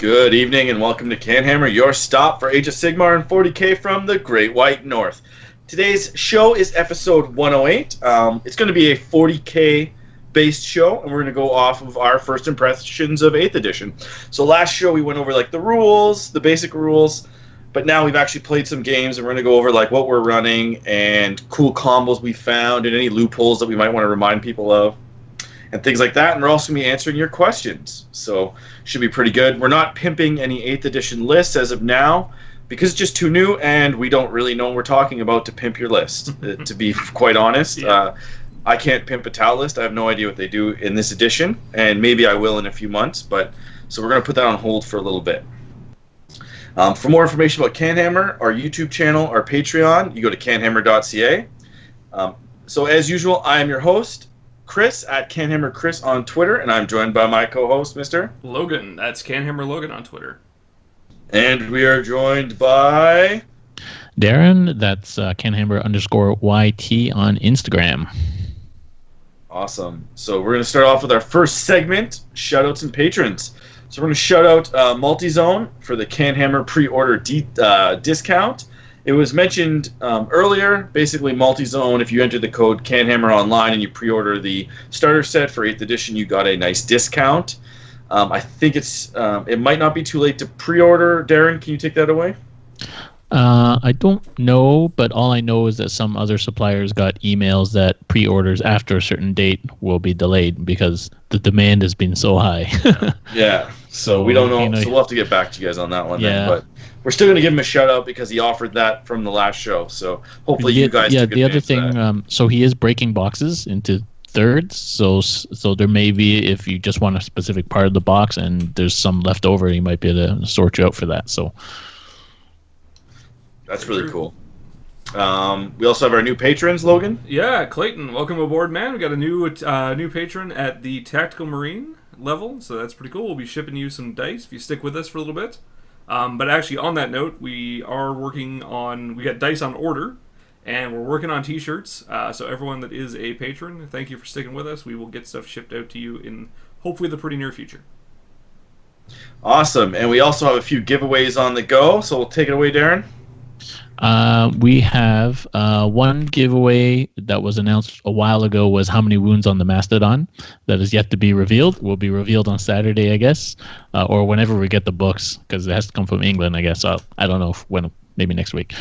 Good evening and welcome to CanHammer, your stop for Age of Sigmar and 40k from the Great White North. Today's show is episode 108. It's going to be a 40k based show, and we're going to go off of our first impressions of 8th edition. So last show we went over like the rules, the basic rules, but now we've actually played some games and we're going to go over like what we're running and cool combos we found and any loopholes that we might want to remind people of and things like that. And we're also going to be answering your questions. So should be pretty good. We're not pimping any 8th edition lists as of now because it's just too new and we don't really know what we're talking about to pimp your list, to be quite honest. Yeah. I can't pimp a towel list. I have no idea what they do in this edition, and maybe I will in a few months. But so we're going to put that on hold for a little bit. For more information about CanHammer, our YouTube channel, our Patreon, you go to canhammer.ca. So as usual, I am your host, Chris, at CanHammer Chris on Twitter, and I'm joined by my co-host, Mr. Logan. That's CanHammer Logan on Twitter. And we are joined by Darren. That's CanHammer_YT on Instagram. Awesome. So we're going to start off with our first segment, shoutouts and patrons. So we're going to shout out Multizone for the CanHammer pre-order discount. It was mentioned earlier. Basically, Multizone, if you enter the code CanHammer online and you pre-order the starter set for 8th edition, you got a nice discount. I think it might not be too late to pre-order. Darren, can you take that away? I don't know, but all I know is that some other suppliers got emails that pre-orders after a certain date will be delayed because the demand has been so high. Yeah, so we don't know. So we'll have to get back to you guys on that one then. But we're still going to give him a shout-out because he offered that from the last show. So hopefully you guys took the other advantage of thing, so he is breaking boxes into thirds. So there may be, if you just want a specific part of the box and there's some left over, he might be able to sort you out for that. So that's really cool. We also have our new patrons, Logan. Yeah, Clayton, welcome aboard, man. We got a new patron at the Tactical Marine level, so that's pretty cool. We'll be shipping you some dice if you stick with us for a little bit. But actually, on that note, we got dice on order, and we're working on t-shirts. So everyone that is a patron, thank you for sticking with us. We will get stuff shipped out to you in hopefully the pretty near future. Awesome. And we also have a few giveaways on the go, so we'll take it away, Darren. We have one giveaway that was announced a while ago was how many wounds on the Mastodon. That is yet to be revealed. Will be revealed on Saturday, I guess, or whenever we get the books, because it has to come from England, I guess. So I don't know when, maybe next week.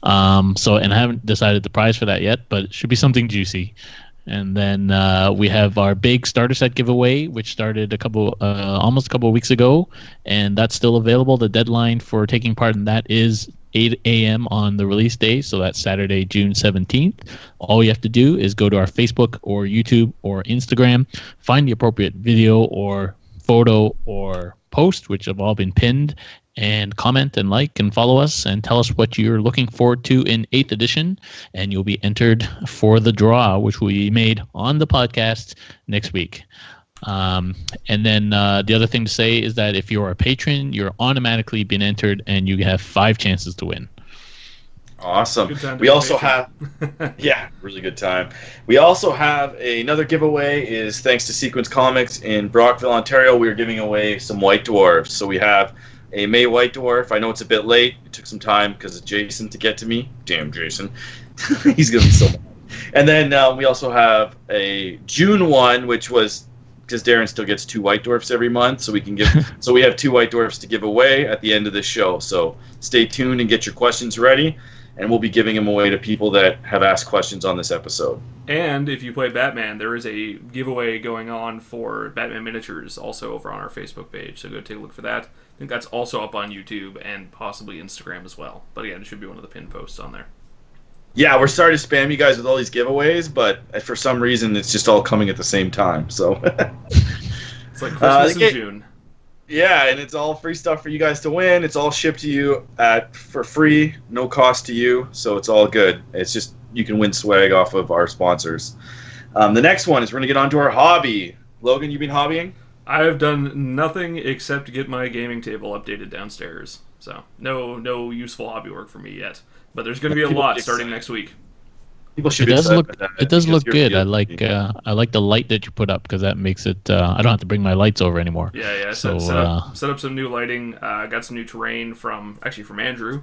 And I haven't decided the prize for that yet, but it should be something juicy. And then we have our big starter set giveaway, which started almost a couple of weeks ago, and that's still available. The deadline for taking part in that is 8 a.m. on the release day, so that's Saturday, June 17th. All you have to do is go to our Facebook or YouTube or Instagram, find the appropriate video or photo or post, which have all been pinned, and comment and like and follow us and tell us what you're looking forward to in 8th edition, and you'll be entered for the draw, which will be made on the podcast next week. And then the other thing to say is that if you're a patron, you're automatically been entered and you have 5 chances to win. Awesome. We also have, really good time. We also have another giveaway is thanks to Sequence Comics in Brockville, Ontario. We're giving away some White Dwarfs. So we have a May White Dwarf. I know it's a bit late. It took some time because of Jason to get to me. Damn Jason. He's going to be so mad. And then we also have a June one, which was because Darren still gets 2 White Dwarfs every month, so we can give. So we have 2 White Dwarfs to give away at the end of the show. So stay tuned and get your questions ready, and we'll be giving them away to people that have asked questions on this episode. And if you play Batman, there is a giveaway going on for Batman miniatures also over on our Facebook page, so go take a look for that. I think that's also up on YouTube and possibly Instagram as well. But again, it should be one of the pinned posts on there. Yeah, we're sorry to spam you guys with all these giveaways, but for some reason it's just all coming at the same time. So it's like Christmas in June. Yeah, and it's all free stuff for you guys to win. It's all shipped to you for free, no cost to you, so it's all good. It's just you can win swag off of our sponsors. The next one is we're going to get on to our hobby. Logan, you been hobbying? I have done nothing except get my gaming table updated downstairs. So no useful hobby work for me yet. But there's going to be a lot starting next week. People should It be does excited look. about that It does because look you're good. field. I like the light that you put up because that makes it. I don't have to bring my lights over anymore. Yeah. So Set up some new lighting. Got some new terrain from Andrew,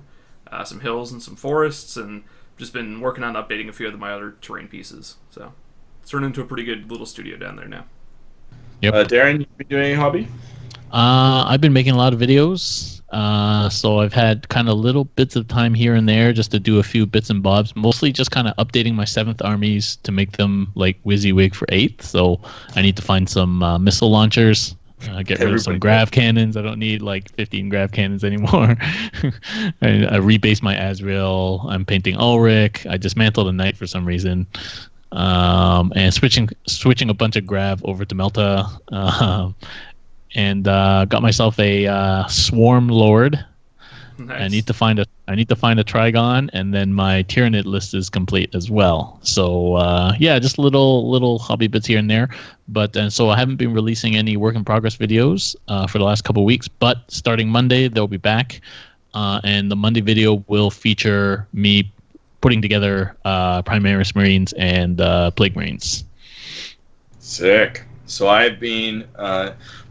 some hills and some forests, and just been working on updating a few of my other terrain pieces. So it's turned into a pretty good little studio down there now. yep. Darren, you been doing any hobby? I've been making a lot of videos. So I've had kind of little bits of time here and there just to do a few bits and bobs. Mostly just kind of updating my 7th armies to make them like WYSIWYG for 8th. So I need to find some missile launchers. Get rid of some grav cannons. I don't need like 15 grav cannons anymore. I rebased my Azrael. I'm painting Ulrich. I dismantled a knight for some reason. And switching a bunch of grav over to Melta. And got myself a Swarm Lord. Nice. I need to find a Trigon, and then my Tyranid list is complete as well. So yeah, just little hobby bits here and there. But and so I haven't been releasing any work in progress videos for the last couple of weeks. But starting Monday, they'll be back, and the Monday video will feature me putting together Primaris Marines and Plague Marines. Sick. So I've been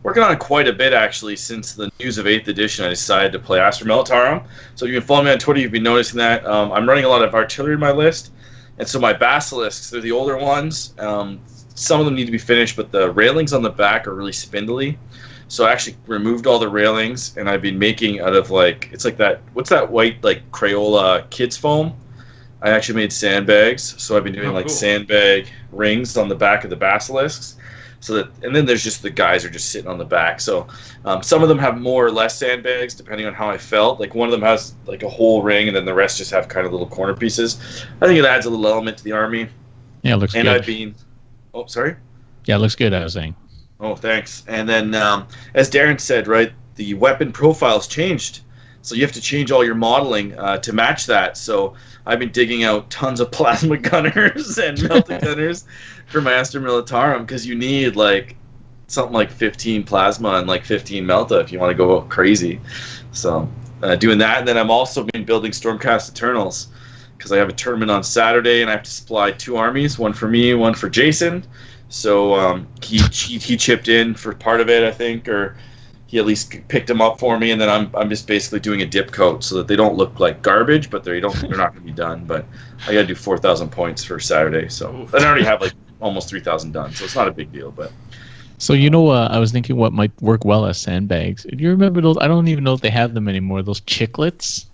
working on it quite a bit, actually, since the news of 8th edition. I decided to play Astra Militarum. So if you've been following me on Twitter, you've been noticing that. I'm running a lot of artillery in my list. And so my Basilisks, they're the older ones. Some of them need to be finished, but the railings on the back are really spindly. So I actually removed all the railings, and I've been making out of, like, it's like that, what's that white, like, Crayola kids foam? I actually made sandbags. So I've been doing, cool. sandbag rings on the back of the Basilisks. So that, and then there's just the guys are just sitting on the back. So some of them have more or less sandbags depending on how I felt. Like one of them has like a whole ring, and then the rest just have kind of little corner pieces. I think it adds a little element to the army. Yeah, it looks good. And I've been, oh sorry. Yeah, it looks good. I was saying. Oh, thanks. And then as Darren said, right, the weapon profile's changed. So you have to change all your modeling to match that. So I've been digging out tons of plasma gunners and melted gunners for my Astra Militarum because you need like something like 15 plasma and like 15 melta if you want to go crazy. So doing that, and then I'm also been building Stormcast Eternals because I have a tournament on Saturday and I have to supply 2 armies, one for me, one for Jason. So he chipped in for part of it, I think, or he at least picked them up for me, and then I'm just basically doing a dip coat so that they don't look like garbage, but they're not going to be done. But I got to do 4,000 points for Saturday, so and I already have like almost 3,000 done, so it's not a big deal. But so I was thinking what might work well as sandbags. Do you remember those? I don't even know if they have them anymore. Those chiclets.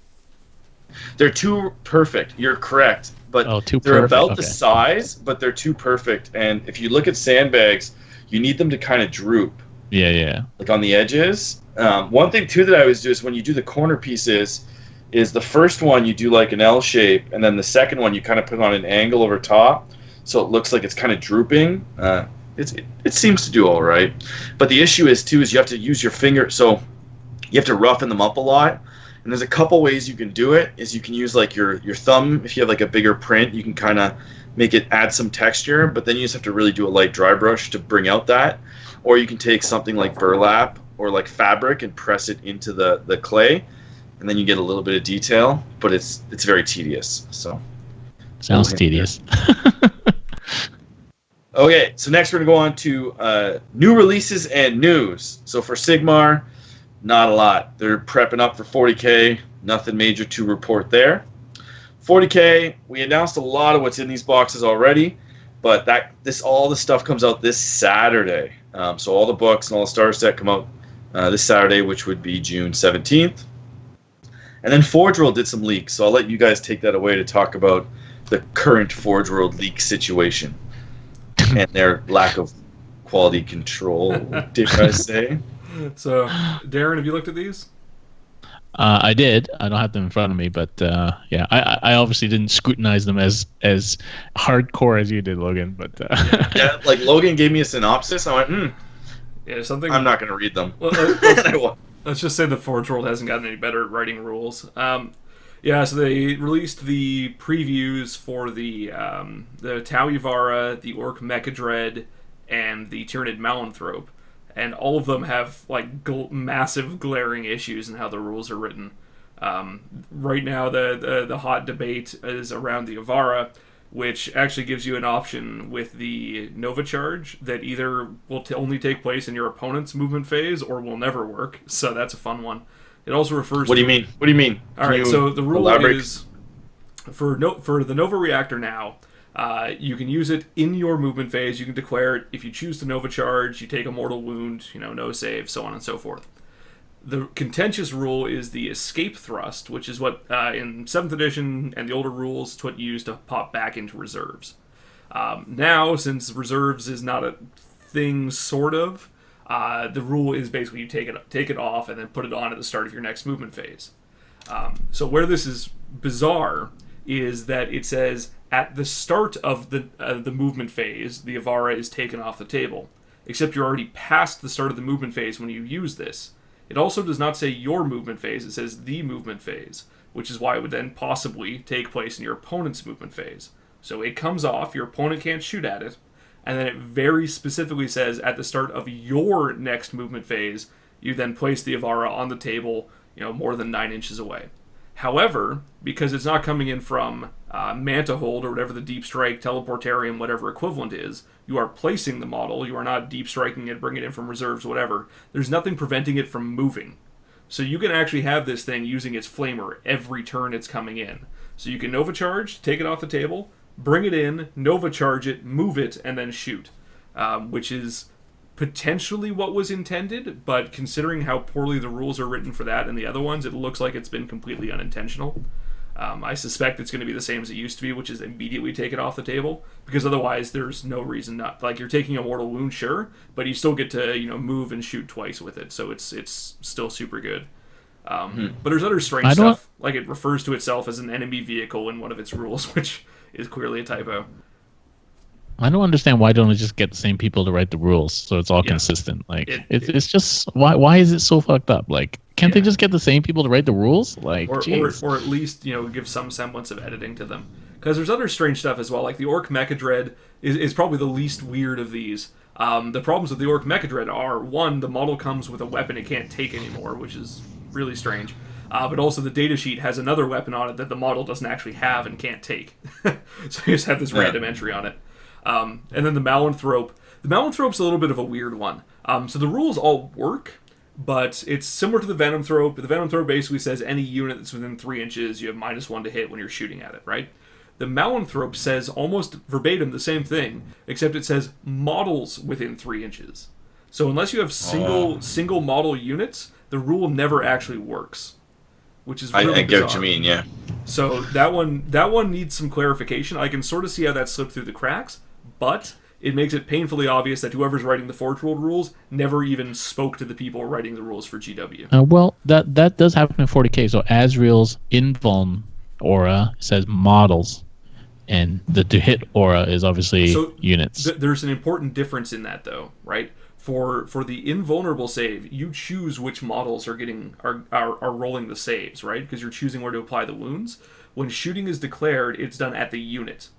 They're too perfect. You're correct, but too they're perfect. about the size, but they're too perfect. And if you look at sandbags, you need them to kind of droop. Yeah. Like on the edges. One thing too that I always do is when you do the corner pieces, is the first one you do like an L shape, and then the second one you kind of put on an angle over top, so it looks like it's kind of drooping. It seems to do all right, but the issue is too is you have to use your finger, so you have to roughen them up a lot. And there's a couple ways you can do it. Is you can use like your thumb if you have like a bigger print, you can kind of make it add some texture, but then you just have to really do a light dry brush to bring out that. Or you can take something like burlap or like fabric and press it into the clay, and then you get a little bit of detail, but it's very tedious. So sounds tedious. Okay, so next we're going to go on to new releases and news. So for Sigmar, not a lot. They're prepping up for 40K. Nothing major to report there. 40K, we announced a lot of what's in these boxes already, but all the stuff comes out this Saturday. So all the books and all the starter set come out this Saturday, which would be June 17th. And then Forge World did some leaks, so I'll let you guys take that away to talk about the current Forge World leak situation and their lack of quality control, did I say? So, Darren, have you looked at these? I did. I don't have them in front of me, but yeah, I obviously didn't scrutinize them as hardcore as you did, Logan. But yeah, like Logan gave me a synopsis. I went, yeah, something. I'm not going to read them. Let's just say the Forge World hasn't gotten any better at writing rules. Yeah, so they released the previews for the Tau Yavara, the Orc Mechadread, and the Tyranid Malanthrope. And all of them have like massive glaring issues in how the rules are written. Right now, the hot debate is around the Avara. which actually gives you an option with the Nova Charge that either will only take place in your opponent's movement phase or will never work. So that's a fun one. It also refers. What do you mean? What do you mean? All right. So the rule elaborate? is for the Nova Reactor now. You can use it in your movement phase. You can declare it if you choose to Nova Charge. You take a mortal wound. No save, so on and so forth. The contentious rule is the escape thrust, which is what in 7th edition and the older rules, it's what you use to pop back into reserves. Now, since reserves is not a thing, sort of, the rule is basically you take it off and then put it on at the start of your next movement phase. So where this is bizarre is that it says at the start of the movement phase, the Avara is taken off the table, except you're already past the start of the movement phase when you use this. It also does not say your movement phase, it says the movement phase, which is why it would then possibly take place in your opponent's movement phase. So it comes off, your opponent can't shoot at it, and then it very specifically says at the start of your next movement phase, you then place the Avara on the table, more than 9 inches away. However, because it's not coming in from Manta Hold or whatever the Deep Strike, Teleportarium, whatever equivalent is, you are placing the model, you are not deep striking it, bringing it in from reserves, whatever. There's nothing preventing it from moving. So you can actually have this thing using its flamer every turn it's coming in. So you can Nova Charge, take it off the table, bring it in, Nova Charge it, move it, and then shoot. Which is potentially what was intended, but considering how poorly the rules are written for that and the other ones, it looks like it's been completely unintentional. I suspect it's going to be the same as it used to be, which is immediately take it off the table, because otherwise there's no reason not. Like, you're taking a mortal wound, sure, but you still get to move and shoot twice with it, so it's still super good. But there's other strange stuff, like it refers to itself as an enemy vehicle in one of its rules, which is clearly a typo. I don't understand why don't we just get the same people to write the rules so it's all consistent. Like it's just why is it so fucked up? Like can't they just get the same people to write the rules? Like or at least give some semblance of editing to them. Because there's other strange stuff as well. Like the Orc Mechadread is probably the least weird of these. The problems with the Orc Mechadread are, one, the model comes with a weapon it can't take anymore, which is really strange. But also the datasheet has another weapon on it that the model doesn't actually have and can't take. So you just have this random entry on it. And then the Malanthrope. The Malanthrope's a little bit of a weird one. So the rules all work, but it's similar to the Venomthrope. The Venomthrope basically says any unit that's within 3 inches, you have -1 to hit when you're shooting at it, right? The Malanthrope says almost verbatim the same thing, except it says models within 3 inches. So unless you have single model units, the rule never actually works, which is really I get bizarre. what you mean, yeah. So that one needs some clarification. I can sort of see how that slipped through the cracks, but it makes it painfully obvious that whoever's writing the Forge World rules never even spoke to the people writing the rules for GW. Well, that does happen in 40k. So Azrael's invuln aura says models, and the to hit aura is obviously units. There's an important difference in that, though, right? For the invulnerable save, you choose which models are rolling the saves, right? Because you're choosing where to apply the wounds. When shooting is declared, it's done at the unit.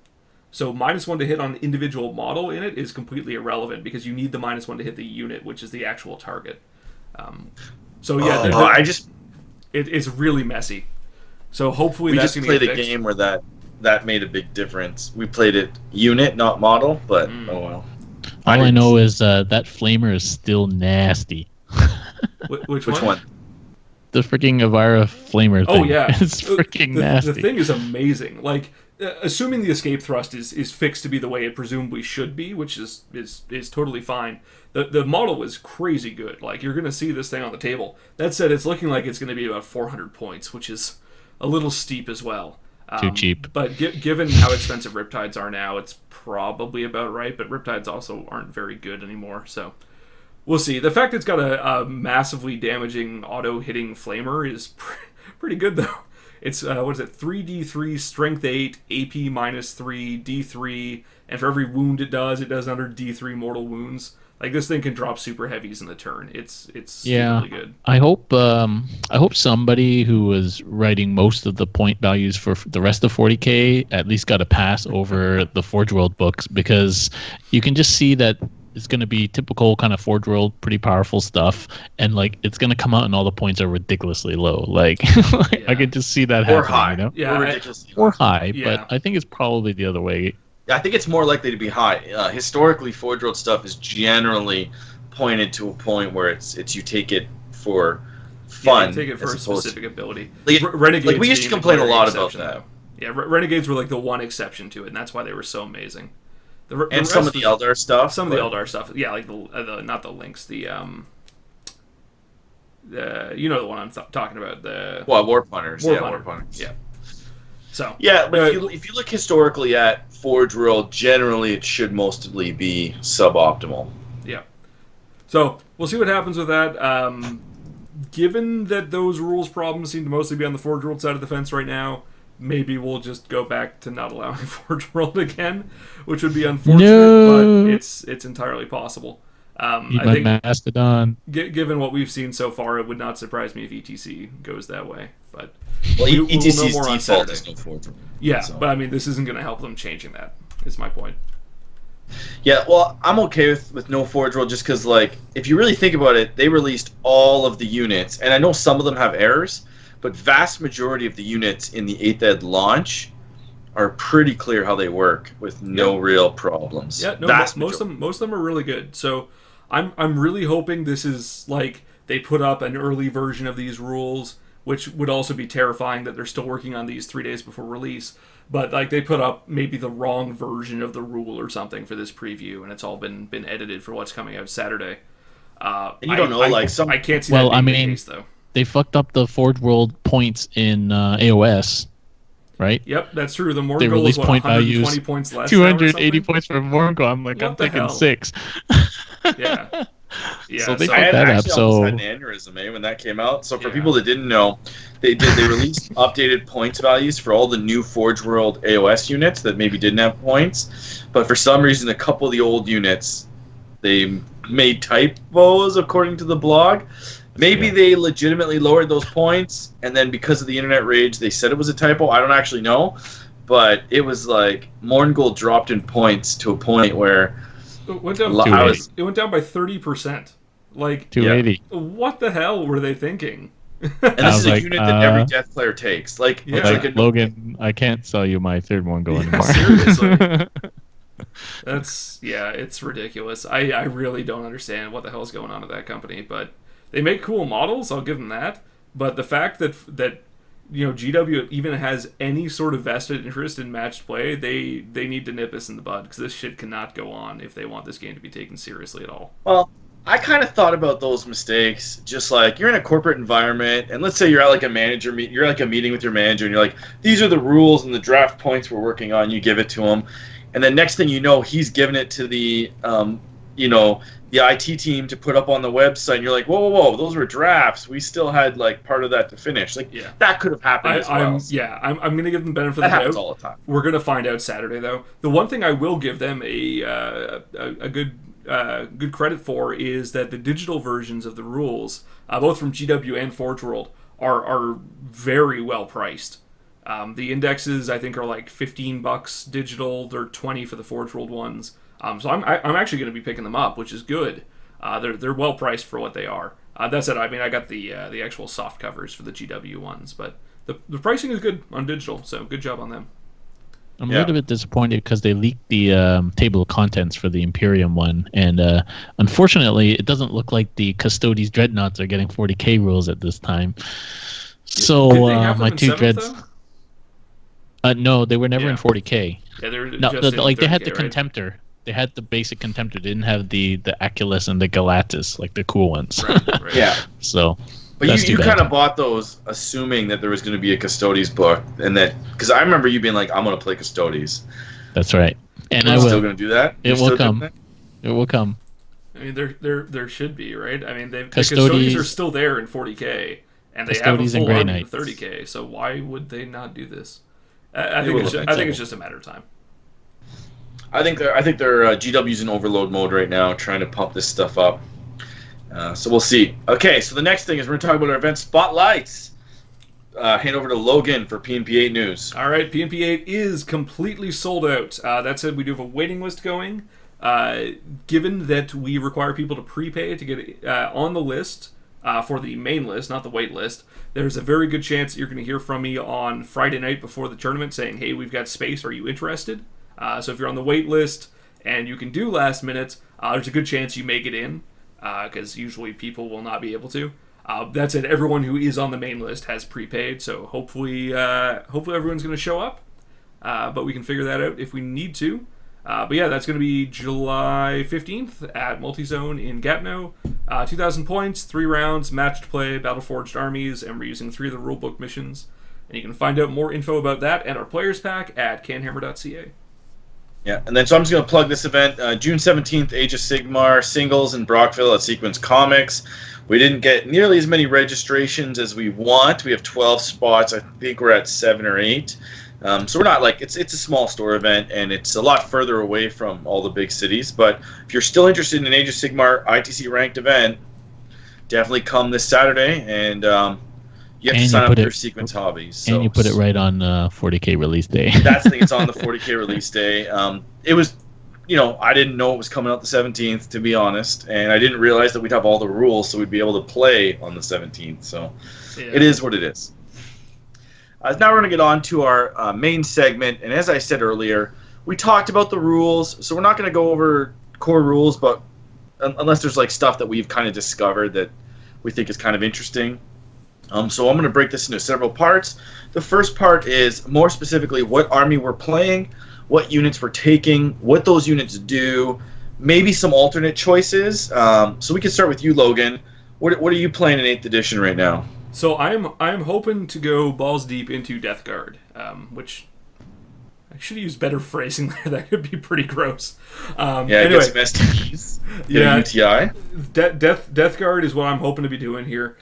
So -1 to hit on the individual model in it is completely irrelevant because you need the -1 to hit the unit, which is the actual target. It's really messy. So hopefully we that's just going to played get fixed. a game where that made a big difference. We played it unit, not model, but oh well. All I know is that flamer is still nasty. Which one? The freaking Avara flamer thing. Oh yeah, it's freaking nasty. The thing is amazing. Like, assuming the escape thrust is fixed to be the way it presumably should be, which is totally fine. The model is crazy good. Like, you're going to see this thing on the table. That said, it's looking like it's going to be about 400 points, which is a little steep as well. Too cheap. But given how expensive Riptides are now, it's probably about right. But Riptides also aren't very good anymore, so we'll see. The fact it's got a massively damaging auto-hitting flamer is pretty good, though. It's, 3d3, strength 8, AP -3, D3, and for every wound it does another D3 mortal wounds. Like, this thing can drop super heavies in the turn. It's really good. I hope somebody who was writing most of the point values for the rest of 40k at least got a pass over the Forge World books, because you can just see that it's going to be typical kind of Forge World, pretty powerful stuff, and like it's going to come out and all the points are ridiculously low. Like, I could just see that or happening. high. You know? Yeah, or ridiculously Or high. high, but I think it's probably the other way. I think it's more likely to be high. Historically, Forge World stuff is generally pointed to a point where it's you take it for fun. You take it for a specific ability. Like, Renegades like we used to being the complain a lot glaring about exception, that. though. Yeah, Renegades were like the one exception to it, and that's why they were so amazing. And some of the Eldar stuff. Some of the Eldar stuff. Yeah, like the not the links, the you know the one I'm talking about. The War Punters. War Punters. Yeah. So yeah, but if you look historically at Forge World, generally it should mostly be suboptimal. Yeah. So we'll see what happens with that. Given that those rules problems seem to mostly be on the Forge World side of the fence right now, maybe we'll just go back to not allowing Forge World again, which would be unfortunate, but it's entirely possible. I think Mastodon. Given what we've seen so far, it would not surprise me if ETC goes that way. But well, ETC's know more on default Saturday. is no Forge World. Yeah, so. But I mean, this isn't going to help them changing that. Is my point. Yeah, well, I'm okay with no Forge World just because, like, if you really think about it, they released all of the units, and I know some of them have errors, but vast majority of the units in the 8th Ed launch are pretty clear how they work with no real problems. Yeah, no, most of them are really good. So I'm really hoping this is like they put up an early version of these rules, which would also be terrifying that they're still working on these 3 days before release. But like they put up maybe the wrong version of the rule or something for this preview, and it's all been edited for what's coming out Saturday. And you don't know, like some. I can't see that being the case though. They fucked up the Forge World points in AOS, right? Yep, that's true. The Morgul they released was, point 120 values, points less. 280 points for Morgul. I'm like, I'm thinking 6. Yeah. Yeah, so they I fucked that up. almost So had an aneurysm when that came out. So for people that didn't know, they released updated points values for all the new Forge World AOS units that maybe didn't have points, but for some reason a couple of the old units they made typos according to the blog. Maybe they legitimately lowered those points, and then because of the internet rage, they said it was a typo. I don't actually know, but it was like Morgul dropped in points to a point where it went down by 30%. Like 280. What the hell were they thinking? And this is a unit that every death player takes. Like, Logan, I can't sell you my third Morgul anymore. Seriously. It's ridiculous. I really don't understand what the hell's going on at that company, but they make cool models, I'll give them that. But the fact that GW even has any sort of vested interest in matched play, they need to nip this in the bud, because this shit cannot go on if they want this game to be taken seriously at all. Well, I kind of thought about those mistakes, just like you're in a corporate environment, and let's say you're at like a meeting with your manager, and you're like, these are the rules and the draft points we're working on. You give it to him, and then next thing you know, he's giving it to the the IT team to put up on the website, and you're like, whoa, those were drafts. We still had like part of that to finish. Like that could have happened as well. I'm going to give them benefit of the doubt. That happens all the time. We're going to find out Saturday, though. The one thing I will give them a good credit for is that the digital versions of the rules, both from GW and Forge World, are very well priced. The indexes, I think, are like $15 digital. They're $20 for the Forge World ones. So I'm actually going to be picking them up, which is good. They're well priced for what they are. That said, I mean, I got the actual soft covers for the GW ones, but the pricing is good on digital, so good job on them. I'm a little bit disappointed because they leaked the table of contents for the Imperium one, and unfortunately, it doesn't look like the Custodes Dreadnoughts are getting 40k rules at this time. So my two dreads. No, they were never in 40k. Yeah, they're they had the right? Contemptor. They had the basic Contemptor. They didn't have the Aculus and the Galatus, like the cool ones. Right. Yeah. So. But you kind of bought those assuming that there was going to be a Custodes book, and that because I remember you being like, "I'm going to play Custodes." That's right, and I will. Still going to do that? It will come. It will come. I mean, there should be, right? I mean, the Custodes are still there in 40k, and they have a full army in 30k. So why would they not do this? I think it's just a matter of time. I think they're GW's in overload mode right now, trying to pump this stuff up. So we'll see. Okay, so the next thing is we're going to talk about our event spotlights. Hand over to Logan for PNP8 news. All right, PNP8 is completely sold out. That said, we do have a waiting list going. given that we require people to prepay to get on the list for the main list, not the wait list, there's a very good chance that you're going to hear from me on Friday night before the tournament saying, hey, we've got space, are you interested? So if you're on the wait list and you can do last minute, there's a good chance you may get in, because usually people will not be able to. That said, everyone who is on the main list has prepaid, so hopefully everyone's going to show up. But we can figure that out if we need to. But yeah, that's going to be July 15th at Multizone in Gatineau. 2,000 points, 3 rounds, matched play, Battle-Forged armies, and we're using 3 of the rulebook missions. And you can find out more info about that and our players pack at canhammer.ca. Yeah, and then so I'm just going to plug this event. June 17th, Age of Sigmar singles in Brockville at Sequence Comics. We didn't get nearly as many registrations as we want. We have 12 spots. I think we're at 7 or 8. So we're not like, it's a small store event, and it's a lot further away from all the big cities. But if you're still interested in an Age of Sigmar ITC ranked event, definitely come this Saturday, and you have to sign up for your Sequence hobbies. So, and you put it right on 40K release day. That's the thing. It's on the 40K release day. It was, I didn't know it was coming out the 17th, to be honest, and I didn't realize that we'd have all the rules, so we'd be able to play on the 17th. So It is what it is. Now we're going to get on to our main segment, and as I said earlier, we talked about the rules, so we're not going to go over core rules, but unless there's like stuff that we've kind of discovered that we think is kind of interesting. So I'm going to break this into several parts. The first part is more specifically what army we're playing, what units we're taking, what those units do, maybe some alternate choices. So we can start with you, Logan. What are you playing in 8th edition right now? So I'm hoping to go balls deep into Death Guard, which I should use better phrasing there. That could be pretty gross. Anyway, get some STDs. Yeah, UTI. Death Guard is what I'm hoping to be doing here.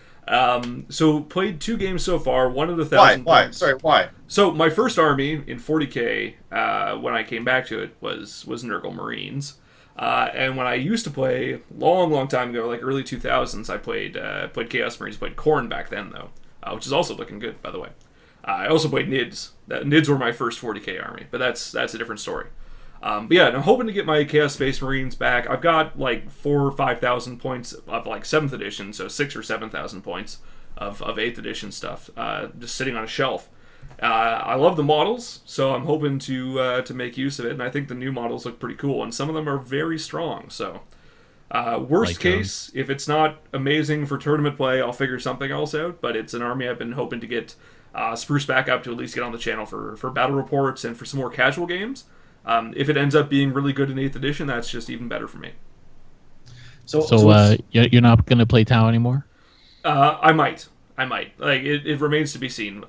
So played 2 games so far. One of the 1,000. Why? Sorry, why? So my first army in 40K, when I came back to it, was Nurgle Marines. And when I used to play, long time ago, like early 2000s, I played Chaos Marines, played Khorne back then, though, which is also looking good, by the way. I also played Nids. Nids were my first 40K army, but that's a different story. But yeah, and I'm hoping to get my Chaos Space Marines back. I've got like 4,000 or 5,000 points of like 7th edition, so 6,000 or 7,000 points of 8th edition stuff, just sitting on a shelf. I love the models, so I'm hoping to make use of it, and I think the new models look pretty cool, and some of them are very strong. So, worst case, if it's not amazing for tournament play, I'll figure something else out. But it's an army I've been hoping to get spruce back up to at least get on the channel for battle reports and for some more casual games. If it ends up being really good in 8th edition, that's just even better for me. So you're not going to play Tau anymore? I might. Like it remains to be seen.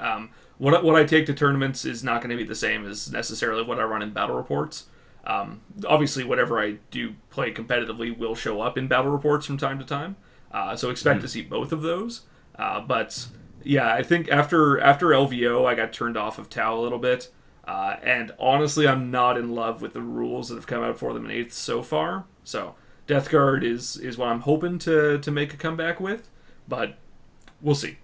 What I take to tournaments is not going to be the same as necessarily what I run in battle reports. Obviously, whatever I do play competitively will show up in battle reports from time to time. So expect to see both of those. But yeah, I think after LVO, I got turned off of Tau a little bit. And honestly, I'm not in love with the rules that have come out for them in 8th so far. So Death Guard is what I'm hoping to make a comeback with, but we'll see.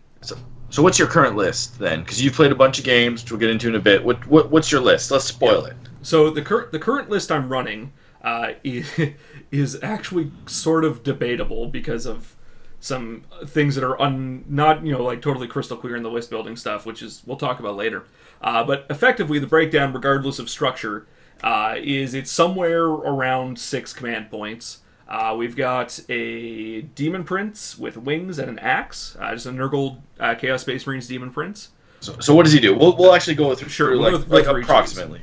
So what's your current list then? Because you've played a bunch of games, which we'll get into in a bit. What's your list? Let's spoil it. So the current list I'm running is actually sort of debatable because of some things that are not like totally crystal clear in the list building stuff, which is we'll talk about later. But effectively, the breakdown, regardless of structure, is it's somewhere around 6 command points. We've got a Demon Prince with wings and an axe. Just a Nurgle Chaos Space Marines Demon Prince. So what does he do? We'll actually go through like approximately.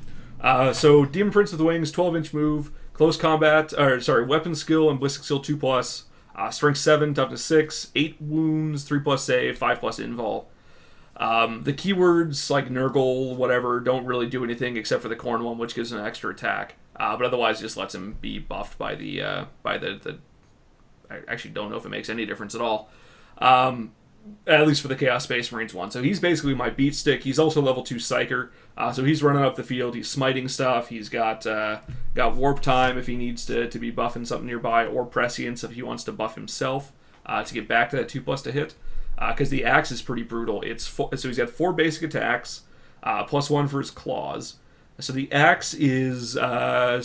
So Demon Prince with wings, 12-inch move, close combat, weapon skill and ballistic skill 2+, strength 7, toughness 6, 8 wounds, 3+ save, 5+ invul. The keywords like Nurgle, whatever, don't really do anything except for the Khorne one, which gives an extra attack. But otherwise, just lets him be buffed by the. I actually don't know if it makes any difference at all. At least for the Chaos Space Marines one. So he's basically my beat stick. He's also level 2 Psyker. So he's running up the field. He's smiting stuff. He's got warp time if he needs to be buffing something nearby, or prescience if he wants to buff himself to get back to that 2+ to hit. Because the axe is pretty brutal. So he's got 4 basic attacks, +1 for his claws. So the axe is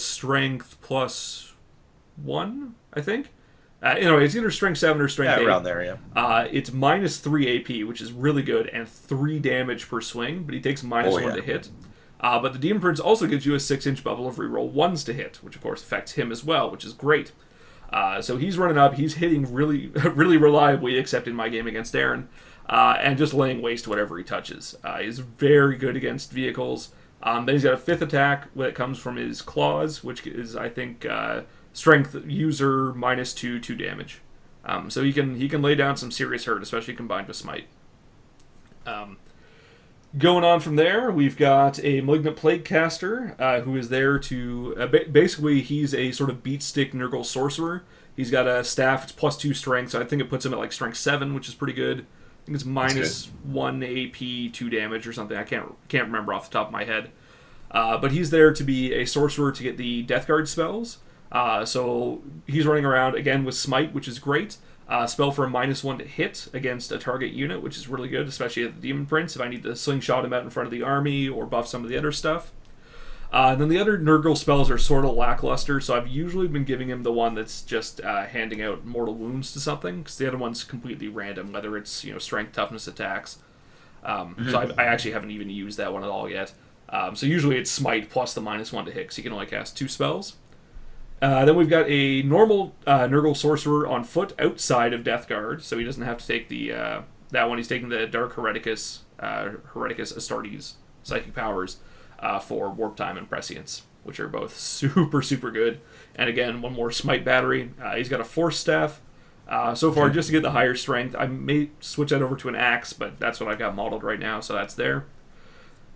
strength plus 1, I think. It's either strength 7 or strength 8. Around there, yeah. It's minus 3 AP, which is really good, and 3 damage per swing, but he takes minus 1 to hit. But the Demon Prince also gives you a 6-inch bubble of reroll 1s to hit, which of course affects him as well, which is great. So he's running up, he's hitting really, really reliably, except in my game against Aaron, and just laying waste to whatever he touches. He's very good against vehicles. Then he's got a 5th attack that comes from his claws, which is, I think, strength user minus 2 damage. So he can lay down some serious hurt, especially combined with smite. Going on from there, we've got a Malignant Plague Caster, who is there to... basically, he's a sort of beat stick Nurgle sorcerer. He's got a staff, it's plus 2 strength, so I think it puts him at like strength 7, which is pretty good. I think it's minus 1 AP, 2 damage or something. I can't remember off the top of my head. But he's there to be a sorcerer to get the Death Guard spells. So he's running around, again, with Smite, which is great. Spell for a minus 1 to hit against a target unit, which is really good, especially at the Demon Prince, if I need to slingshot him out in front of the army or buff some of the other stuff. And then the other Nurgle spells are sort of lackluster, so I've usually been giving him the one that's just handing out mortal wounds to something, because the other one's completely random, whether it's strength, toughness attacks. So I actually haven't even used that one at all yet. So usually it's Smite plus the minus 1 to hit, because he can only cast 2 spells. Then we've got a normal Nurgle Sorcerer on foot outside of Death Guard, so he doesn't have to take the that one. He's taking the Dark Hereticus Astartes Psychic Powers for Warp Time and Prescience, which are both super, super good. And again, one more Smite Battery. He's got a Force Staff. So far, just to get the higher strength, I may switch that over to an Axe, but that's what I've got modeled right now, so that's there.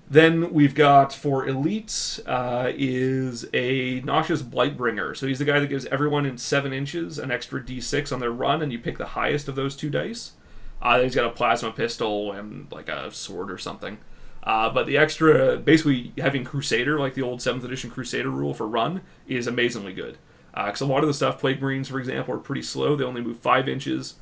Then we've got, for elites, is a Noxious Blightbringer. So he's the guy that gives everyone in 7 inches an extra d6 on their run, and you pick the highest of those 2 dice. Then he's got a plasma pistol and like a sword or something. But the extra, basically having Crusader, like the old 7th edition Crusader rule for run, is amazingly good. Because a lot of the stuff, Plague Marines, for example, are pretty slow. They only move 5 inches.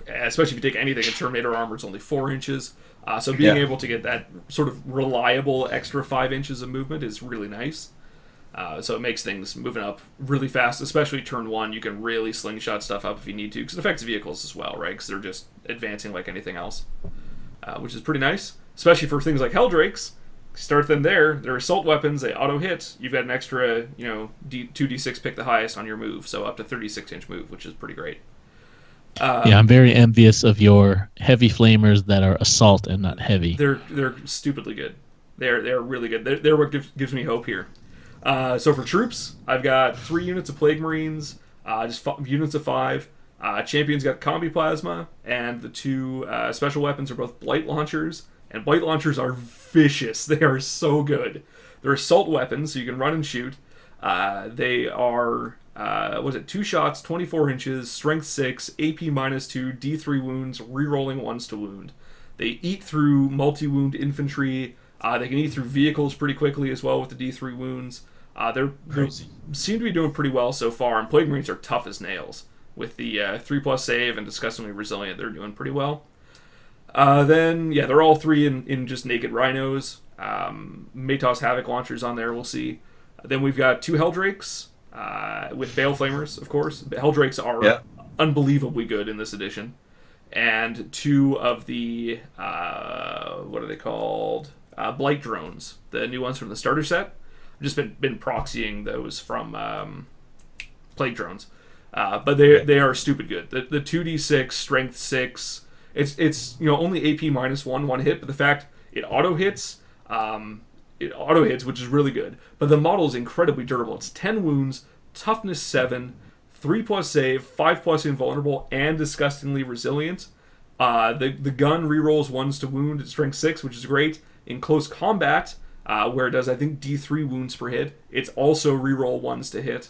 Especially if you take anything in Terminator armor, it's only 4 inches. So being able to get that sort of reliable extra 5 inches of movement is really nice. So it makes things moving up really fast, especially turn 1. You can really slingshot stuff up if you need to, because it affects vehicles as well, right? Because they're just advancing like anything else, which is pretty nice, especially for things like Helldrakes. Start them there. They're assault weapons. They auto hit. You've got an extra, 2d6 pick the highest on your move, so up to 36-inch move, which is pretty great. I'm very envious of your heavy flamers that are assault and not heavy. They're stupidly good. They're really good. They're what gives me hope here. So for troops, I've got 3 units of Plague Marines, just units of 5. Champion's got Combi Plasma, and the 2 special weapons are both Blight Launchers, and Blight Launchers are vicious. They are so good. They're assault weapons, so you can run and shoot. They are... 2 shots, 24 inches, strength 6, AP minus 2, D3 wounds, rerolling 1s to wound. They eat through multi-wound infantry. They can eat through vehicles pretty quickly as well with the D3 wounds. They seem to be doing pretty well so far, and Plague Marines are tough as nails. With the 3+ save and disgustingly resilient, they're doing pretty well. They're all 3 in just naked rhinos. Matos Havoc launchers on there, we'll see. Then we've got 2 Helldrakes. With Bale Flamers, of course. Helldrakes are unbelievably good in this edition. And 2 of the, what are they called? Blight Drones, the new ones from the starter set. I've just been proxying those from Plague Drones. But they are stupid good. The 2d6, strength 6, it's only AP minus 1 hit, but the fact it auto hits, which is really good. But the model is incredibly durable. It's 10 wounds, toughness 7, 3+ save, 5+ invulnerable, and disgustingly resilient. The gun rerolls 1s to wound at strength 6, which is great. In close combat, where it does, I think, D3 wounds per hit, it's also reroll 1s to hit.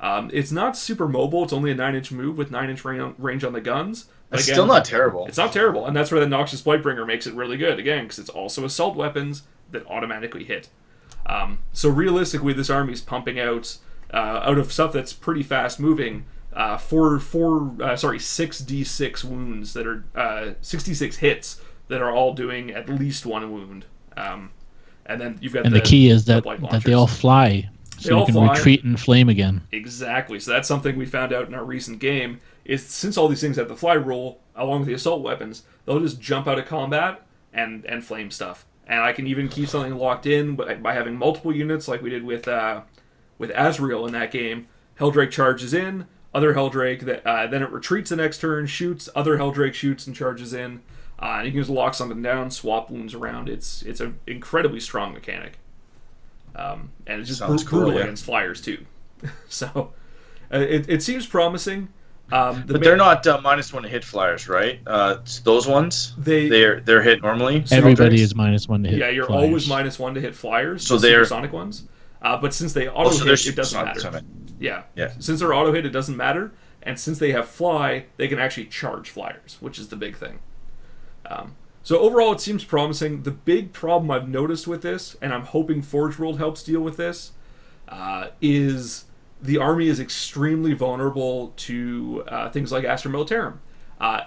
It's not super mobile. It's only a 9-inch move with 9-inch range on the guns. But it's still not terrible. It's not terrible, and that's where the Noxious Blightbringer makes it really good, again, because it's also assault weapons that automatically hit. So realistically, this army's pumping out of stuff that's pretty fast moving, 6d6 wounds that are 66 hits that are all doing at least 1 wound. And then you've got the key is that they all fly. They So all you can fly. retreat and flame again. Exactly. So that's something we found out in our recent game. Is since all these things have the fly rule along with the assault weapons, they'll just jump out of combat and flame stuff. And I can even keep something locked in by having multiple units, like we did with Azrael in that game. Helldrake charges in, other Helldrake, then it retreats the next turn, shoots, other Helldrake shoots and charges in. And you can just lock something down, swap wounds around. It's an incredibly strong mechanic. And it's just brutal against flyers too. So it seems promising. But they're not -1 to hit flyers, right? Those ones, they're hit normally. Everybody is -1 to hit. Yeah, you're flyers. always -1 to hit flyers. So the they're supersonic ones. But since they auto hit, it doesn't matter. Yeah. Since they're auto hit, it doesn't matter. And since they have fly, they can actually charge flyers, which is the big thing. So overall, it seems promising. The big problem I've noticed with this, and I'm hoping Forge World helps deal with this, is the army is extremely vulnerable to things like Astra Militarum.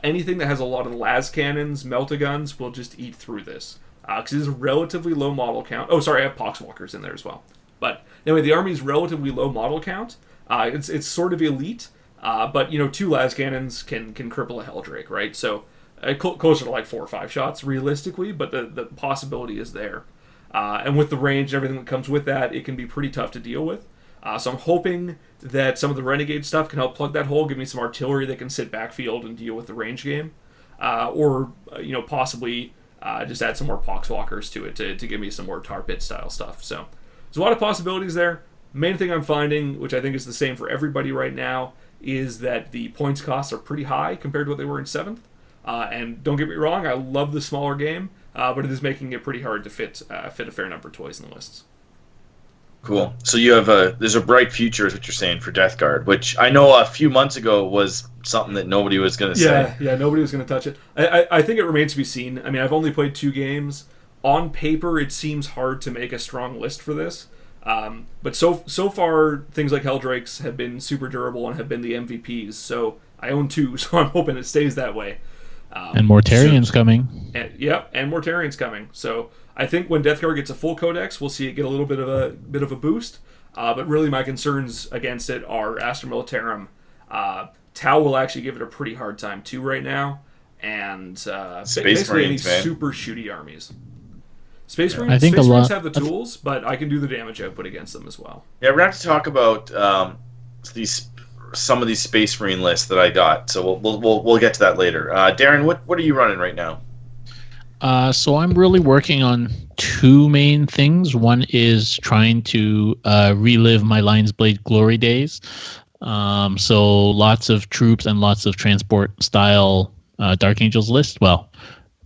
Anything that has a lot of las cannons, melta-guns, will just eat through this. Because it is a relatively low model count. Oh, sorry, I have Poxwalkers in there as well. But anyway, the army's relatively low model count. It's sort of elite, but 2 las cannons can cripple a Helldrake, right? So closer to like 4 or 5 shots realistically, but the possibility is there. And with the range and everything that comes with that, it can be pretty tough to deal with. So I'm hoping that some of the Renegade stuff can help plug that hole, give me some artillery that can sit backfield and deal with the range game. Or possibly just add some more Poxwalkers to it to give me some more tar pit style stuff. So there's a lot of possibilities there. Main thing I'm finding, which I think is the same for everybody right now, is that the points costs are pretty high compared to what they were in 7th. And don't get me wrong, I love the smaller game, but it is making it pretty hard to fit a fair number of toys in the lists. Cool. So you have there's a bright future, is what you're saying, for Death Guard, which I know a few months ago was something that nobody was going to say. Yeah, nobody was going to touch it. I think it remains to be seen. I mean, I've only played 2 games. On paper, it seems hard to make a strong list for this. But so far, things like Helldrakes have been super durable and have been the MVPs. So I own 2, so I'm hoping it stays that way. And Mortarian's coming. And Mortarian's coming. So I think when Death Guard gets a full codex, we'll see it get a little bit of a boost. But really, my concerns against it are Astra Militarum. Tau will actually give it a pretty hard time too right now, and basically any super shooty armies. Space Marines have the tools, but I can do the damage output against them as well. Yeah, we're gonna have to talk about some of these Space Marine lists that I got. So we'll get to that later. Darren, what are you running right now? So I'm really working on 2 main things. One is trying to relive my Lion's Blade glory days. So lots of troops and lots of transport style Dark Angels list. Well,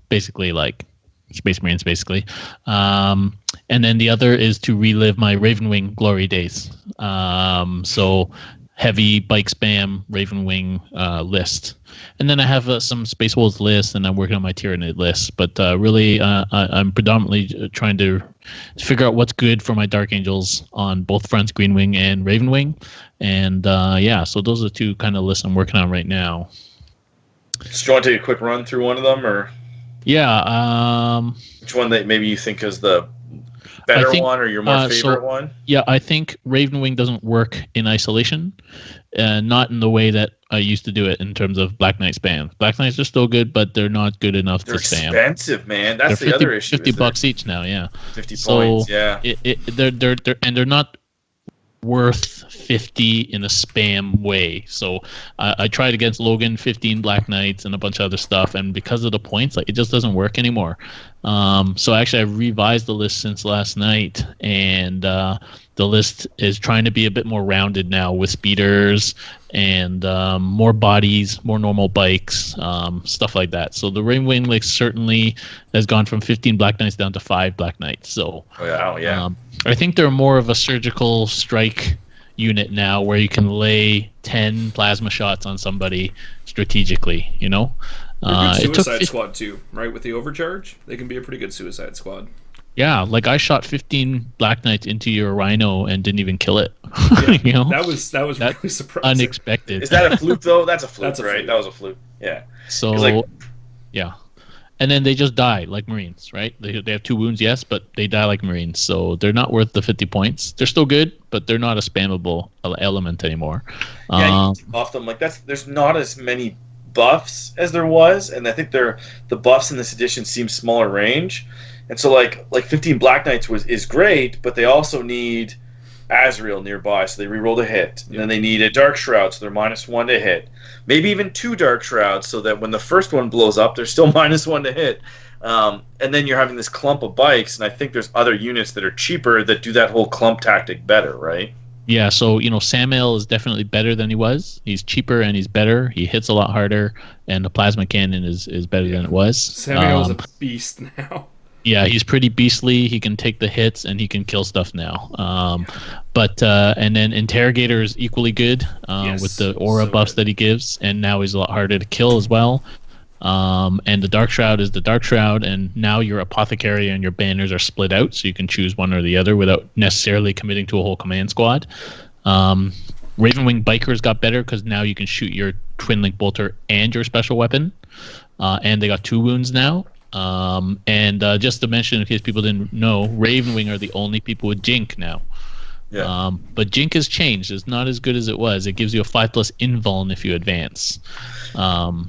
basically like Space Marines, basically. And then the other is to relive my Ravenwing glory days. So heavy bike spam Ravenwing list. And then I have some Space Wolves list, and I'm working on my Tyranid list. But really, I'm predominantly trying to figure out what's good for my Dark Angels on both fronts, Greenwing and Ravenwing. And so those are the 2 kind of lists I'm working on right now. So do you want to take a quick run through one of them, or? Yeah. Which one that maybe you think is the better one, or your more favorite one? Yeah, I think Ravenwing doesn't work in isolation, not in the way that I used to do it in terms of Black Knight spam. Black Knights are still good, but they're not good enough to spam. They're expensive, man. That's the other issue. $50 each now, yeah. 50 points, yeah. They're not worth 50 in a spam way. So I tried against Logan, 15 Black Knights, and a bunch of other stuff, and because of the points, it just doesn't work anymore. So actually, I revised the list since last night, and the list is trying to be a bit more rounded now with speeders and more bodies, more normal bikes, stuff like that. So the Ravenwing list certainly has gone from 15 Black Knights down to 5 Black Knights. So I think they're more of a surgical strike unit now, where you can lay 10 plasma shots on somebody strategically. They're good suicide squad too, right? With the overcharge, they can be a pretty good suicide squad. Yeah, like I shot 15 Black Knights into your Rhino and didn't even kill it. Yeah, that was really surprising. Unexpected. Is that a fluke though? That's a fluke, That's a right? fluke. That was a fluke. Yeah. So, yeah. And then they just die like Marines, right? They have 2 wounds, yes, but they die like Marines. So they're not worth the 50 points. They're still good, but they're not a spammable element anymore. Yeah, you need to buff them. Like there's not as many buffs as there was, and I think the buffs in this edition seem smaller range. And so like 15 Black Knights is great, but they also need Azrael nearby, so they reroll a hit. And then they need a Dark Shroud, so they're -1 to hit. Maybe even 2 Dark Shrouds, so that when the first one blows up, they're still -1 to hit. And then you're having this clump of bikes, and I think there's other units that are cheaper that do that whole clump tactic better, right? Yeah, so Samael is definitely better than he was. He's cheaper and he's better. He hits a lot harder, and the plasma cannon is better than it was. Samuel's a beast now. Yeah, he's pretty beastly. He can take the hits and he can kill stuff now. But and then Interrogator is equally good with the aura buffs that he gives, and now he's a lot harder to kill as well. And the Dark Shroud is the Dark Shroud, and now your Apothecary and your banners are split out, so you can choose one or the other without necessarily committing to a whole command squad. Ravenwing Bikers got better because now you can shoot your Twin Link Bolter and your special weapon, and they got 2 wounds now. And just to mention, in case people didn't know, Ravenwing are the only people with Jink now. Yeah. But Jink has changed. It's not as good as it was. It gives you a 5+ invuln if you advance.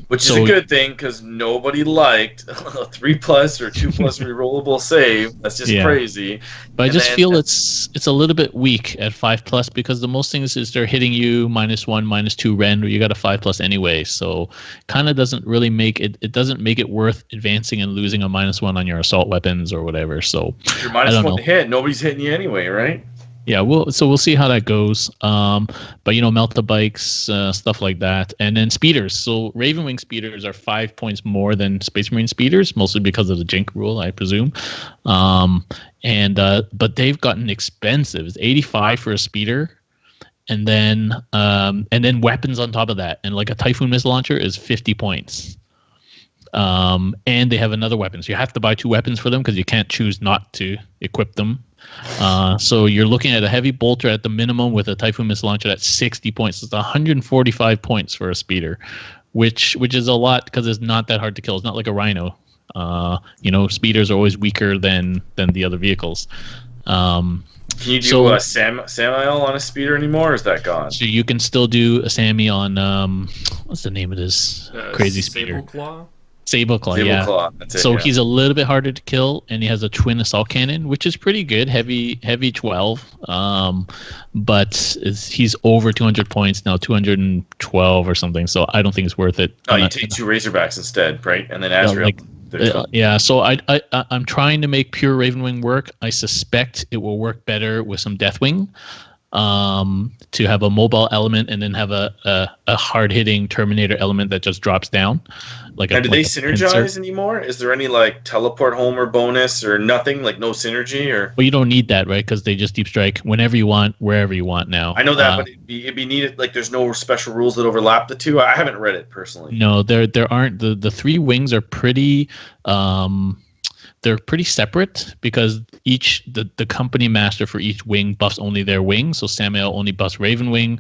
Which is a good thing, because nobody liked a 3+ or 2+ rerollable save. That's just crazy. But I just feel it's a little bit weak at 5+, because the most things is they're hitting you -1, -2 rend, or you got a 5+ anyway. So kind of doesn't really make it. It doesn't make it worth advancing and losing a -1 on your assault weapons or whatever. So you're -1 to hit. Nobody's hitting you anyway, right? Yeah, we'll see how that goes. But Melta bikes, stuff like that, and then speeders. So Ravenwing speeders are 5 points more than Space Marine speeders, mostly because of the Jink rule, I presume. But they've gotten expensive. It's 85 for a speeder, and then weapons on top of that, and like a Typhoon missile launcher is 50 points. And they have another weapon, so you have to buy 2 weapons for them because you can't choose not to equip them. So you're looking at a heavy bolter at the minimum with a Typhoon missile launcher at 60 points. It's 145 points for a speeder, which is a lot because it's not that hard to kill. It's not like a Rhino. Speeders are always weaker than the other vehicles. Can you do a Samael on a speeder anymore, or is that gone? So you can still do a Sammy on what's the name of this crazy speeder? Sableclaw, yeah. That's it, so he's a little bit harder to kill, and he has a twin assault cannon, which is pretty good, heavy 12. But he's over 200 points now, 212 or something. So I don't think it's worth it. Oh, you take 2 Razorbacks instead, right? And then Azrael. So I'm trying to make pure Ravenwing work. I suspect it will work better with some Deathwing. To have a mobile element and then have a hard-hitting Terminator element that just drops down. Do they synergize anymore? Is there any teleport homer bonus or nothing? No synergy or? Well, you don't need that, right? Because they just deep strike whenever you want, wherever you want now. I know that, but it'd be needed. There's no special rules that overlap the two. I haven't read it personally. No, there aren't. The 3 wings are pretty. They're pretty separate because the company master for each wing buffs only their wing. So Samael only buffs Ravenwing,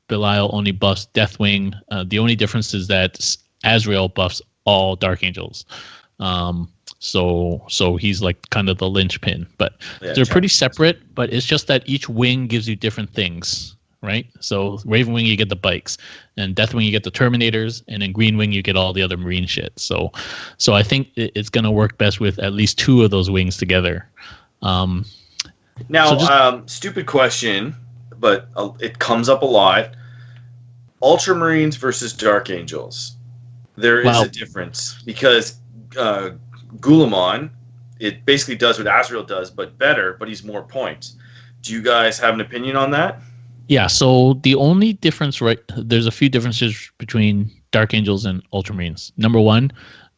Belial only buffs Deathwing. The only difference is that Azrael buffs all Dark Angels. So he's kind of the linchpin. But they're pretty separate, but it's just that each wing gives you different things. Right? So Ravenwing you get the bikes, and Deathwing you get the Terminators, and in Greenwing you get all the other Marine shit. So I think it's going to work best with at least 2 of those wings together. Stupid question, but it comes up a lot. Ultramarines versus Dark Angels. There is a difference because Gulamon, it basically does what Azrael does, but better, but he's more points. Do you guys have an opinion on that? Yeah, so the only difference, there's a few differences between Dark Angels and Ultramarines. Number 1,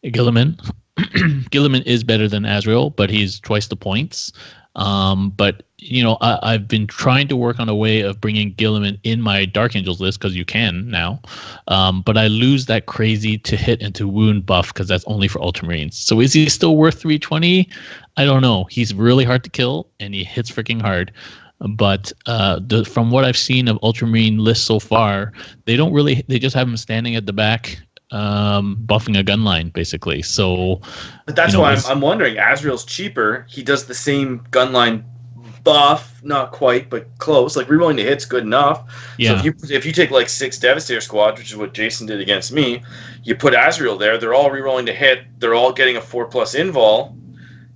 Guilliman. Guilliman is better than Azrael, but he's twice the points. But I've been trying to work on a way of bringing Guilliman in my Dark Angels list because you can now. But I lose that crazy to hit and to wound buff because that's only for Ultramarines. So is he still worth 320? I don't know. He's really hard to kill, and he hits freaking hard. But from what I've seen of Ultramarine lists so far, they just have him standing at the back buffing a gun line, basically. So, But that's why I'm wondering. Azrael's cheaper. He does the same gun line buff, not quite, but close. Like rerolling to hit's good enough. Yeah. So if you take like 6 Devastator squads, which is what Jason did against me, you put Azrael there. They're all rerolling to hit. They're all getting a 4+ invul.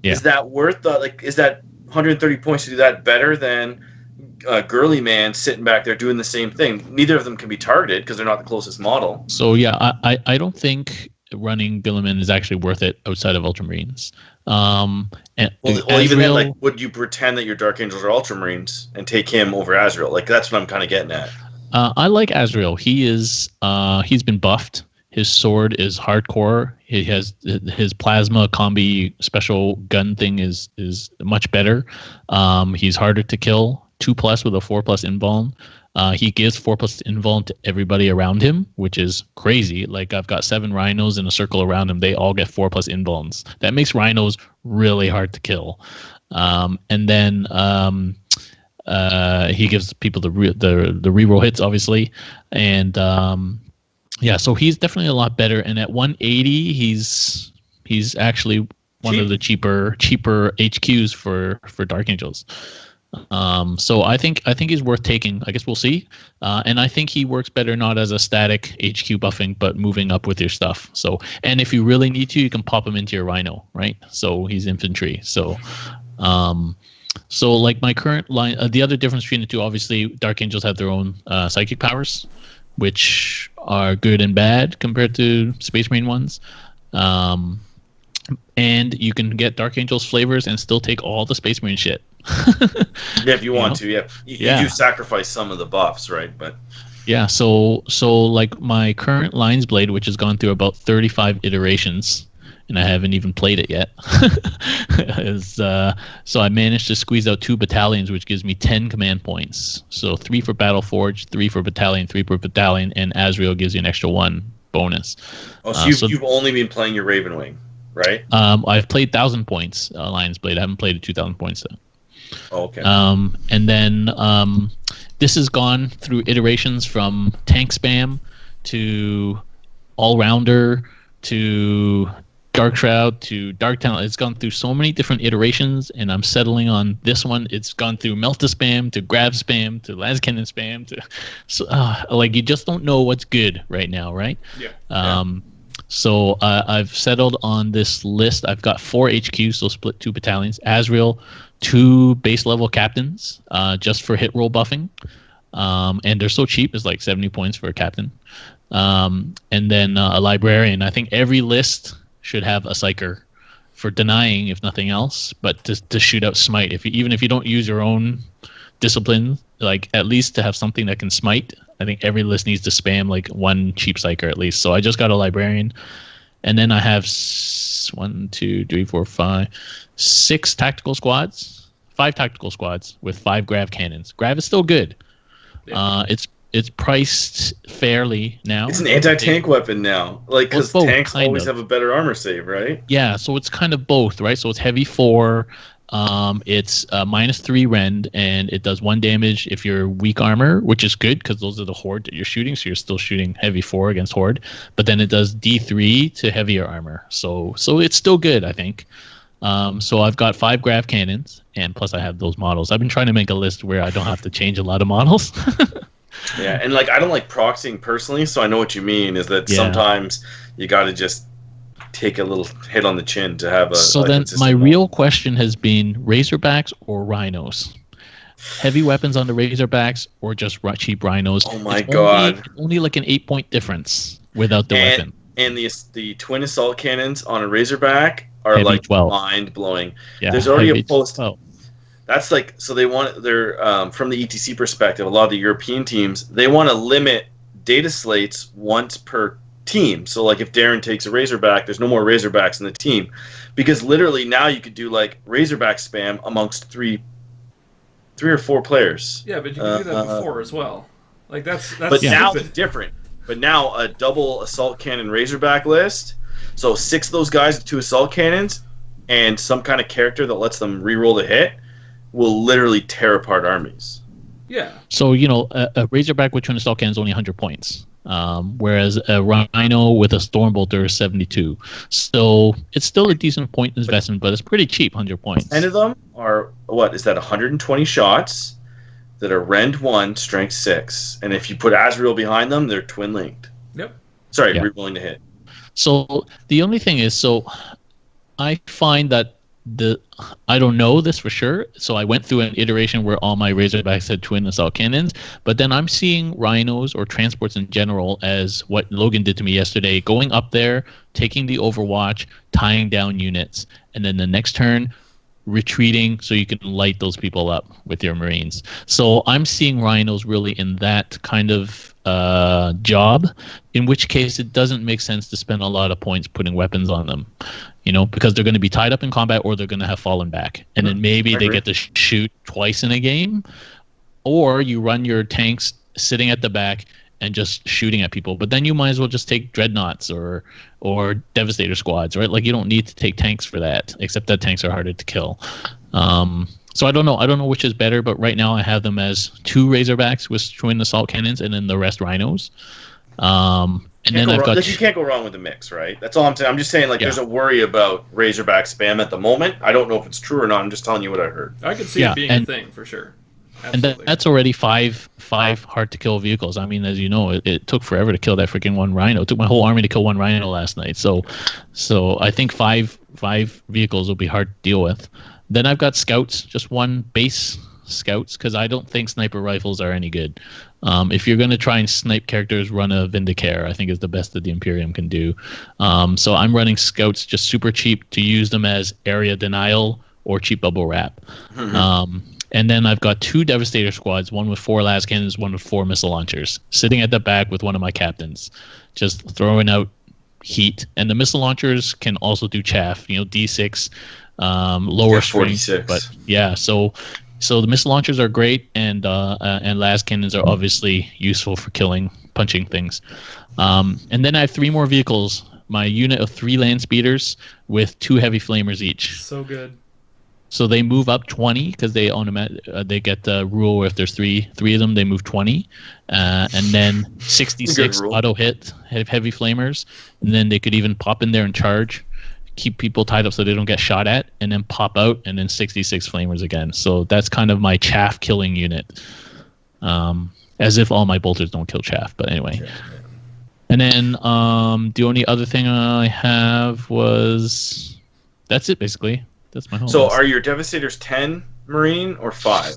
Yeah. Is that worth is that 130 points to do that better than Girly Man sitting back there doing the same thing? Neither of them can be targeted because they're not the closest model. So yeah, I don't think running Billiman is actually worth it outside of Ultramarines. Well, even then, like, would you pretend that your Dark Angels are Ultramarines and take him over Azrael? Like, that's what I'm kind of getting at. I like Azrael. He's been buffed. His sword is hardcore. He has his plasma combi special gun thing is much better. He's harder to kill. 2+ with a 4+ invuln. He gives 4+ invuln to everybody around him, which is crazy. Like I've got 7 rhinos in a circle around him. They all get 4+ invulns. That makes rhinos really hard to kill. And then he gives people the reroll hits, obviously, and yeah. So he's definitely a lot better. And at 180, he's actually one of the cheaper HQs for Dark Angels. So I think he's worth taking. I guess we'll see. And I think he works better not as a static HQ buffing, but moving up with your stuff. So, and if you really need to, you can pop him into your Rhino, right? So he's infantry. So, so like my current line, the other difference between the two, obviously, Dark Angels have their own psychic powers, which are good and bad compared to Space Marine ones. And you can get Dark Angels flavors and still take all the Space Marine shit. Yeah, if you want to, yeah. You do sacrifice some of the buffs, right? But yeah, so like my current Lines Blade, which has gone through about 35 iterations, and I haven't even played it yet, so I managed to squeeze out 2 battalions, which gives me 10 command points. So 3 for Battle Forge, 3 for battalion, 3 per battalion, and Azrael gives you an extra 1 bonus. Oh, so you've only been playing your Ravenwing, right? I've played 1,000 points Lions Blade. I haven't played 2,000 points though. Oh, okay. And then this has gone through iterations from tank spam to all-rounder to Dark Shroud to Dark Talent. It's gone through so many different iterations, and I'm settling on this one. It's gone through Melta spam to Grab spam to Las Cannon spam to like you just don't know what's good right now, right? Yeah. So I've settled on this list. I've got 4 HQs, so split 2 battalions. Azrael, 2 base level captains, just for hit roll buffing, and they're so cheap. It's like 70 points for a captain. And then a librarian. I think every list should have a psyker for denying, if nothing else, but to shoot out smite. Even if you don't use your own discipline, like at least to have something that can smite. I think every list needs to spam like 1 cheap psyker at least. So I just got a librarian, and then I have 1, 2, 3, 4, 5, 6 tactical squads, 5 tactical squads with 5 grav cannons. Grav is still good. Yeah. It's priced fairly now. It's an anti-tank weapon now, like because tanks always have a better armor save, right? Yeah, so it's kind of both, right? So it's heavy 4. It's -3 rend, and it does 1 damage if you're weak armor, which is good because those are the horde that you're shooting, so you're still shooting heavy 4 against horde. But then it does D3 to heavier armor, so it's still good, I think. So I've got 5 grav cannons, and plus I have those models. I've been trying to make a list where I don't have to change a lot of models. Yeah, and like I don't like proxying personally, so I know what you mean. Is that sometimes you got to just take a little hit on the chin to have a. So then my real question has been Razorbacks or Rhinos. Heavy weapons on the Razorbacks or just cheap Rhinos. Oh my god! Only like an 8-point difference without the weapon. And the twin assault cannons on a Razorback are heavy like 12. Mind blowing. Yeah, there's already a post. 12. That's like, so they're from the ETC perspective, a lot of the European teams, they want to limit data slates once per team. So like if Darren takes a Razorback, there's no more Razorbacks in the team, because literally now you could do like Razorback spam amongst three or 4 players. Yeah, but you can do that before as well. Like that's but now it's different. But now a double assault cannon Razorback list, so 6 of those guys with 2 assault cannons and some kind of character that lets them reroll the hit will literally tear apart armies. Yeah. So, a Razorback with twin assault cannon is only 100 points. whereas a Rhino with a Stormbolter is 72. So it's still a decent point investment, but it's pretty cheap, 100 points. 10 of them are, what, is that 120 shots that are Rend 1, Strength 6. And if you put Azrael behind them, they're twin-linked. Yep. Sorry, Yeah. Rerolling to hit. So the only thing is, so I find that I don't know this for sure. So I went through an iteration where all my Razorbacks had twin assault cannons, but then I'm seeing rhinos or transports in general as what Logan did to me yesterday, going up there, taking the overwatch, tying down units, and then the next turn retreating so you can light those people up with your Marines. So I'm seeing rhinos really in that kind of job, in which case it doesn't make sense to spend a lot of points putting weapons on them, because they're going to be tied up in combat or they're going to have fallen back. And then maybe they get to shoot twice in a game, or you run your tanks sitting at the back and just shooting at people. But then you might as well just take dreadnoughts or devastator squads, right? Like, you don't need to take tanks for that, except that tanks are harder to kill. So I don't know which is better, but right now I have them as 2 Razorbacks with twin assault cannons and then the rest rhinos. And then I've got you can't go wrong with the mix, right? That's all I'm saying. I'm just saying, there's a worry about Razorback spam at the moment. I don't know if it's true or not. I'm just telling you what I heard. I could see it being a thing for sure. Absolutely. And that's already five hard to kill vehicles. I mean, as you know, it took forever to kill that freaking one rhino. It took my whole army to kill one rhino last night. So I think five vehicles will be hard to deal with. Then I've got scouts, just 1 base scouts, because I don't think sniper rifles are any good. If you're going to try and snipe characters, run a Vindicare, I think is the best that the Imperium can do. So I'm running scouts just super cheap to use them as area denial or cheap bubble wrap. Mm-hmm. And then I've got 2 Devastator squads, one with 4 las cannons, one with 4 missile launchers, sitting at the back with one of my captains, just throwing out heat. And the missile launchers can also do chaff, D6, lower strength. But yeah, so the missile launchers are great, and las cannons are obviously useful for punching things. And then I have 3 more vehicles. My unit of 3 land speeders with 2 heavy flamers each. So good. So they move up 20 because they they get the rule where if there's three of them, they move 20, and then 66 auto hit heavy flamers, and then they could even pop in there and charge, keep people tied up so they don't get shot at, and then pop out, and then 66 flamers again. So that's kind of my chaff killing unit, as if all my bolters don't kill chaff. But anyway. Yeah. And then the only other thing I have was that's it basically. That's my whole list. Are your Devastators 10 Marine or 5?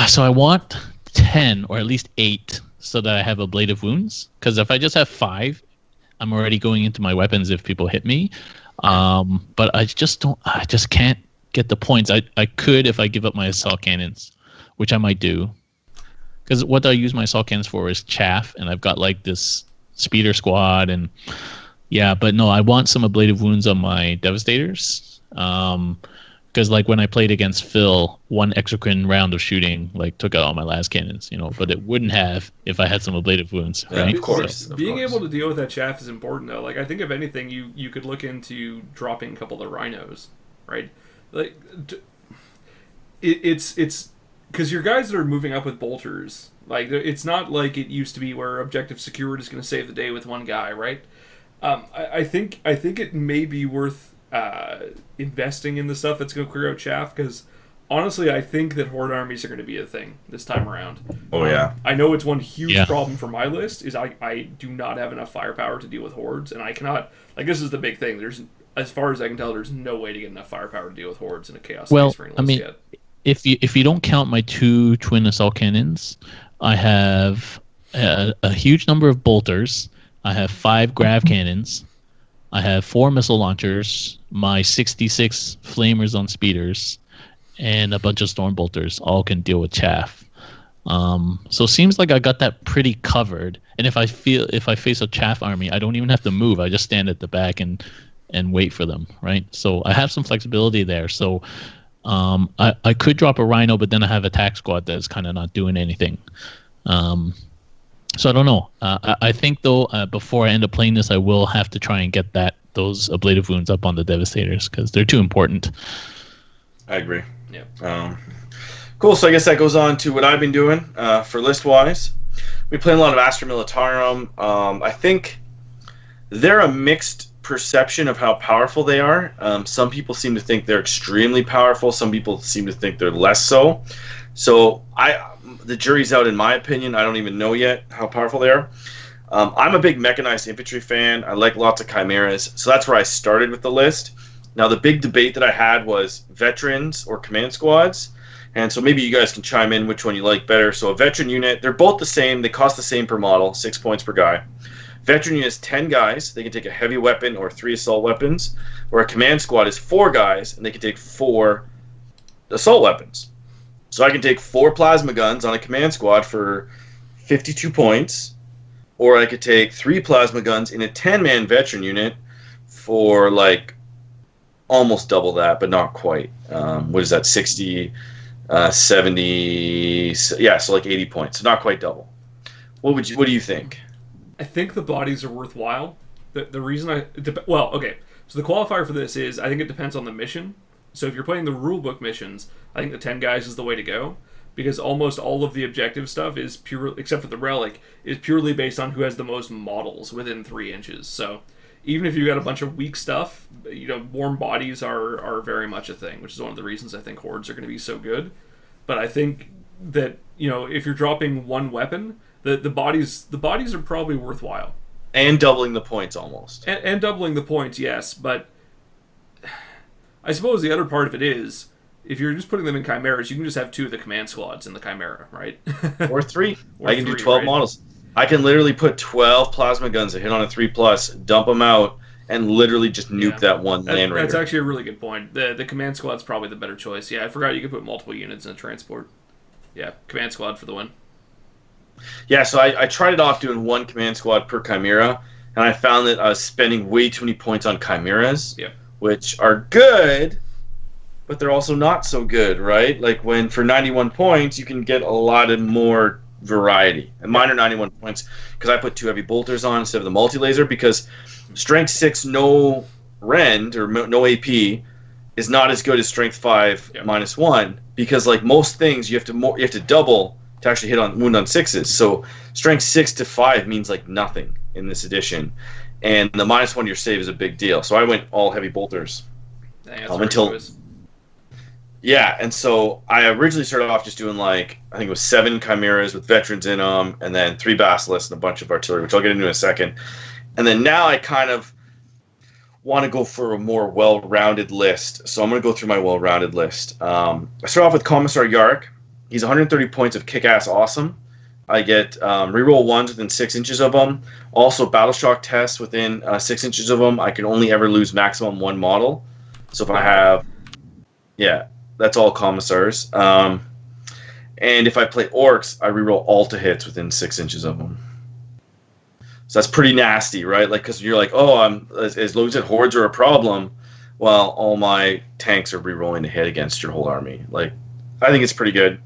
So I want 10 or at least 8 so that I have a Blade of Wounds. Because if I just have 5, I'm already going into my weapons if people hit me. But I just can't get the points. I could if I give up my assault cannons, which I might do. Because what I use my assault cannons for is chaff, and I've got this speeder squad, and yeah, but no, I want some Blade of Wounds on my Devastators. Because when I played against Phil, 1 exocrine round of shooting took out all my las cannons, but it wouldn't have if I had some ablative wounds, right? Yeah, of course. Being able to deal with that chaff is important, though. I think if anything, you could look into dropping a couple of the rhinos, right? It's because your guys that are moving up with bolters, it's not like it used to be where objective secured is going to save the day with 1 guy, right? I think it may be worth investing in the stuff that's going to clear out chaff, because honestly I think that horde armies are going to be a thing this time around. Yeah, I know it's one huge problem for my list is I do not have enough firepower to deal with hordes, and I cannot, this is the big thing, there's, as far as I can tell, there's no way to get enough firepower to deal with hordes in a chaos space ring list yet. If you don't count my 2 twin assault cannons, I have a huge number of bolters. I have 5 grav cannons. I have 4 missile launchers, my 66 flamers on speeders, and a bunch of storm bolters. All can deal with chaff. So it seems like I got that pretty covered. And if I face a chaff army, I don't even have to move. I just stand at the back and wait for them, right? So I have some flexibility there. So I could drop a rhino, but then I have a attack squad that's kind of not doing anything. So I don't know. I think, though, before I end up playing this, I will have to try and get those ablative wounds up on the Devastators, because they're too important. I agree. Yeah. Cool. So I guess that goes on to what I've been doing for list-wise. We play a lot of Astra Militarum. I think they're a mixed perception of how powerful they are. Some people seem to think they're extremely powerful. Some people seem to think they're less so. So the jury's out in my opinion. I don't even know yet how powerful they are. I'm a big mechanized infantry fan. I like lots of chimeras. So that's where I started with the list. Now the big debate that I had was veterans or command squads. And so maybe you guys can chime in which one you like better. So a veteran unit, they're both the same. They cost the same per model, 6 points per guy. Veteran unit is 10 guys. They can take a heavy weapon or 3 assault weapons. Where a command squad is 4 guys, and they can take 4 assault weapons. So I can take 4 plasma guns on a command squad for 52 points. Or I could take 3 plasma guns in a 10-man veteran unit for like almost double that, but not quite. What is that, 60... 70, yeah, so like 80 points. So not quite double. What do you think? I think the bodies are worthwhile. The reason okay. So the qualifier for this is I think it depends on the mission. So if you're playing the rulebook missions, I think the 10 guys is the way to go because almost all of the objective stuff is pure, except for the relic, is purely based on who has the most models within 3 inches. So even if you got a bunch of weak stuff, warm bodies are very much a thing, which is one of the reasons I think hordes are going to be so good. But I think that if you're dropping 1 weapon, the bodies are probably worthwhile. And doubling the points almost. And doubling the points, yes. But I suppose the other part of it is if you're just putting them in chimeras, you can just have 2 of the command squads in the chimera, right? Or 3. I can do 12 models. I can literally put 12 plasma guns that hit on a 3+, dump them out, and literally just nuke that one land raider. That's actually a really good point. The command squad's probably the better choice. Yeah, I forgot you could put multiple units in a transport. Yeah, command squad for the win. Yeah, so I tried it off doing 1 command squad per chimera, and I found that I was spending way too many points on chimeras, which are good, but they're also not so good, right? Like when for 91 points, you can get a lot of more variety. And mine are 91 points because I put 2 heavy bolters on instead of the multi-laser because strength 6 no rend or no AP is not as good as strength 5 -1 because like most things you have to double to actually hit on wound on 6s. So strength 6 to 5 means like nothing in this edition, and the -1 to your save is a big deal. So I went all heavy bolters until. Yeah, and so I originally started off just doing like, I think it was 7 chimeras with veterans in them, and then 3 basilisks and a bunch of artillery, which I'll get into in a second. And then now I kind of want to go for a more well-rounded list. So I'm going to go through my well-rounded list. I start off with Commissar Yark. He's 130 points of kick-ass awesome. I get reroll 1s within 6 inches of them. Also, battle shock tests within 6 inches of them. I can only ever lose maximum 1 model. So if I have... Yeah. That's all commissars. And if I play orcs, I reroll all to hits within 6 inches of them. So that's pretty nasty, right? Like, because you're like, oh, as long as hordes are a problem, well, all my tanks are rerolling to hit against your whole army. Like, I think it's pretty good.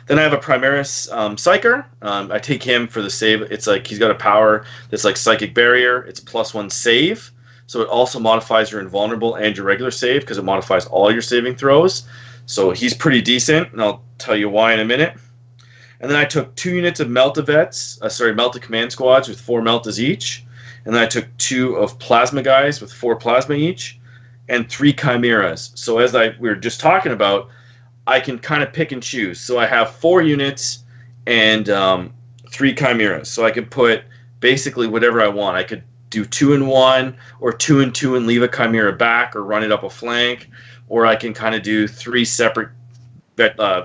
Then I have a Primaris Psyker. I take him for the save. It's like he's got a power that's like Psychic Barrier. It's +1 save. So it also modifies your invulnerable and your regular save because it modifies all your saving throws. So he's pretty decent, and I'll tell you why in a minute. And then I took 2 units of Melta command squads with 4 Meltas each. And then I took 2 of Plasma guys with 4 Plasma each, and 3 Chimeras. So as we were just talking about, I can kind of pick and choose. So I have 4 units and 3 Chimeras. So I can put basically whatever I want. I could do 2 and 1, or 2 and 2 and leave a Chimera back, or run it up a flank. Or I can kind of do 3 separate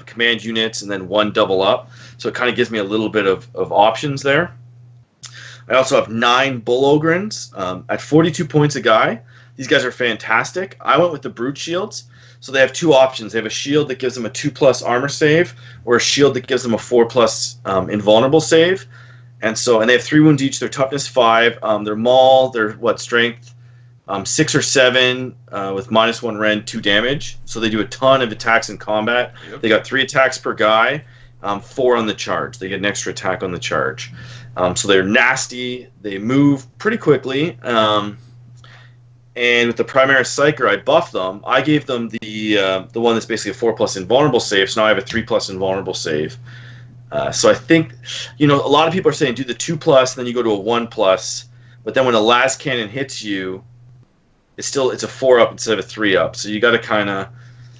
command units and then 1 double up. So it kind of gives me a little bit of options there. I also have 9 Bull Ogrins at 42 points a guy. These guys are fantastic. I went with the Brute Shields. So they have 2 options. They have a shield that gives them a 2+ armor save, or a shield that gives them a 4+ invulnerable save. And they have 3 wounds each. They're toughness 5. They're maul. They're strength 6 or 7 with -1 rend, 2 damage. So they do a ton of attacks in combat. Yep. They got 3 attacks per guy, 4 on the charge. They get an extra attack on the charge. So they're nasty. They move pretty quickly. And with the Primaris Psyker, I buffed them. I gave them the one that's basically a 4+ invulnerable save. So now I have a 3+ invulnerable save. So I think, a lot of people are saying do the 2+, then you go to a 1+, but then when a las cannon hits you, it's a 4-up instead of a 3-up. So you got to kind of,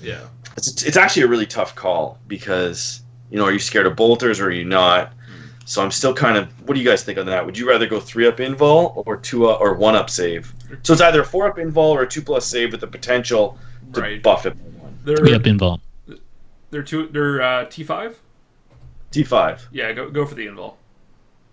Yeah. It's actually a really tough call because, are you scared of bolters or are you not? So I'm still kind of. What do you guys think on that? Would you rather go 3-up invul or 2-up or 1-up save? So it's either a 4-up invul or a 2+ save with the potential to buff it by 1. 3-up invul. They're T5. T5. Yeah, go for the invul.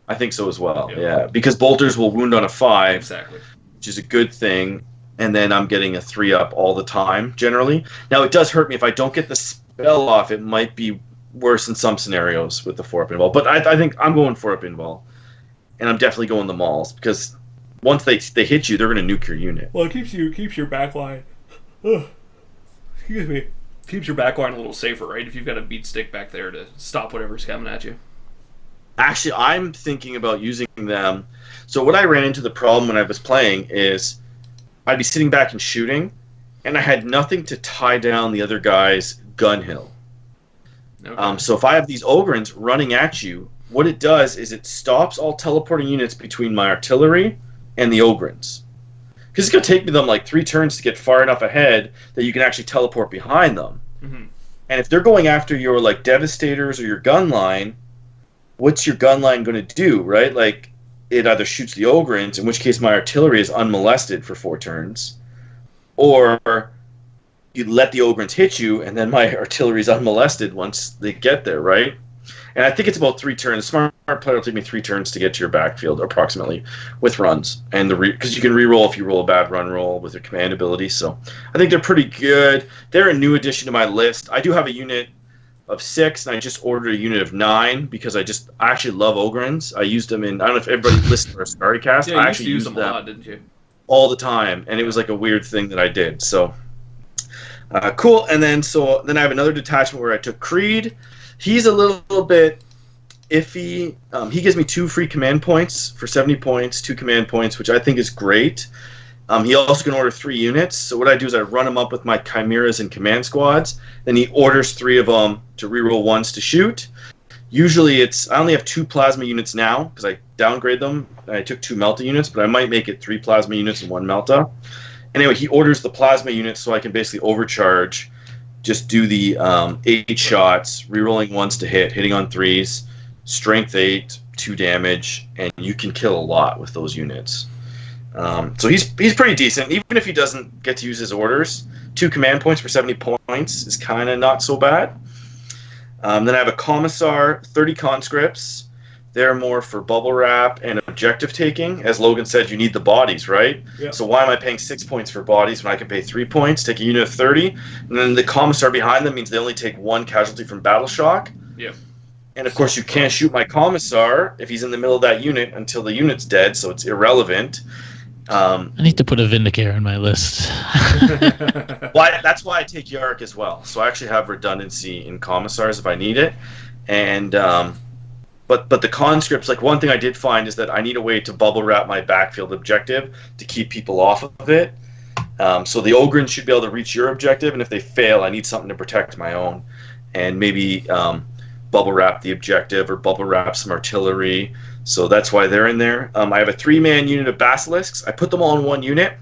I think so as well. Yeah, because bolters will wound on a 5. Exactly. Which is a good thing. And then I'm getting a 3-up all the time generally. Now it does hurt me if I don't get the spell off. It might be worse in some scenarios with the 4-up invul, but I think I'm going 4-up invul, and I'm definitely going the mauls because once they hit you, they're going to nuke your unit. Well, it keeps your backline. Excuse me. Keeps your backline a little safer, right? If you've got a beat stick back there to stop whatever's coming at you. Actually, I'm thinking about using them. So what I ran into the problem when I was playing is I'd be sitting back and shooting, and I had nothing to tie down the other guy's gun hill. Okay. So if I have these Ogrins running at you, what it does is it stops all teleporting units between my artillery and the Ogrins. Because it's going to take me them like 3 turns to get far enough ahead that you can actually teleport behind them. Mm-hmm. And if they're going after your like Devastators or your gun line, what's your gun line going to do, right? Like, it either shoots the Ogrins, in which case my artillery is unmolested for 4 turns, or you let the Ogrins hit you, and then my artillery is unmolested once they get there, right? And I think it's about 3 turns. A smart player will take me 3 turns to get to your backfield, approximately, with runs. And because you can reroll if you roll a bad run roll with your command ability. So I think they're pretty good. They're a new addition to my list. I do have a unit of 6, and I just ordered a unit of 9 because I actually love Ogrins. I used them in, I don't know if everybody listened to our StarryCast. Yeah, you I actually used them a lot, didn't you? All the time, and it was like a weird thing that I did. So cool. And then I have another detachment where I took Creed. He's a little bit iffy. He gives me 2 free command points for 70 points, 2 command points, which I think is great. He also can order 3 units. So what I do is I run him up with my Chimeras and command squads. Then he orders 3 of them to reroll 1s to shoot. Usually I only have 2 plasma units now because I downgrade them. I took 2 Melta units, but I might make it 3 plasma units and 1 Melta. Anyway, he orders the plasma units so I can basically overcharge, just do the 8 shots, rerolling 1s to hit, hitting on 3s, strength 8, 2 damage, and you can kill a lot with those units. So he's pretty decent. Even if he doesn't get to use his orders, 2 command points for 70 points is kind of not so bad. Then I have a Commissar, 30 conscripts. They're more for bubble wrap and objective taking. As Logan said, you need the bodies, right? Yeah. So why am I paying 6 points for bodies when I can pay 3 points, take a unit of 30? And then the Commissar behind them means they only take 1 casualty from battle shock. Yeah. And of course you can't shoot my Commissar if he's in the middle of that unit until the unit's dead, so it's irrelevant. I need to put a Vindicare on my list. That's why I take Yarrick as well. So I actually have redundancy in Commissars if I need it. And but the conscripts, like one thing I did find is that I need a way to bubble wrap my backfield objective to keep people off of it. So the Ogrins should be able to reach your objective, and if they fail, I need something to protect my own. And maybe bubble wrap the objective or bubble wrap some artillery. So that's why they're in there. I have a 3-man unit of basilisks. I put them all in 1 unit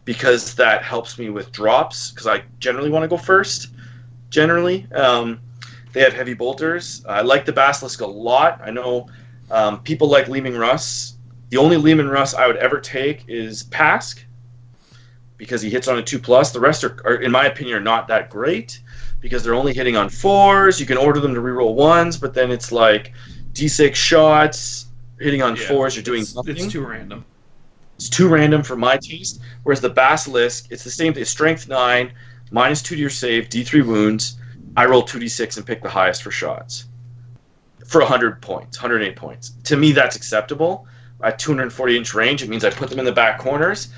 because that helps me with drops, because I generally want to go first. Generally. They have heavy bolters. I like the basilisk a lot. I know people like Leeming Russ. The only Leeming Russ I would ever take is Pask, because he hits on a 2+. The rest are, in my opinion, are not that great because they're only hitting on 4s. You can order them to reroll 1s, but then it's like D6 shots, hitting on 4s, you're doing nothing. It's too random. It's too random for my taste. Whereas the Basilisk, it's the same thing. It's strength 9, -2 to your save, D3 wounds. I roll 2d6 and pick the highest for shots. For 100 points, 108 points. To me, that's acceptable. At 240-inch range, it means I put them in the back corners.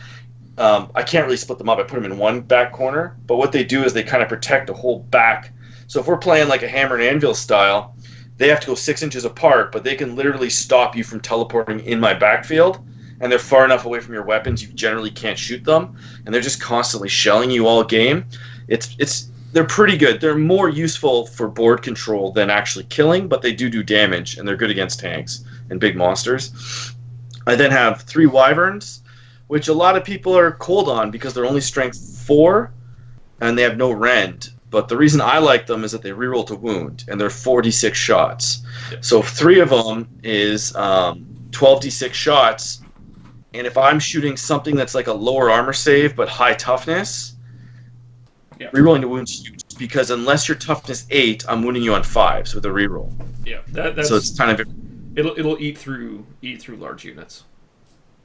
I can't really split them up. I put them in one back corner. But what they do is they kind of protect the whole back. So if we're playing like a hammer and anvil style, they have to go 6 inches apart, but they can literally stop you from teleporting in my backfield. And they're far enough away from your weapons, you generally can't shoot them. And they're just constantly shelling you all game. It's they're pretty good. They're more useful for board control than actually killing, but they do damage, and they're good against tanks and big monsters. I then have 3 wyverns, which a lot of people are cold on because they're only strength 4, and they have no rend. But the reason I like them is that they reroll to wound, and they're 4d6 shots. Yeah. So 3 of them is 12d6 shots, and if I'm shooting something that's like a lower armor save but high toughness, rerolling to wound huge, because unless you're toughness 8, I'm wounding you on 5s with a reroll. Yeah, that's so it's kind of it'll eat through large units.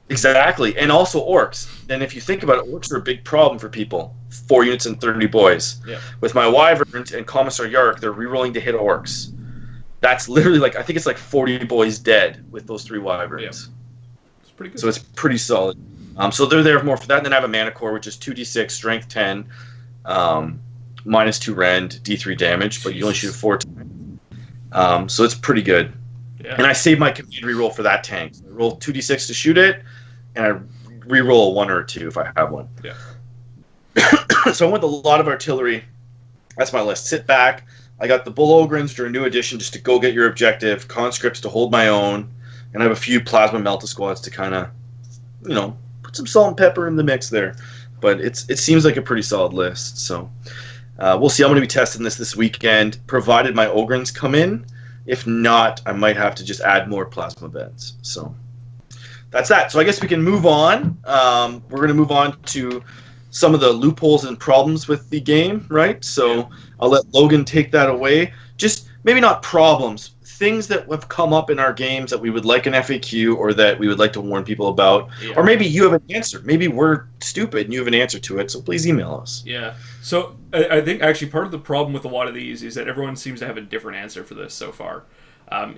Exactly, and also orcs. And if you think about it, orcs are a big problem for people. 4 units and 30 boys. Yeah. With my wyverns and Commissar Yark, they're rerolling to hit orcs. That's literally like, I think it's like 40 boys dead with those 3 wyverns. Yeah. It's pretty good. So it's pretty solid. So they're there more for that. And then I have a mana core, which is 2d6, strength 10, minus 2 rend, d3 damage, but you only shoot it 4 times. So it's pretty good. Yeah. And I save my command reroll for that tank. So I roll 2d6 to shoot it, and I reroll a 1 or a 2 if I have one. Yeah. So I went with a lot of artillery. That's my list. Sit back. I got the Bull Ogrins during new edition just to go get your objective, conscripts to hold my own, and I have a few plasma melta squads to kind of, put some salt and pepper in the mix there. But it seems like a pretty solid list. So we'll see. I'm going to be testing this weekend, provided my Ogrins come in. If not, I might have to just add more plasma beds. So that's that. So I guess we can move on. We're going to move on to some of the loopholes and problems with the game, right? So I'll let Logan take that away. Just maybe not problems, things that have come up in our games that we would like an FAQ or that we would like to warn people about. Yeah. Or maybe you have an answer. Maybe we're stupid and you have an answer to it, so please email us. Yeah. So I think actually part of the problem with a lot of these is that everyone seems to have a different answer for this so far,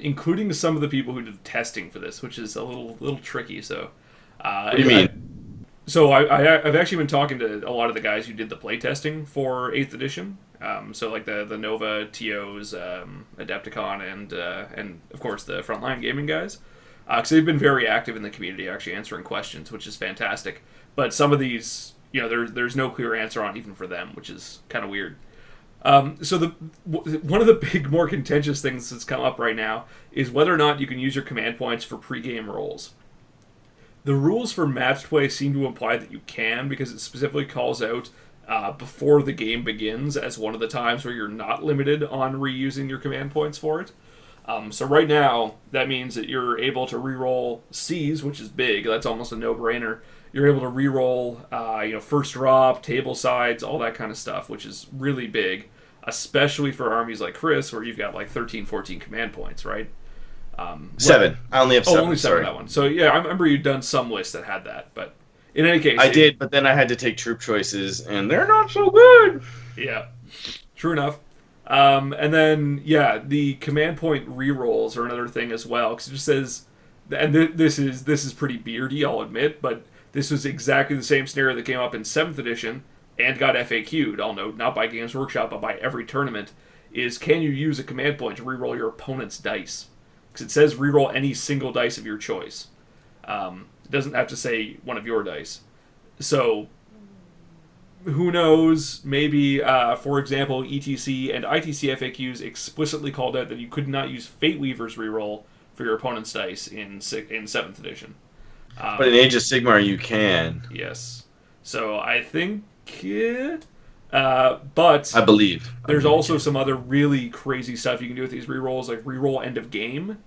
including some of the people who did testing for this, which is a little tricky. So, what do you mean? I've actually been talking to a lot of the guys who did the play testing for 8th edition. So like the Nova, TOs, Adepticon, and of course the Frontline Gaming guys. Because they've been very active in the community, actually answering questions, which is fantastic. But some of these, there's no clear answer on even for them, which is kind of weird. So one of the big, more contentious things that's come up right now is whether or not you can use your command points for pre-game rolls. The rules for match play seem to imply that you can, because it specifically calls out before the game begins as one of the times where you're not limited on reusing your command points for it. So right now, that means that you're able to reroll Cs, which is big. That's almost a no-brainer. You're able to reroll, first drop, table sides, all that kind of stuff, which is really big, especially for armies like Chris, where you've got like 13, 14 command points, right? 7. I only have 7. Only 7 that one. So yeah, I remember you'd done some lists that had that, but in any case, I did. But then I had to take troop choices, and they're not so good. Yeah, true enough. And then the command point rerolls are another thing as well, because it just says, and this is pretty beardy, I'll admit, but this was exactly the same scenario that came up in 7th edition and got FAQ'd. I'll note, not by Games Workshop, but by every tournament. Is can you use a command point to reroll your opponent's dice? Because it says reroll any single dice of your choice. It doesn't have to say one of your dice. So, who knows? Maybe, for example, ETC and ITC FAQs explicitly called out that you could not use Fate Weaver's reroll for your opponent's dice in 7th edition. But in Age of Sigmar, you can. Yes. So I think... but I believe there's also some other really crazy stuff you can do with these rerolls, like reroll end of game.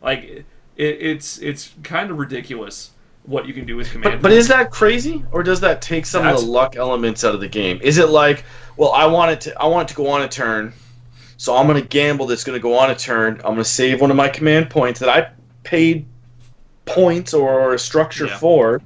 Like it's kind of ridiculous what you can do with command. But is that crazy, or does that take some of the luck elements out of the game? Is it like, well, I want it to go on a turn, so I'm going to gamble that's going to go on a turn. I'm going to save one of my command points that I paid points or a structure for.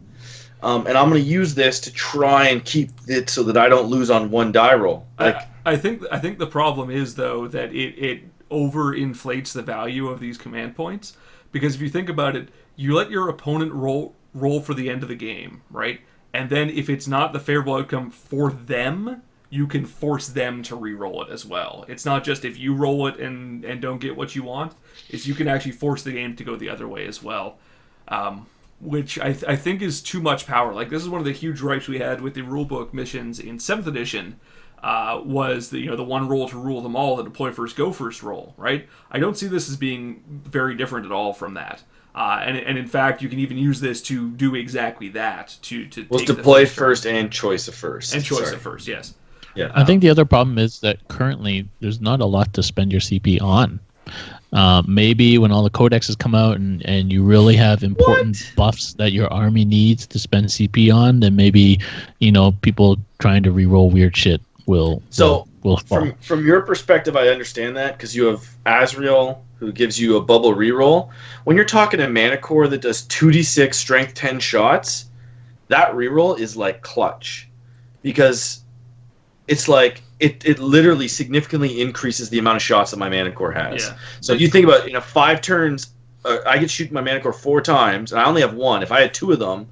And I'm going to use this to try and keep it so that I don't lose on one die roll. I think the problem is, though, that it overinflates the value of these command points. Because if you think about it, you let your opponent roll for the end of the game, right? And then if it's not the favorable outcome for them, you can force them to re-roll it as well. It's not just if you roll it and don't get what you want. It's you can actually force the game to go the other way as well. Which I think is too much power. Like, this is one of the huge gripes we had with the rulebook missions in 7th edition, was the one roll to rule them all, the deploy first, go first roll, right? I don't see this as being very different at all from that. And in fact, you can even use this to do exactly that. To take deploy the first and choice of first. And choice of first, yes. Yeah. I think the other problem is that currently there's not a lot to spend your CP on. Maybe when all the codexes come out and you really have important buffs that your army needs to spend CP on, then maybe people trying to reroll weird shit will fall. From your perspective, I understand that because you have Azrael who gives you a bubble reroll. When you're talking a mana core that does 2d6 strength 10 shots, that reroll is like clutch because it's like it literally significantly increases the amount of shots that my mana core has. Yeah. So if you think about 5 turns, I could shoot my mana core 4 times, and I only have 1. If I had 2 of them,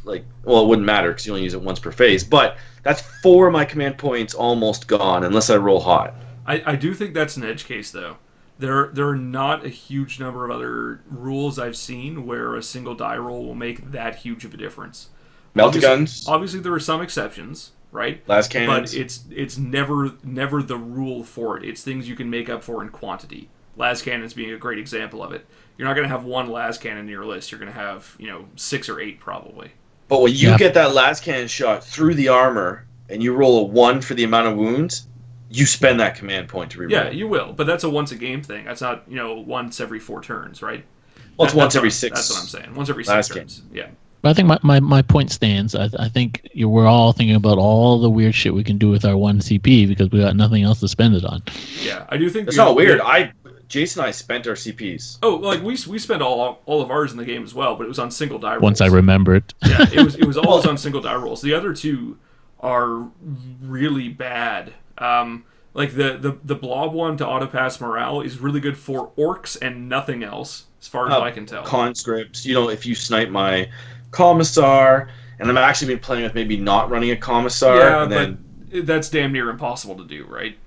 it wouldn't matter because you only use it once per phase. But that's 4 of my command points almost gone unless I roll hot. I do think that's an edge case, though. There are not a huge number of other rules I've seen where a single die roll will make that huge of a difference. Meltaguns. Obviously, there are some exceptions, right? Last cannons. But it's never the rule for it. It's things you can make up for in quantity. Las cannons being a great example of it. You're not going to have one las cannon in your list. You're going to have 6 or 8 probably. But when you get that las cannon shot through the armor and you roll a 1 for the amount of wounds, you spend that command point to reroll. Yeah, you will. But that's a once a game thing. That's not once every 4 turns, right? Well, it's once every 6. That's what I'm saying. Once every 6 turns. Yeah. But I think my point stands. I think we're all thinking about all the weird shit we can do with our 1 CP because we got nothing else to spend it on. Yeah, I do think it's not weird. Jason and I spent our CPs. Oh, we spent all of ours in the game as well, but it was on single die rolls. Once I remembered. Yeah, it was always on single die rolls. The other 2 are really bad. The blob one to auto pass morale is really good for orcs and nothing else, as far as I can tell. Conscripts, if you snipe my commissar, and I'm actually been playing with maybe not running a commissar. Yeah, and then but that's damn near impossible to do, right?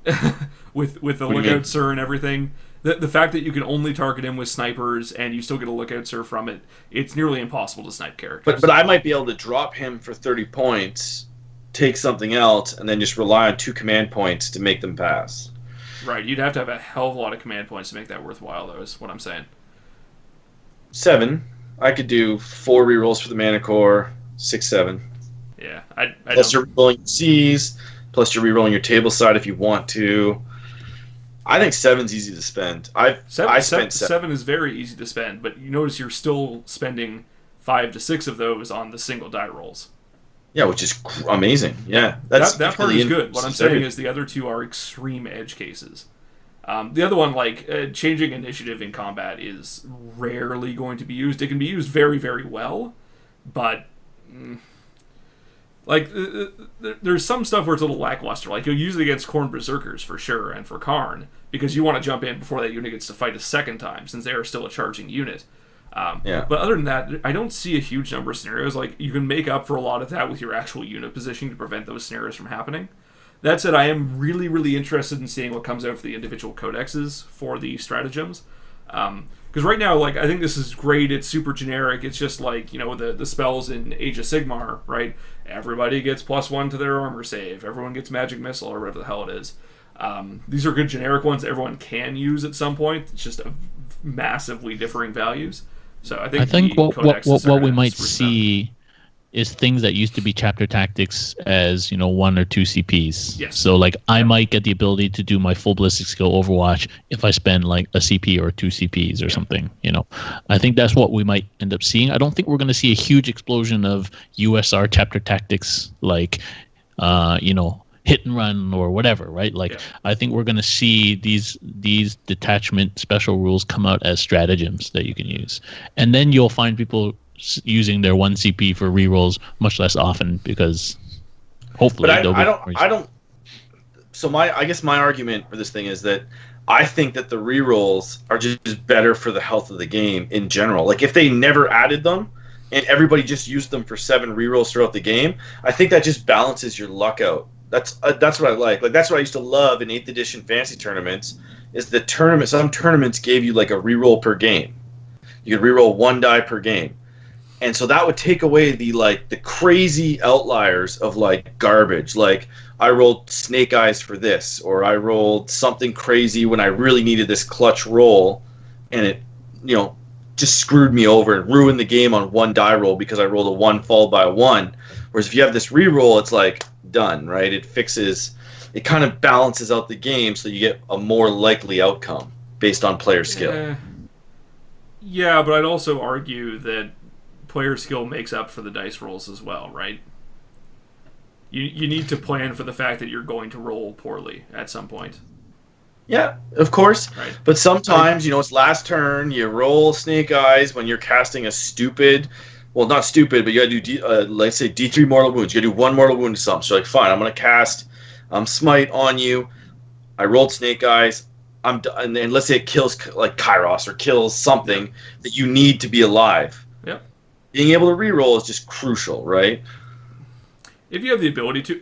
with the lookout sir and everything. The fact that you can only target him with snipers and you still get a lookout sir from it, it's nearly impossible to snipe characters. But I might be able to drop him for 30 points, take something else, and then just rely on 2 command points to make them pass. Right, you'd have to have a hell of a lot of command points to make that worthwhile, though, is what I'm saying. 7. I could do 4 rerolls for the mana core, 6, 7. Yeah, plus you're rerolling your C's, plus you're rerolling your table side if you want to. I think 7's easy to spend. I spent 7 is very easy to spend, but you notice you're still spending 5 to 6 of those on the single die rolls. Yeah, which is amazing. Yeah, that part is good. What I'm saying is the other 2 are extreme edge cases. The other one, changing initiative in combat, is rarely going to be used. It can be used very, very well, but there's some stuff where it's a little lackluster. You'll use it against Khorne Berserkers for sure, and for Karn, because you want to jump in before that unit gets to fight a second time, since they are still a charging unit. But other than that, I don't see a huge number of scenarios. You can make up for a lot of that with your actual unit positioning to prevent those scenarios from happening. That said, I am really, really interested in seeing what comes out for the individual codexes for the stratagems. Because right now, I think this is great. It's super generic. It's just the spells in Age of Sigmar, right? Everybody gets +1 to their armor save. Everyone gets magic missile or whatever the hell it is. These are good generic ones everyone can use at some point. It's just massively differing values. So I think what we might see is things that used to be chapter tactics as 1 or 2 CPs. Yes. So I might get the ability to do my full ballistic skill Overwatch if I spend a CP or 2 CPs or something. I think that's what we might end up seeing. I don't think we're going to see a huge explosion of USR chapter tactics hit and run or whatever, right? I think we're going to see these detachment special rules come out as stratagems that you can use, and then you'll find people using their 1 CP for rerolls much less often because hopefully. But I don't. So I guess my argument for this thing is that I think that the rerolls are just better for the health of the game in general. If they never added them and everybody just used them for 7 rerolls throughout the game, I think that just balances your luck out. That's what I like. That's what I used to love in 8th edition fantasy tournaments. Is the tournament? Some tournaments gave you a reroll per game. You could reroll 1 die per game, And so that would take away the crazy outliers of like garbage. Like I rolled snake eyes for this, or I rolled something crazy when I really needed this clutch roll, and it, just screwed me over and ruined the game on one die roll because I rolled a 1 followed by a 1. Whereas if you have this reroll, it's like done, right? It kind of balances out the game so you get a more likely outcome based on player skill. Yeah, but I'd also argue that player skill makes up for the dice rolls as well, right? You need to plan for the fact that you're going to roll poorly at some point. Yeah, of course. Right. But sometimes, it's last turn, you roll snake eyes when you're casting a stupid, well, not stupid, but you gotta do, let's say D3 mortal wounds. You gotta do 1 mortal wound to something. So, like, fine, I'm gonna cast smite on you. I rolled snake eyes. I'm done. And let's say it kills, like, Kairos or kills something that you need to be alive. Yep. Being able to reroll is just crucial, right? If you have the ability to,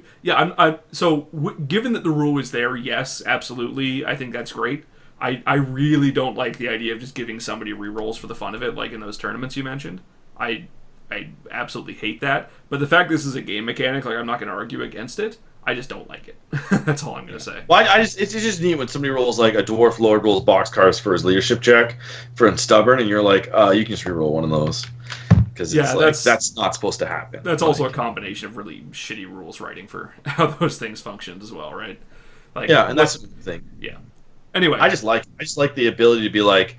given that the rule is there, yes, absolutely, I think that's great. I really don't like the idea of just giving somebody rerolls for the fun of it, like in those tournaments you mentioned. I absolutely hate that. But the fact this is a game mechanic, like I'm not going to argue against it. I just don't like it. That's all I'm going to say. Well, it's just neat when somebody rolls like a dwarf lord rolls boxcars for his leadership check for stubborn, and you're like, you can just reroll one of those. Because that's not supposed to happen. That's also a combination of really shitty rules writing for how those things functioned as well, right? Like, yeah, and that's the thing. Yeah. Anyway, I just like the ability to be like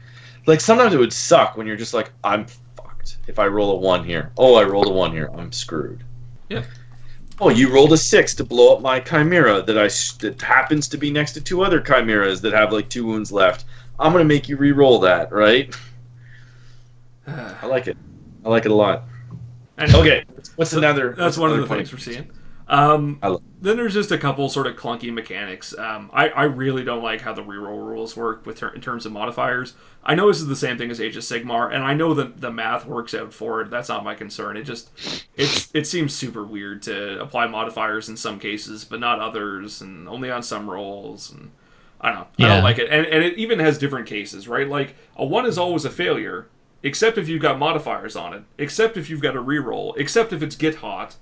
sometimes it would suck when you're just like, I'm fucked if I roll a 1 here. Oh, I rolled a 1 here. I'm screwed. Yeah. Oh, you rolled a 6 to blow up my chimera that happens to be next to 2 other chimeras that have like 2 wounds left. I'm gonna make you re-roll that, right? I like it. I like it a lot. Anyway, okay, what's another? That's one of the things we're seeing. Then there's just a couple sort of clunky mechanics. I really don't like how the reroll rules work in terms of modifiers. I know this is the same thing as Age of Sigmar, and I know that the math works out for it. That's not my concern. It seems super weird to apply modifiers in some cases, but not others, and only on some rolls. And I don't know. I don't like it. And it even has different cases, right? Like a 1 is always a failure, except if you've got modifiers on it, except if you've got a reroll, except if it's get hot.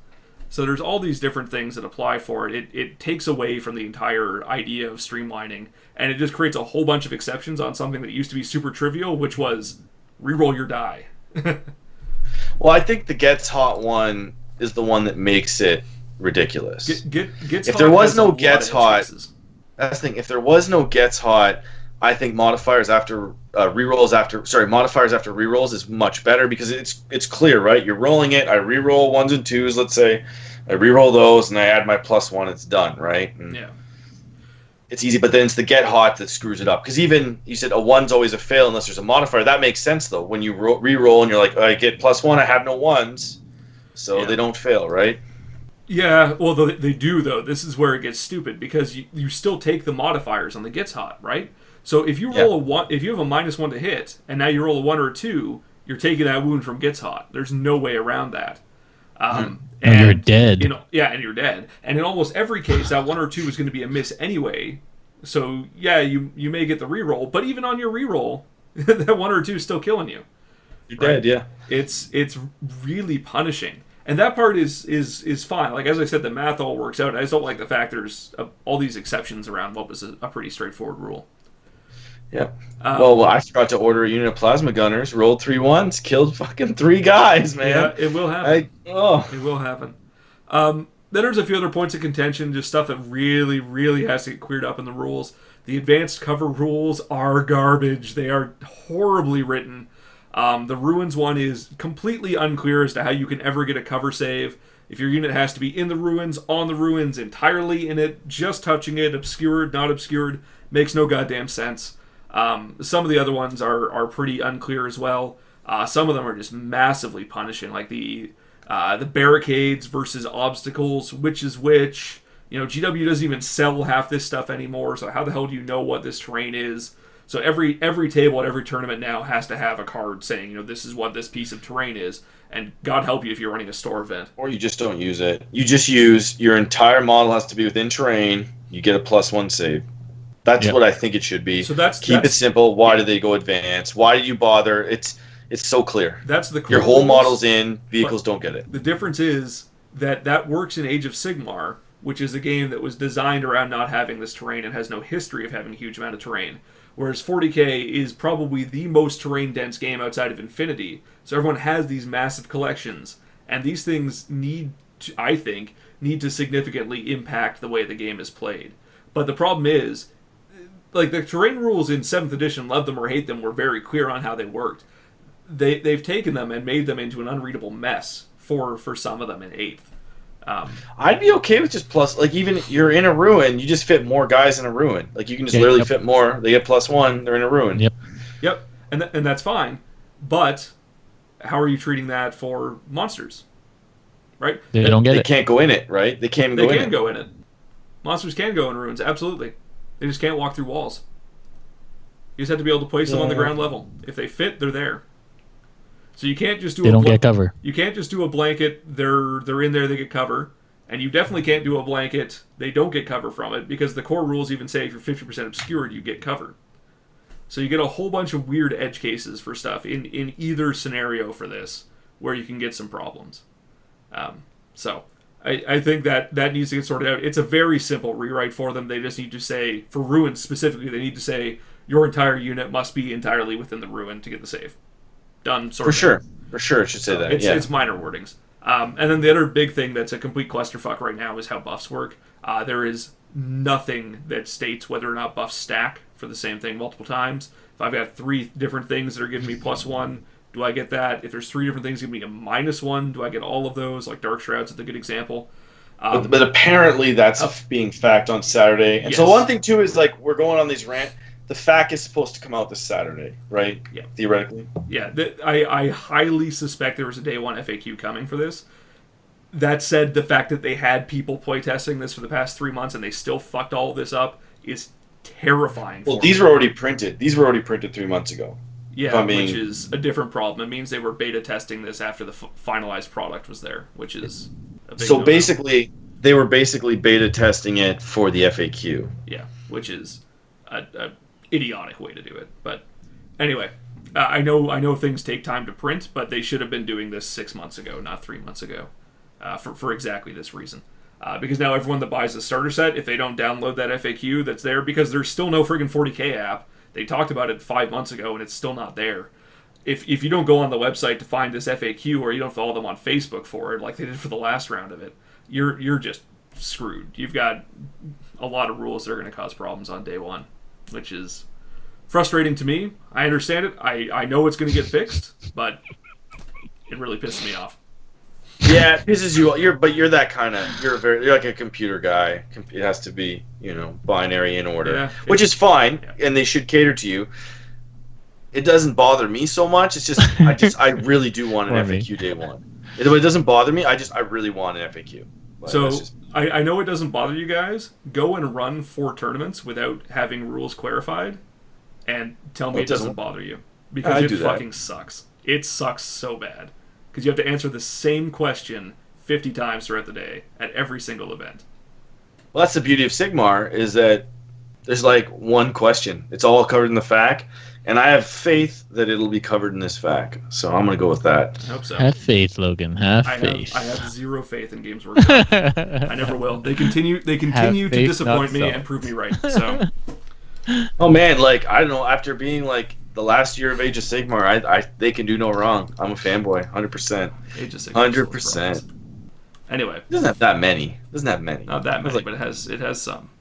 So there's all these different things that apply for it. It takes away from the entire idea of streamlining, and it just creates a whole bunch of exceptions on something that used to be super trivial, which was reroll your die. Well, I think the gets hot one is the one that makes it ridiculous. If there was no gets hot, that's the thing. If there was no gets hot, I think modifiers after modifiers after rerolls is much better because it's clear, right? You're rolling it. I reroll 1s and 2s. Let's say I reroll those and I add my +1. It's done, right? And yeah. It's easy, but then it's the get hot that screws it up. Because even you said a 1's always a fail unless there's a modifier. That makes sense though. When you reroll and you're like, I get +1, I have no 1s, so they don't fail, right? Yeah, well they do though. This is where it gets stupid because you still take the modifiers on the gets hot, right? So if you roll a 1, if you have a -1 to hit, and now you roll a 1 or a 2, you're taking that wound from gets hot. There's no way around that. And you're dead. And you're dead. And in almost every case, that 1 or 2 is going to be a miss anyway. So yeah, you may get the reroll, but even on your reroll, that 1 or 2 is still killing you. You're dead, yeah. It's really punishing. And that part is fine. Like, as I said, the math all works out. I just don't like the fact there's all these exceptions around what was a pretty straightforward rule. Yeah. Well, I forgot to order a unit of plasma gunners, rolled 3 1s, killed fucking 3 guys, man. Yeah, it will happen. It will happen. Then there's a few other points of contention, just stuff that really, really has to get cleared up in the rules. The advanced cover rules are garbage. They are horribly written. The Ruins one is completely unclear as to how you can ever get a cover save. If your unit has to be in the Ruins, on the Ruins, entirely in it, just touching it, obscured, not obscured, makes no goddamn sense. Some of the other ones are pretty unclear as well. Some of them are just massively punishing, like the barricades versus obstacles, which is which. GW doesn't even sell half this stuff anymore, so how the hell do you know what this terrain is? So every table at every tournament now has to have a card saying, this is what this piece of terrain is, and God help you if you're running a store event. Or you just don't use it. You just use your entire model has to be within terrain. You get a +1 save. That's what I think it should be. So keep it simple. Why do they go advanced? Why do you bother? It's It's so clear. That's the core Your whole rules, model's in, vehicles don't get it. The difference is that works in Age of Sigmar, which is a game that was designed around not having this terrain and has no history of having a huge amount of terrain. Whereas 40k is probably the most terrain-dense game outside of Infinity, so everyone has these massive collections, and these things I think, need to significantly impact the way the game is played. But the problem is, like, the terrain rules in 7th edition, love them or hate them, were very clear on how they worked. They've taken them and made them into an unreadable mess for some of them in 8th. I'd be okay with just plus, like, even you're in a ruin, you just fit more guys in a ruin. Like, you can just literally fit more. They get +1, they're in a ruin. Yep, and that's fine. But how are you treating that for monsters? Right? They don't get it. They can't go in it, right? They can't go in it. They can go in it. Monsters can go in ruins, absolutely. They just can't walk through walls. You just have to be able to place them on the ground level. If they fit, they're there. So you can't just do they don't get cover. You can't just do a blanket, they're in there, they get cover. And you definitely can't do a blanket, they don't get cover from it, because the core rules even say if you're 50% obscured, you get cover. So you get a whole bunch of weird edge cases for stuff in either scenario for this, where you can get some problems. So I think that needs to get sorted out. It's a very simple rewrite for them. They just need to say, for ruins specifically, they need to say your entire unit must be entirely within the ruin to get the save. Done. For sure, it should say that. It's minor wordings. And then the other big thing that's a complete clusterfuck right now is how buffs work. There is nothing that states whether or not buffs stack for the same thing multiple times. If I've got 3 different things that are giving me +1, do I get that? If there's 3 different things giving me a -1, do I get all of those? Like Dark Shroud's is a good example. But apparently that's being FAQ'd on Saturday. And so one thing, too, is, like, we're going on these rant. The FAQ is supposed to come out this Saturday, right? Yeah. Theoretically. Yeah. I highly suspect there was a day 1 FAQ coming for this. That said, the fact that they had people playtesting this for the past 3 months and they still fucked all of this up is terrifying. Well, these were already printed. These were already printed 3 months ago. Yeah, which is a different problem. It means they were beta testing this after the finalized product was there, which is a big no-no. Basically, they were basically beta testing it for the FAQ. Yeah, which is a idiotic way to do it. But anyway, I know things take time to print, but they should have been doing this 6 months ago, not 3 months ago, for exactly this reason. Because now everyone that buys the starter set, if they don't download that FAQ that's there, because there's still no friggin' 40k app. They talked about it 5 months ago, and it's still not there. If you don't go on the website to find this FAQ, or you don't follow them on Facebook for it, like they did for the last round of it, you're just screwed. You've got a lot of rules that are going to cause problems on day 1, which is frustrating to me. I understand it. I know it's going to get fixed, but it really pisses me off. Yeah, it pisses you off. You're that kind of. You're like a computer guy. It has to be, binary in order, which is fine, and they should cater to you. It doesn't bother me so much. It's just I really do want an FAQ day 1. It doesn't bother me. I really want an FAQ. But so I know it doesn't bother you guys. Go and run 4 tournaments without having rules clarified, and tell me it doesn't bother you, because it fucking sucks. It sucks so bad. Because you have to answer the same question 50 times throughout the day at every single event. Well, that's the beauty of Sigmar, is that there's like one question. It's all covered in the FAQ, and I have faith that it'll be covered in this FAQ. So I'm going to go with that. I hope so. Have faith, Logan. Have faith. I have zero faith in Games Workshop. I never will. They continue to disappoint me and prove me right. So. Oh man, like, I don't know, after being like the last year of Age of Sigmar, they can do no wrong. I'm a fanboy, 100%. Age of Sigmar. 100%. Anyway, it doesn't have that many. Not that many, but it has some.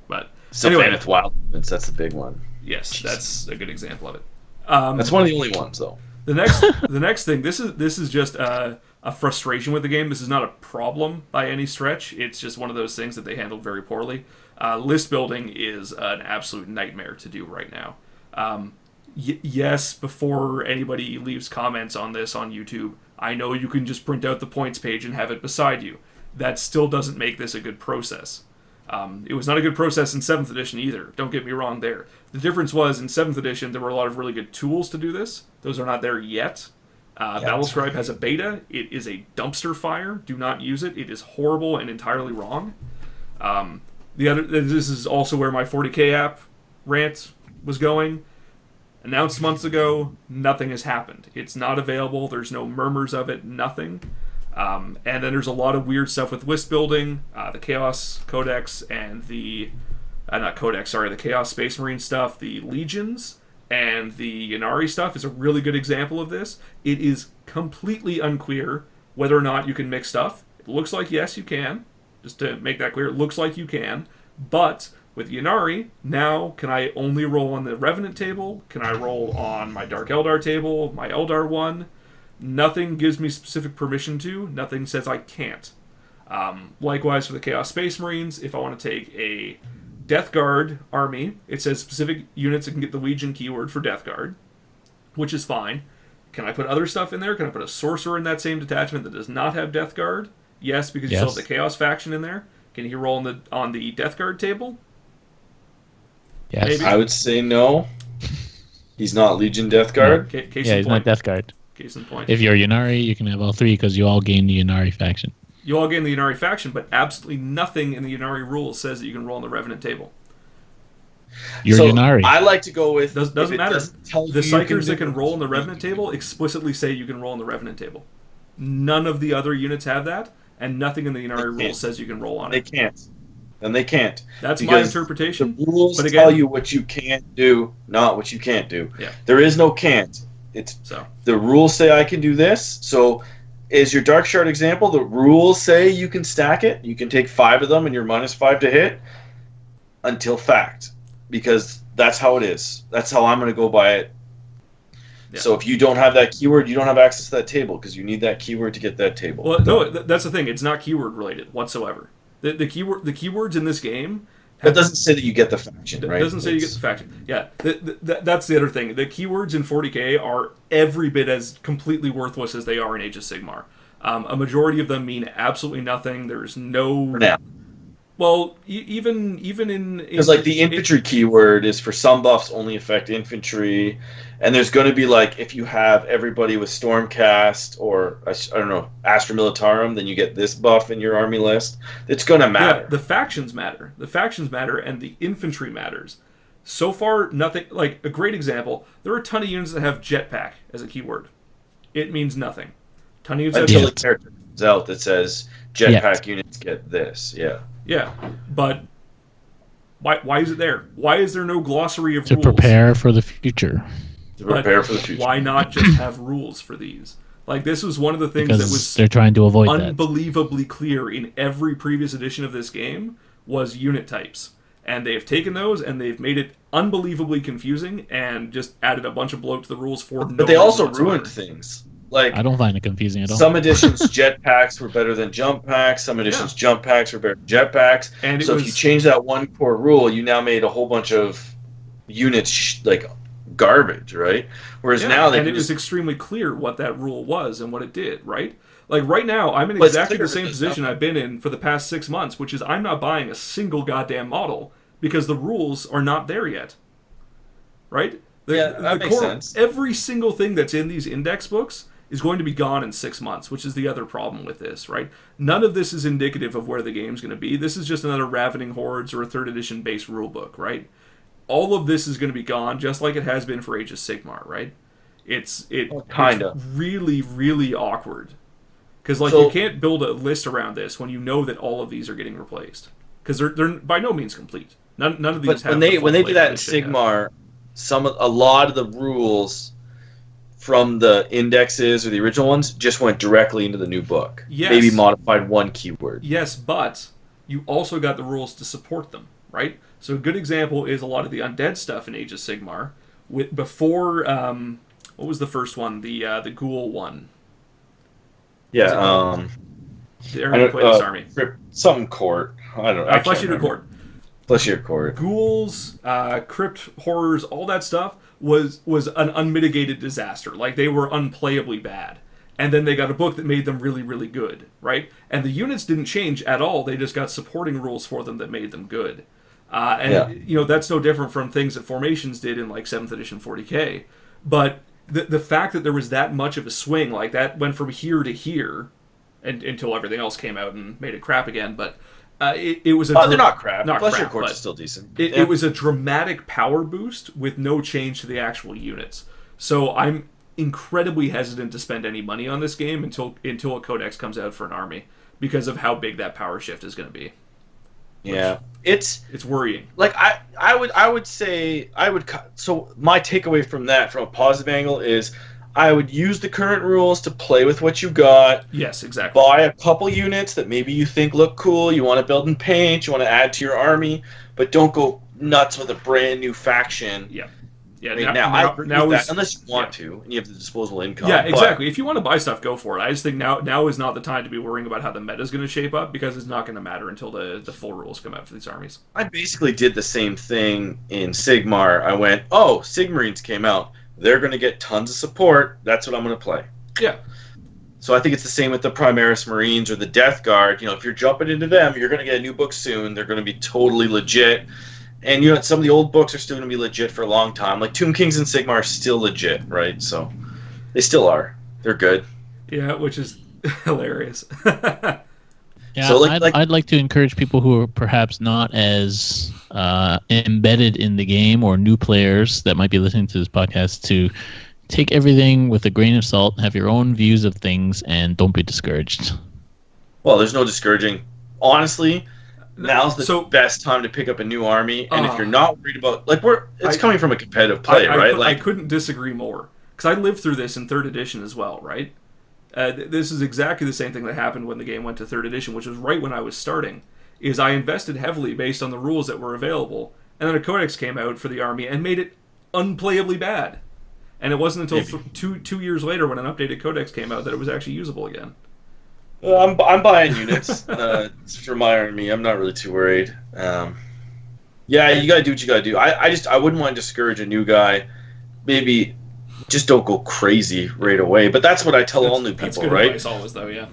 But anyway, Wild that's the big one. Yes, Jeez. That's a good example of it. That's one of the only ones, though. The next thing. This is just a frustration with the game. This is not a problem by any stretch. It's just one of those things that they handled very poorly. List building is an absolute nightmare to do right now. Yes, before anybody leaves comments on this on YouTube, I know you can just print out the points page and have it beside you. That still doesn't make this a good process. It was not a good process in 7th edition either. Don't get me wrong there. The difference was in 7th edition, there were a lot of really good tools to do this. Those are not there yet. Battlescribe has a beta. It is a dumpster fire. Do not use it. It is horrible and entirely wrong. This is also where my 40k app rant was going. Announced months ago, nothing has happened. It's not available. There's no murmurs of it. Nothing. And then there's a lot of weird stuff with list building, the Chaos Codex and the not Codex, sorry, the Chaos Space Marine stuff, the Legions and the Ynnari stuff is a really good example of this. It is completely unclear whether or not you can mix stuff. It looks like yes, you can. Just to make that clear, it looks like you can. But with Ynnari, now can I only roll on the Revenant table? Can I roll on my Dark Eldar table, my Eldar one? Nothing gives me specific permission to. Nothing says I can't. Likewise for the Chaos Space Marines, if I want to take a Death Guard army, it says specific units that can get the Legion keyword for Death Guard, which is fine. Can I put other stuff in there? Can I put a Sorcerer in that same detachment that does not have Death Guard? Yes, because you still have the Chaos faction in there. Can he roll on the Death Guard table? Yes. Maybe. I would say no. He's not Legion Death Guard. Case Yeah, in he's point. not Death Guard. Case in point. If you're Ynnari, you can have all three because you all gain the Ynnari faction. You all gain the Ynnari faction, but absolutely nothing in the Ynnari rules says that you can roll on the Revenant table. You're Ynnari. I like to go with... Doesn't matter. Tell The you Psykers that do can it. roll on the Revenant table explicitly say you can roll on the Revenant table. None of the other units have that, and nothing in the Ynnari rules says you can roll on They it. can't. Then they can't. That's my Because interpretation. The rules but again, tell you what you can't do, not what you can't do. Yeah. There is no can't. It's So the rules say I can do this. So, is your Dark Shard example? The rules say you can stack it. You can take 5 of them, and you're -5 to hit. Until fact, because that's how it is. That's how I'm going to go by it. Yeah. So if you don't have that keyword, you don't have access to that table because you need that keyword to get that table. well, no, that's the thing. It's not keyword related whatsoever. The keywords in this game. That doesn't say that you get the faction, right? It doesn't say you get the faction. Yeah, that's the other thing. The keywords in 40k are every bit as completely worthless as they are in Age of Sigmar. A majority of them mean absolutely nothing. There's no... For now. Well, even in... Because like the infantry keyword is for some buffs only affect infantry, and there's going to be like if you have everybody with Stormcast or I don't know Astra Militarum, then you get this buff in your army list. It's going to matter. Yeah, the factions matter. The factions matter, and the infantry matters. So far, nothing... Like, a great example, there are a ton of units that have jetpack as a keyword. It means nothing. Ton of units Until have... the character comes out that says jetpack units get this. Yeah. Yeah, but why is it there? Why is there no glossary of To rules? prepare for the future. To prepare for the future. Why not just have rules for these? Like, this was one of the things Because that was they're trying to avoid that. unbelievably clear in every previous edition of this game was unit types. And they have taken those and they've made it unbelievably confusing and just added a bunch of bloat to the rules for no But they also reason ruined whatsoever. things. Like I don't find it confusing at all. some editions jetpacks were better than jump packs. Some editions jump packs were better than jetpacks. And it So was, if you change that one core rule, you now made a whole bunch of units like garbage, right? Whereas now they and can it was just, extremely clear what that rule was and what it did, right? Like right now, I'm in Well, it's exactly clear the same that position I've been in for the past 6 months, which is I'm not buying a single goddamn model because the rules are not there yet, right? that makes sense. Every single thing that's in these index books is going to be gone in 6 months, which is the other problem with this, right? None of this is indicative of where the game's going to be. This is just another Ravening Hordes or a 3rd edition base rulebook, right? All of this is going to be gone, just like it has been for Age of Sigmar, right? It's really, really awkward. Because you can't build a list around this when you know that all of these are getting replaced. Because they're by no means complete. None of these But have when they do that in Sigmar, a lot of the rules from the indexes or the original ones just went directly into the new book. Yes. Maybe modified one keyword. Yes, but you also got the rules to support them, right? So a good example is a lot of the undead stuff in Age of Sigmar. Before, what was the first one? The Ghoul one. Yeah. The Aaron Quaid's army. Some court. I don't know. Flesh Eater Court. Flesh Eater Court. Ghouls, crypt horrors, all that stuff was an unmitigated disaster. Like, they were unplayably bad. And then they got a book that made them really, really good, right? And the units didn't change at all. They just got supporting rules for them that made them good. That's no different from things that Formations did in, like, 7th edition 40k. But the fact that there was that much of a swing, like, that went from here to here, and until everything else came out and made it crap again, but It was a they're not crap. not Pleasure crap, Courts but is still decent. it was a dramatic power boost with no change to the actual units. So I'm incredibly hesitant to spend any money on this game until a codex comes out for an army because of how big that power shift is going to be. Yeah, it's worrying. Like I would say so my takeaway from that, from a positive angle, is I would use the current rules to play with what you got. Yes, exactly. Buy a couple units that maybe you think look cool, you want to build and paint, you want to add to your army, but don't go nuts with a brand new faction. Yeah. Yeah, right now I agree with that, unless you want to, and you have the disposable income. Yeah, exactly. If you want to buy stuff, go for it. I just think now is not the time to be worrying about how the meta is going to shape up, because it's not going to matter until the full rules come out for these armies. I basically did the same thing in Sigmar. I went, oh, Sigmarines came out. They're going to get tons of support. That's what I'm going to play. Yeah. So I think it's the same with the Primaris Marines or the Death Guard. If you're jumping into them, you're going to get a new book soon. They're going to be totally legit. And some of the old books are still going to be legit for a long time. Like Tomb Kings and Sigmar are still legit, right? So they still are. They're good. Yeah, which is hilarious. Yeah, so I'd like to encourage people who are perhaps not as embedded in the game, or new players that might be listening to this podcast, to take everything with a grain of salt, have your own views of things, and don't be discouraged. Well, there's no discouraging. Honestly, now's the best time to pick up a new army, and if you're not worried about it's coming from a competitive play, right? I couldn't disagree more, because I lived through this in 3rd edition as well, right? This is exactly the same thing that happened when the game went to 3rd edition, which was right when I was starting. Is I invested heavily based on the rules that were available, and then a codex came out for the army and made it unplayably bad. And it wasn't until two years later, when an updated codex came out, that it was actually usable again. I'm buying units for my army. I'm not really too worried. Yeah, you gotta do what you gotta do. I wouldn't want to discourage a new guy. Maybe just don't go crazy right away. But that's what I tell all new people, that's good right? Advice always, though, yeah.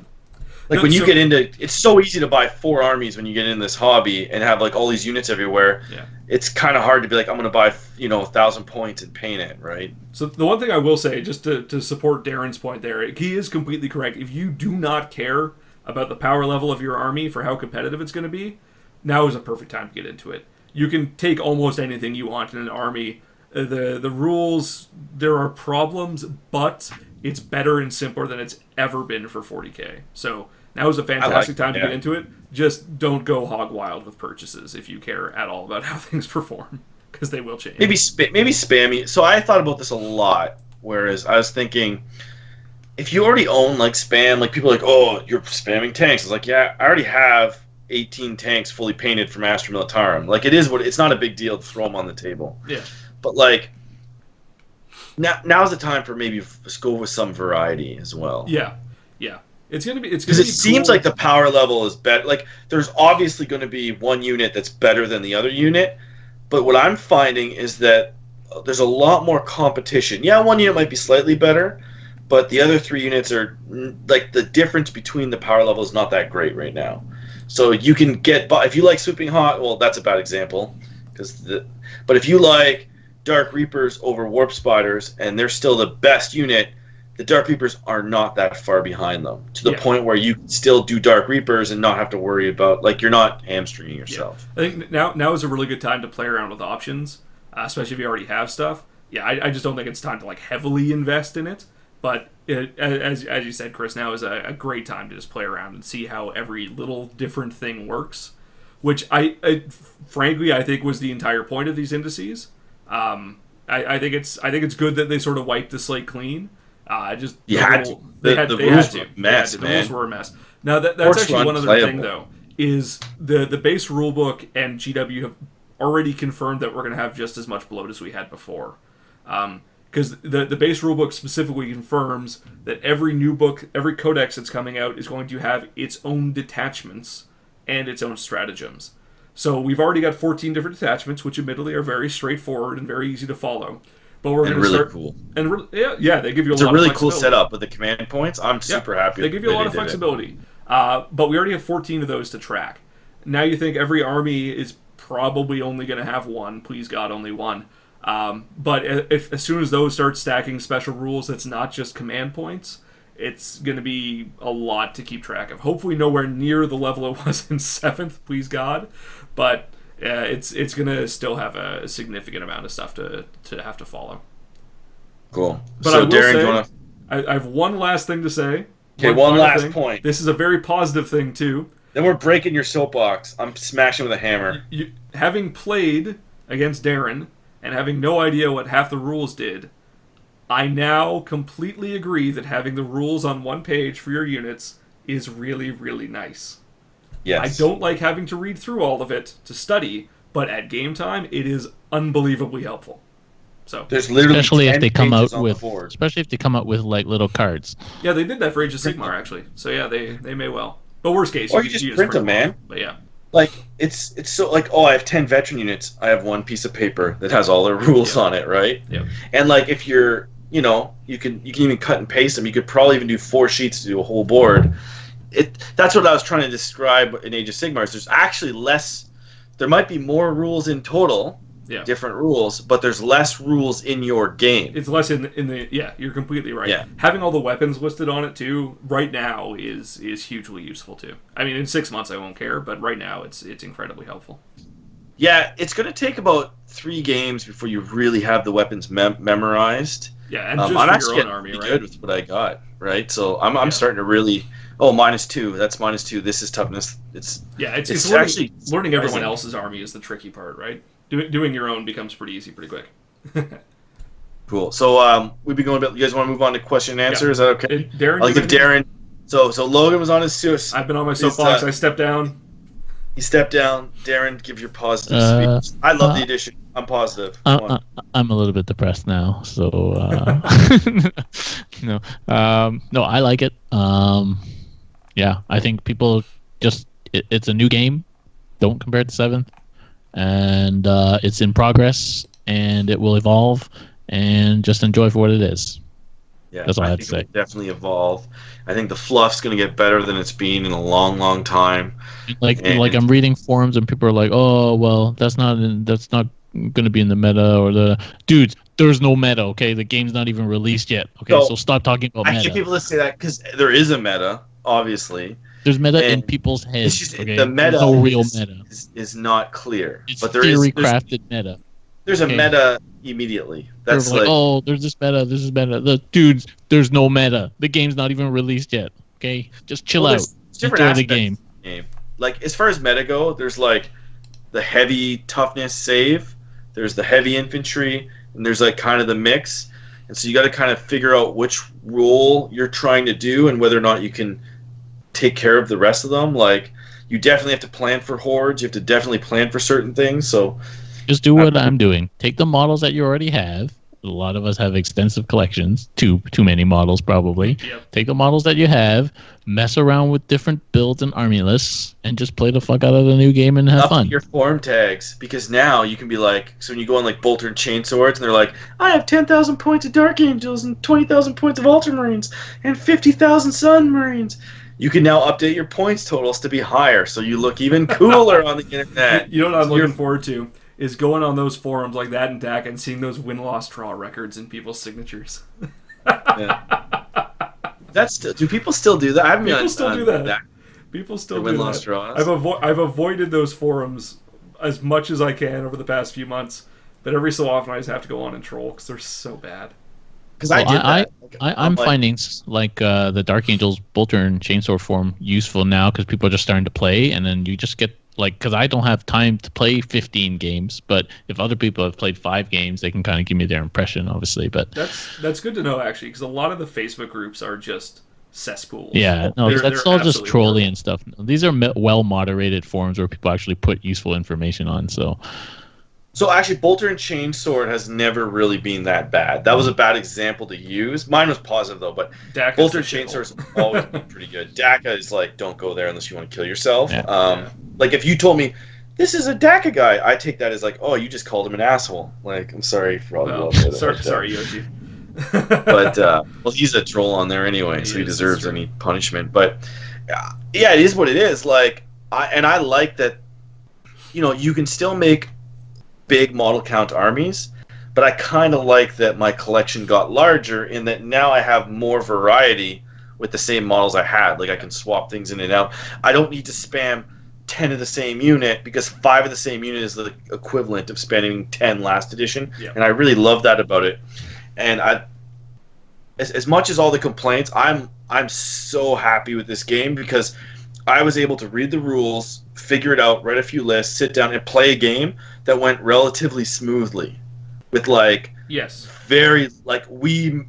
Like when you get into, it's so easy to buy 4 armies when you get in this hobby and have like all these units everywhere. Yeah. It's kind of hard to be like, I'm gonna buy 1,000 points and paint it, right? So the one thing I will say, just to support Darren's point there, he is completely correct. If you do not care about the power level of your army for how competitive it's going to be, now is a perfect time to get into it. You can take almost anything you want in an army. The rules, there are problems, but it's better and simpler than it's ever been for 40k. So now is a fantastic time to get into it. Just don't go hog wild with purchases if you care at all about how things perform, because they will change. Maybe spammy. So I thought about this a lot. Whereas I was thinking, if you already own spam, people are like, oh, you're spamming tanks. It's like, yeah, I already have 18 tanks fully painted from Astra Militarum. It's not a big deal to throw them on the table. Yeah. But now's the time for maybe go with some variety as well. Yeah. It's gonna be because it seems like the power level is better. There's obviously going to be one unit that's better than the other unit, but what I'm finding is that there's a lot more competition. Yeah, one unit might be slightly better, but the other 3 units are the difference between the power level is not that great right now. So you can if you like Swooping Hawk, well, that's a bad example, but if you like Dark Reapers over Warp Spiders and they're still the best unit, the Dark Reapers are not that far behind them, to the point where you can still do Dark Reapers and not have to worry about, you're not hamstringing yourself. Yeah. I think now is a really good time to play around with options, especially if you already have stuff. Yeah, I just don't think it's time to heavily invest in it, but as you said, Chris, now is a great time to just play around and see how every little different thing works, which frankly I think was the entire point of these indices. I think it's good that they sort of wiped the slate clean. The rules were a mess, man. The rules were a mess. Now that's actually one other thing, though, is the base rulebook and GW have already confirmed that we're going to have just as much bloat as we had before. Because the base rulebook specifically confirms that every new book, every codex that's coming out is going to have its own detachments and its own stratagems. So we've already got 14 different detachments, which admittedly are very straightforward and very easy to follow. But we're going to start cool. And they give you a lot of flexibility. It's a really cool setup with the command points. I'm super happy. They give you a lot of flexibility. But we already have 14 of those to track. Now you think every army is probably only going to have one. Please God, only one. But as soon as those start stacking special rules, that's not just command points. it's going to be a lot to keep track of. Hopefully nowhere near the level it was in 7th, please God. But it's going to still have a significant amount of stuff to have to follow. Cool. But so, I will Darren, say, do you want to... I have one last thing to say. Okay, one last thing. point. This is a very positive thing, too. Then we're breaking your soapbox. I'm smashing with a hammer. Having played against Darren and having no idea what half the rules did, I now completely agree that having the rules on one page for your units is really, really nice. Yes. I don't like having to read through all of it to study, but at game time, it is unbelievably helpful. So there's literally especially if they come out with like little cards. Yeah, they did that for Age of Sigmar actually. So yeah, they may well. But worst case, or you just print them, man. But yeah. Like, it's so, like, oh, I have 10 veteran units. I have one piece of paper that has all their rules on it, right? Yeah. And, like, if you're, you can even cut and paste them. You could probably even do 4 sheets to do a whole board. That's what I was trying to describe in Age of Sigmar. There's actually less... There might be more rules in total, different rules, but there's less rules in your game. It's less in the yeah, you're completely right. Yeah. Having all the weapons listed on it too right now is hugely useful too. I mean, in 6 months I won't care, but right now it's incredibly helpful. Yeah, it's going to take about 3 games before you really have the weapons memorized. Yeah, and just I'm for actually your own army, right? Good with what I got, right? So I'm starting to really... Oh, -2. That's -2. This is toughness. It's learning everyone else's army is the tricky part, right? Doing your own becomes pretty easy pretty quick. Cool. So we've been going a bit. You guys want to move on to question and answer? Is that okay? Darren, I'll give Darren. So Logan was on his Seuss. I've been on my soapbox. I stepped down. You stepped down. Darren, give your positive speech. I love the edition. I'm positive. I'm a little bit depressed now. So no, I like it. Yeah, I think people just it's a new game. Don't compare it to 7th. And it's in progress, and it will evolve, and just enjoy for what it is. Yeah, that's all I have think to say. It will definitely evolve. I think the fluff's going to get better than it's been in a long, long time. Like I'm reading forums, and people are like, "Oh, well, that's not going to be in the meta," or the dudes. There's no meta. Okay, the game's not even released yet. Okay, so stop talking about meta. I get people to say that because there is a meta, obviously. There's meta in people's heads. It's just, okay? The meta, no real meta is not clear. It's but there theory-crafted meta. There's a meta immediately. That's like, oh, there's this meta. This is meta. The dudes, there's no meta. The game's not even released yet. Okay, just chill out. Enjoy the game. Like as far as meta go, there's like the heavy toughness save. There's the heavy infantry, and there's like kind of the mix. And so you got to kind of figure out which role you're trying to do and whether or not you can take care of the rest of them. Like you definitely have to plan for hordes. You have to definitely plan for certain things. So just do what I'm doing. Take the models that you already have. A lot of us have extensive collections. Too many models probably. Yep. Take the models that you have, mess around with different builds and army lists, and just play the fuck out of the new game and have fun. Your form tags, because now you can be like, so when you go on like Bolter and Chainswords, and they're like, I have 10,000 points of Dark Angels and 20,000 points of Ultramarines and 50,000 Sun Marines. You can now update your points totals to be higher, so you look even cooler on the internet. You know what I'm looking forward to? Is going on those forums like that in DAC and seeing those win-loss draw records in people's signatures. Do people still do that? I haven't People still do that. People still do win-loss that. draws. I've avoided those forums as much as I can over the past few months, but every so often I just have to go on and troll because they're so bad. Because I'm finding like the Dark Angels Bolter and Chainsword form useful now because people are just starting to play, and then you just get like, because I don't have time to play 15 games, but if other people have played 5 games, they can kind of give me their impression, obviously. But that's good to know actually, because a lot of the Facebook groups are just cesspools. Yeah, no, that's all just trolling and stuff. These are well moderated forums where people actually put useful information on. So actually, Bolter and Chainsword has never really been that bad. That was a bad example to use. Mine was positive though, but DACA's Bolter and Chainsword has always been pretty good. DACA is like, don't go there unless you want to kill yourself. Yeah. Like if you told me this is a DACA guy, I take that as like, oh, you just called him an asshole. Like, I'm sorry for all the sorry, Yoshi. But well, he's a troll on there anyway, so he deserves any punishment. But yeah, it is what it is. Like, I like that. You can still make big model count armies, but I kind of like that my collection got larger in that now I have more variety with the same models I had. Like I can swap things in and out. I don't need to spam 10 of the same unit because 5 of the same unit is the equivalent of spamming 10 last edition. Yeah. And I really love that about it. And as much as all the complaints, I'm so happy with this game because I was able to read the rules, figure it out, write a few lists, sit down and play a game that went relatively smoothly with like Yes. very like we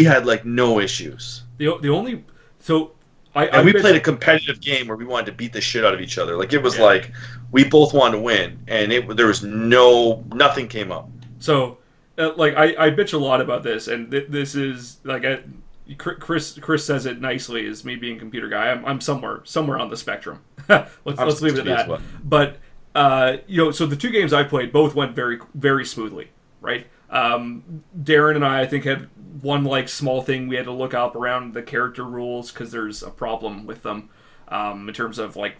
had like no issues. The only so and we played a competitive game where we wanted to beat the shit out of each other. Like it was like we both wanted to win, and there was nothing came up. So like I bitch a lot about this, and this is like Chris says it nicely as me being a computer guy. I'm somewhere on the spectrum. let's leave it at that. Well. But so the 2 games I played both went very very smoothly, right? Darren and I think had one like small thing we had to look up around the character rules because there's a problem with them in terms of like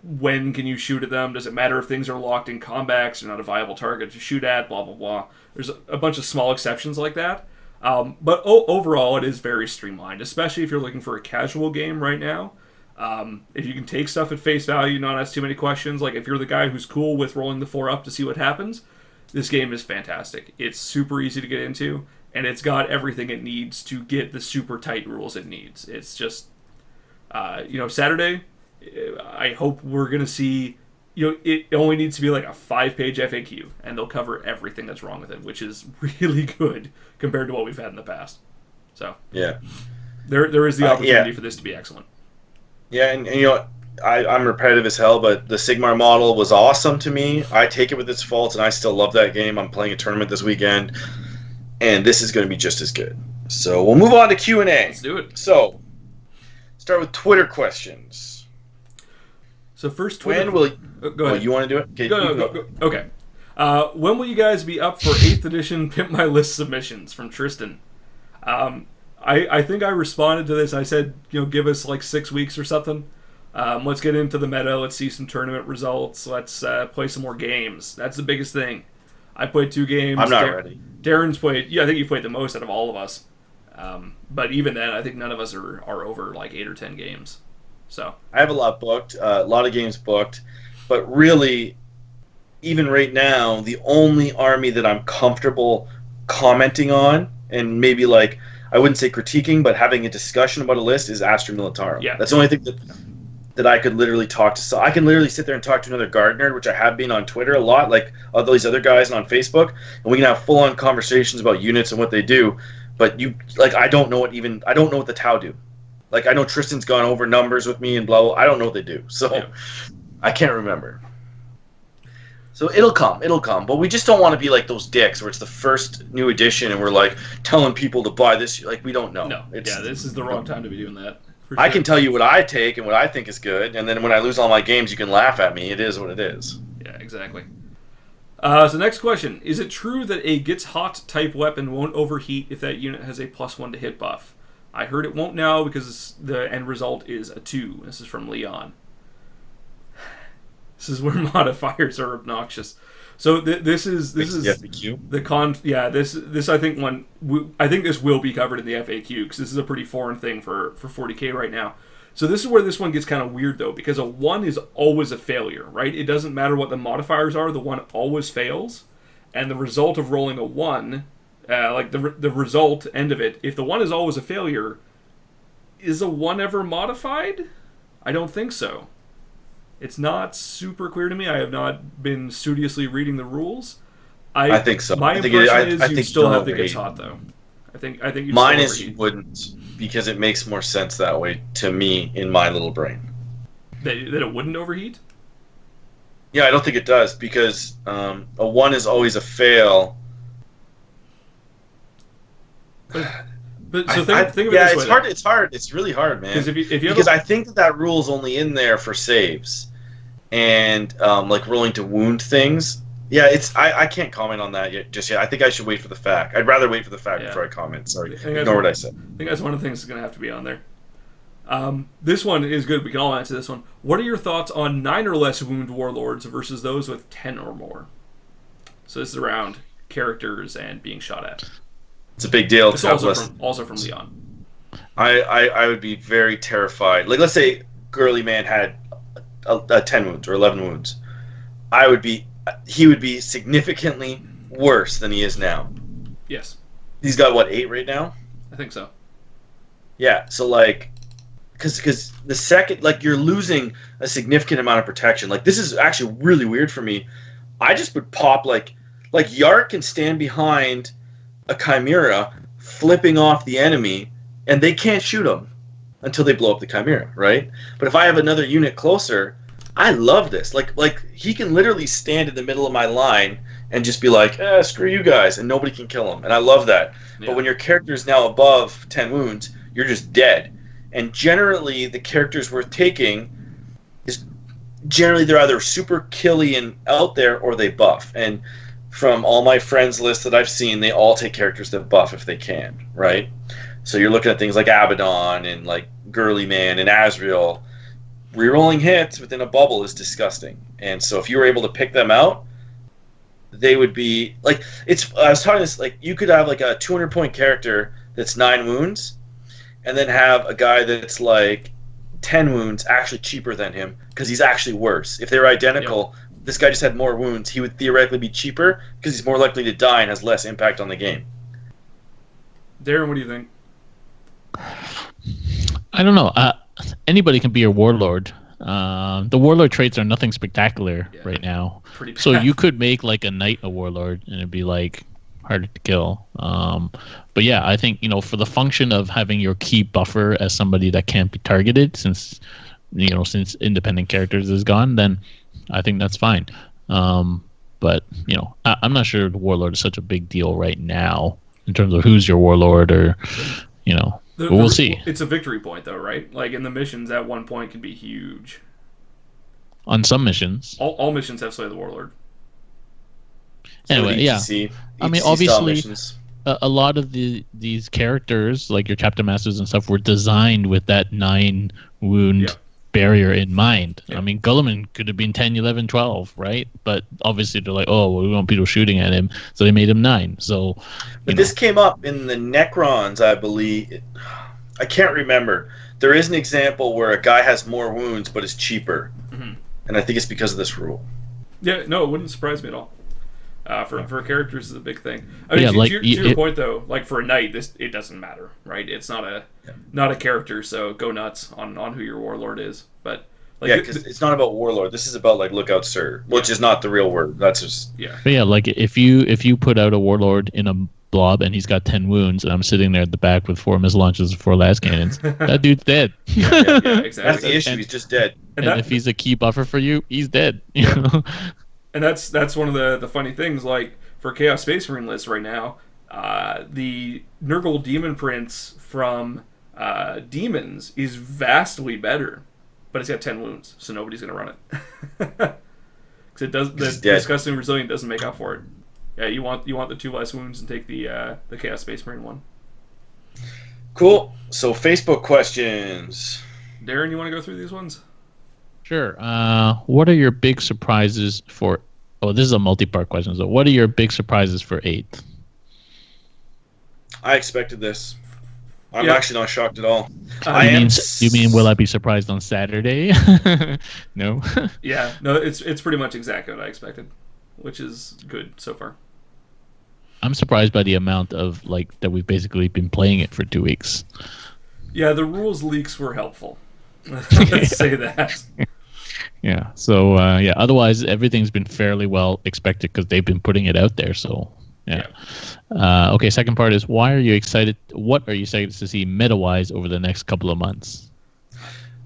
when can you shoot at them? Does it matter if things are locked in combat? You're not a viable target to shoot at. Blah blah blah. There's a bunch of small exceptions like that. But overall, it is very streamlined, especially if you're looking for a casual game right now. If you can take stuff at face value, not ask too many questions, like if you're the guy who's cool with rolling the 4 up to see what happens, this game is fantastic. It's super easy to get into, and it's got everything it needs to get the super tight rules it needs. It's just, Saturday, I hope we're going to see, it only needs to be like a 5-page FAQ, and they'll cover everything that's wrong with it, which is really good compared to what we've had in the past. So, yeah, there is the opportunity for this to be excellent. Yeah, and I'm repetitive as hell, but the Sigmar model was awesome to me. I take it with its faults, and I still love that game. I'm playing a tournament this weekend, and this is going to be just as good. So we'll move on to Q&A. Let's do it. So, start with Twitter questions. So first Twitter... When will... go ahead. You want to do it? Okay, go. Okay. When will you guys be up for 8th edition Pimp My List submissions from Tristan? I think I responded to this. I said, give us like 6 weeks or something. Let's get into the meta. Let's see some tournament results. Let's play some more games. That's the biggest thing. I played 2 games. I'm not ready. Darren's played... Yeah, I think you played the most out of all of us. But even then, I think none of us are over like 8 or 10 games. So I have a lot booked, a lot of games booked. But really, even right now, the only army that I'm comfortable commenting on, and maybe like... I wouldn't say critiquing, but having a discussion about a list is Astra Militarum. Yeah. That's the only thing that I could literally talk to. So I can literally sit there and talk to another Gardener, which I have been on Twitter a lot, like all these other guys, and on Facebook, and we can have full-on conversations about units and what they do. But I don't know what the Tau do. Like I know Tristan's gone over numbers with me and blah blah. I don't know what they do, so I can't remember. So it'll come, but we just don't want to be like those dicks where it's the first new edition and we're like telling people to buy this. Like we don't know. No, this is the wrong time to be doing that. Sure. I can tell you what I take and what I think is good, and then when I lose all my games, you can laugh at me. It is what it is. Yeah, exactly. So next question: is it true that a gets hot type weapon won't overheat if that unit has a +1 to hit buff? I heard it won't now because the end result is a 2. This is from Leon. This is where modifiers are obnoxious. So this is the FAQ. The con. Yeah, this I think I think this will be covered in the FAQ because this is a pretty foreign thing for 40k right now. So this is where this one gets kind of weird though, because a 1 is always a failure, right? It doesn't matter what the modifiers are, the 1 always fails, and the result of rolling a 1, like the result end of it, if the 1 is always a failure, is a 1 ever modified? I don't think so. It's not super clear to me. I have not been studiously reading the rules. I think so. My impression is you still have the gets hot though. I think you. Mine is you wouldn't, because it makes more sense that way to me in my little brain. That it wouldn't overheat? Yeah, I don't think it does because a 1 is always a fail. But so think of it this way. Yeah, it's hard. It's really hard, man. Because I think that rule is only in there for saves, and like rolling to wound things. Yeah, I can't comment on that just yet. I think I should wait for the fact. I'd rather wait for the fact before I comment. Sorry, ignore what I said. I think that's one of the things that's going to have to be on there. This one is good. We can all answer this one. What are your thoughts on 9 or less wound warlords versus those with 10 or more? So this is around characters and being shot at. It's a big deal. It's also from Leon. I would be very terrified. Like, let's say Girly Man had 10 wounds or 11 wounds. He would be significantly worse than he is now. Yes. He's got, what, 8 right now? I think so. Yeah, so, like, because the second, like, you're losing a significant amount of protection. Like, this is actually really weird for me. I just would pop, like Yark can stand behind a Chimera, flipping off the enemy, and they can't shoot him until they blow up the Chimera, right? But if I have another unit closer, I love this. Like he can literally stand in the middle of my line and just be like, screw you guys, and nobody can kill him. And I love that. Yeah. But when your character is now above 10 wounds, you're just dead. And generally, the characters worth taking is generally they're either super killy and out there, or they buff. And from all my friends' lists that I've seen, they all take characters that buff if they can, right? So you're looking at things like Abaddon and like Girly Man and Azrael. Rerolling hits within a bubble is disgusting. And so if you were able to pick them out, they would be like, I was talking this, like, you could have like a 200-point character that's 9 wounds, and then have a guy that's like 10 wounds actually cheaper than him because he's actually worse. If they were identical, this guy just had more wounds, he would theoretically be cheaper because he's more likely to die and has less impact on the game. Darren, what do you think? I don't know. Anybody can be a warlord. The warlord traits are nothing spectacular right now. Pretty bad. So you could make like a knight a warlord, and it'd be like harder to kill. But yeah, I think, for the function of having your key buffer as somebody that can't be targeted, since independent characters is gone, then I think that's fine. But I'm not sure the warlord is such a big deal right now in terms of who's your warlord, or but we'll see. It's a victory point, though, right? Like, in the missions, at one point can be huge. On some missions. All missions have Slay the Warlord. Anyway, yeah. I mean, obviously, a lot of these characters, like your chapter masters and stuff, were designed with that 9 wound barrier in mind. I mean, Gulliman could have been 10, 11, 12, right? But obviously they're like, oh, well, we want people shooting at him, so they made him 9. So, but this came up in the Necrons, I believe. I can't remember. There is an example where a guy has more wounds but is cheaper, and I think it's because of this rule. Yeah, no, it wouldn't surprise me at all. For characters is a big thing. I mean, to your point though, like for a knight, it doesn't matter, right? It's not a character, so go nuts on who your warlord is. But because it's not about warlord. This is about like lookout sir, which is not the real word. That's just But yeah, like if you put out a warlord in a blob and he's got 10 wounds, and I'm sitting there at the back with 4 missile launchers and 4 las cannons, that dude's dead. Exactly. That's the issue. He's just dead. And if he's a key buffer for you, he's dead. You know? And that's one of the funny things, like, for Chaos Space Marine lists right now, the Nurgle Demon Prince from Demons is vastly better, but it's got 10 wounds, so nobody's going to run it. Because the Disgusting Resilient doesn't make up for it. Yeah, you want the 2 less wounds and take the Chaos Space Marine one. Cool. So Facebook questions. Darren, you want to go through these ones? Sure. What are your big surprises for... Oh, this is a multi-part question. So what are your big surprises for 8th? I expected this. I'm actually not shocked at all. You mean will I be surprised on Saturday? No. Yeah. No, it's pretty much exactly what I expected, which is good so far. I'm surprised by the amount of that we've basically been playing it for 2 weeks. Yeah, the rules leaks were helpful. Let's say that. Yeah. So otherwise everything's been fairly well expected because they've been putting it out there. So yeah. Okay. Second part is what are you excited to see meta-wise over the next couple of months?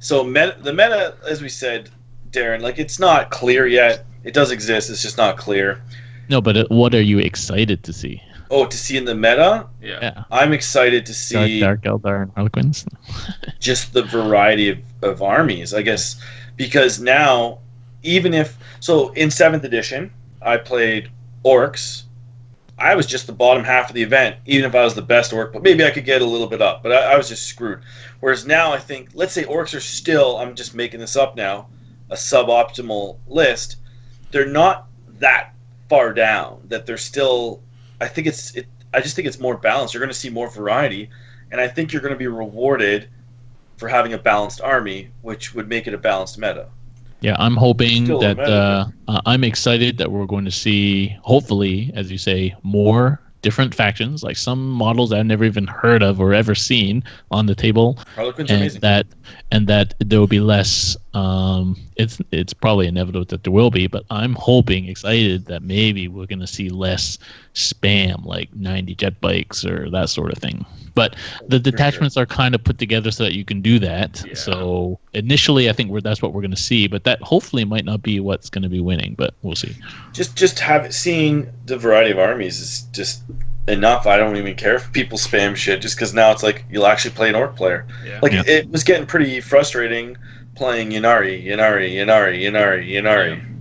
So the meta, as we said, Darren, it's not clear yet. It does exist. It's just not clear. No, but what are you excited to see? Oh, to see in the meta? Yeah. I'm excited to see Dark Eldar and Harlequins. Just the variety of armies, I guess, because now, even if... So, in 7th edition, I played Orcs. I was just the bottom half of the event, even if I was the best Orc, but maybe I could get a little bit up, but I was just screwed. Whereas now, I think, let's say Orcs are still, I'm just making this up now, a suboptimal list. They're not that far down, that they're still... I just think it's more balanced. You're going to see more variety, and I think you're going to be rewarded for having a balanced army, which would make it a balanced meta. Yeah, I'm hoping Still a that meta, I'm excited that we're going to see, hopefully, as you say, more different factions, like some models I've never even heard of or ever seen on the table, Harlequins are and amazing. that there will be less. It's probably inevitable that there will be, but I'm hoping, excited that maybe we're going to see less spam, like 90 jet bikes or that sort of thing. But the detachments are kind of put together so that you can do that. Yeah. So initially, I think that's what we're going to see, but that hopefully might not be what's going to be winning, but we'll see. Seeing the variety of armies is just enough. I don't even care if people spam shit, just because now it's like you'll actually play an orc player. Yeah. Like it was getting pretty frustrating playing Yanari.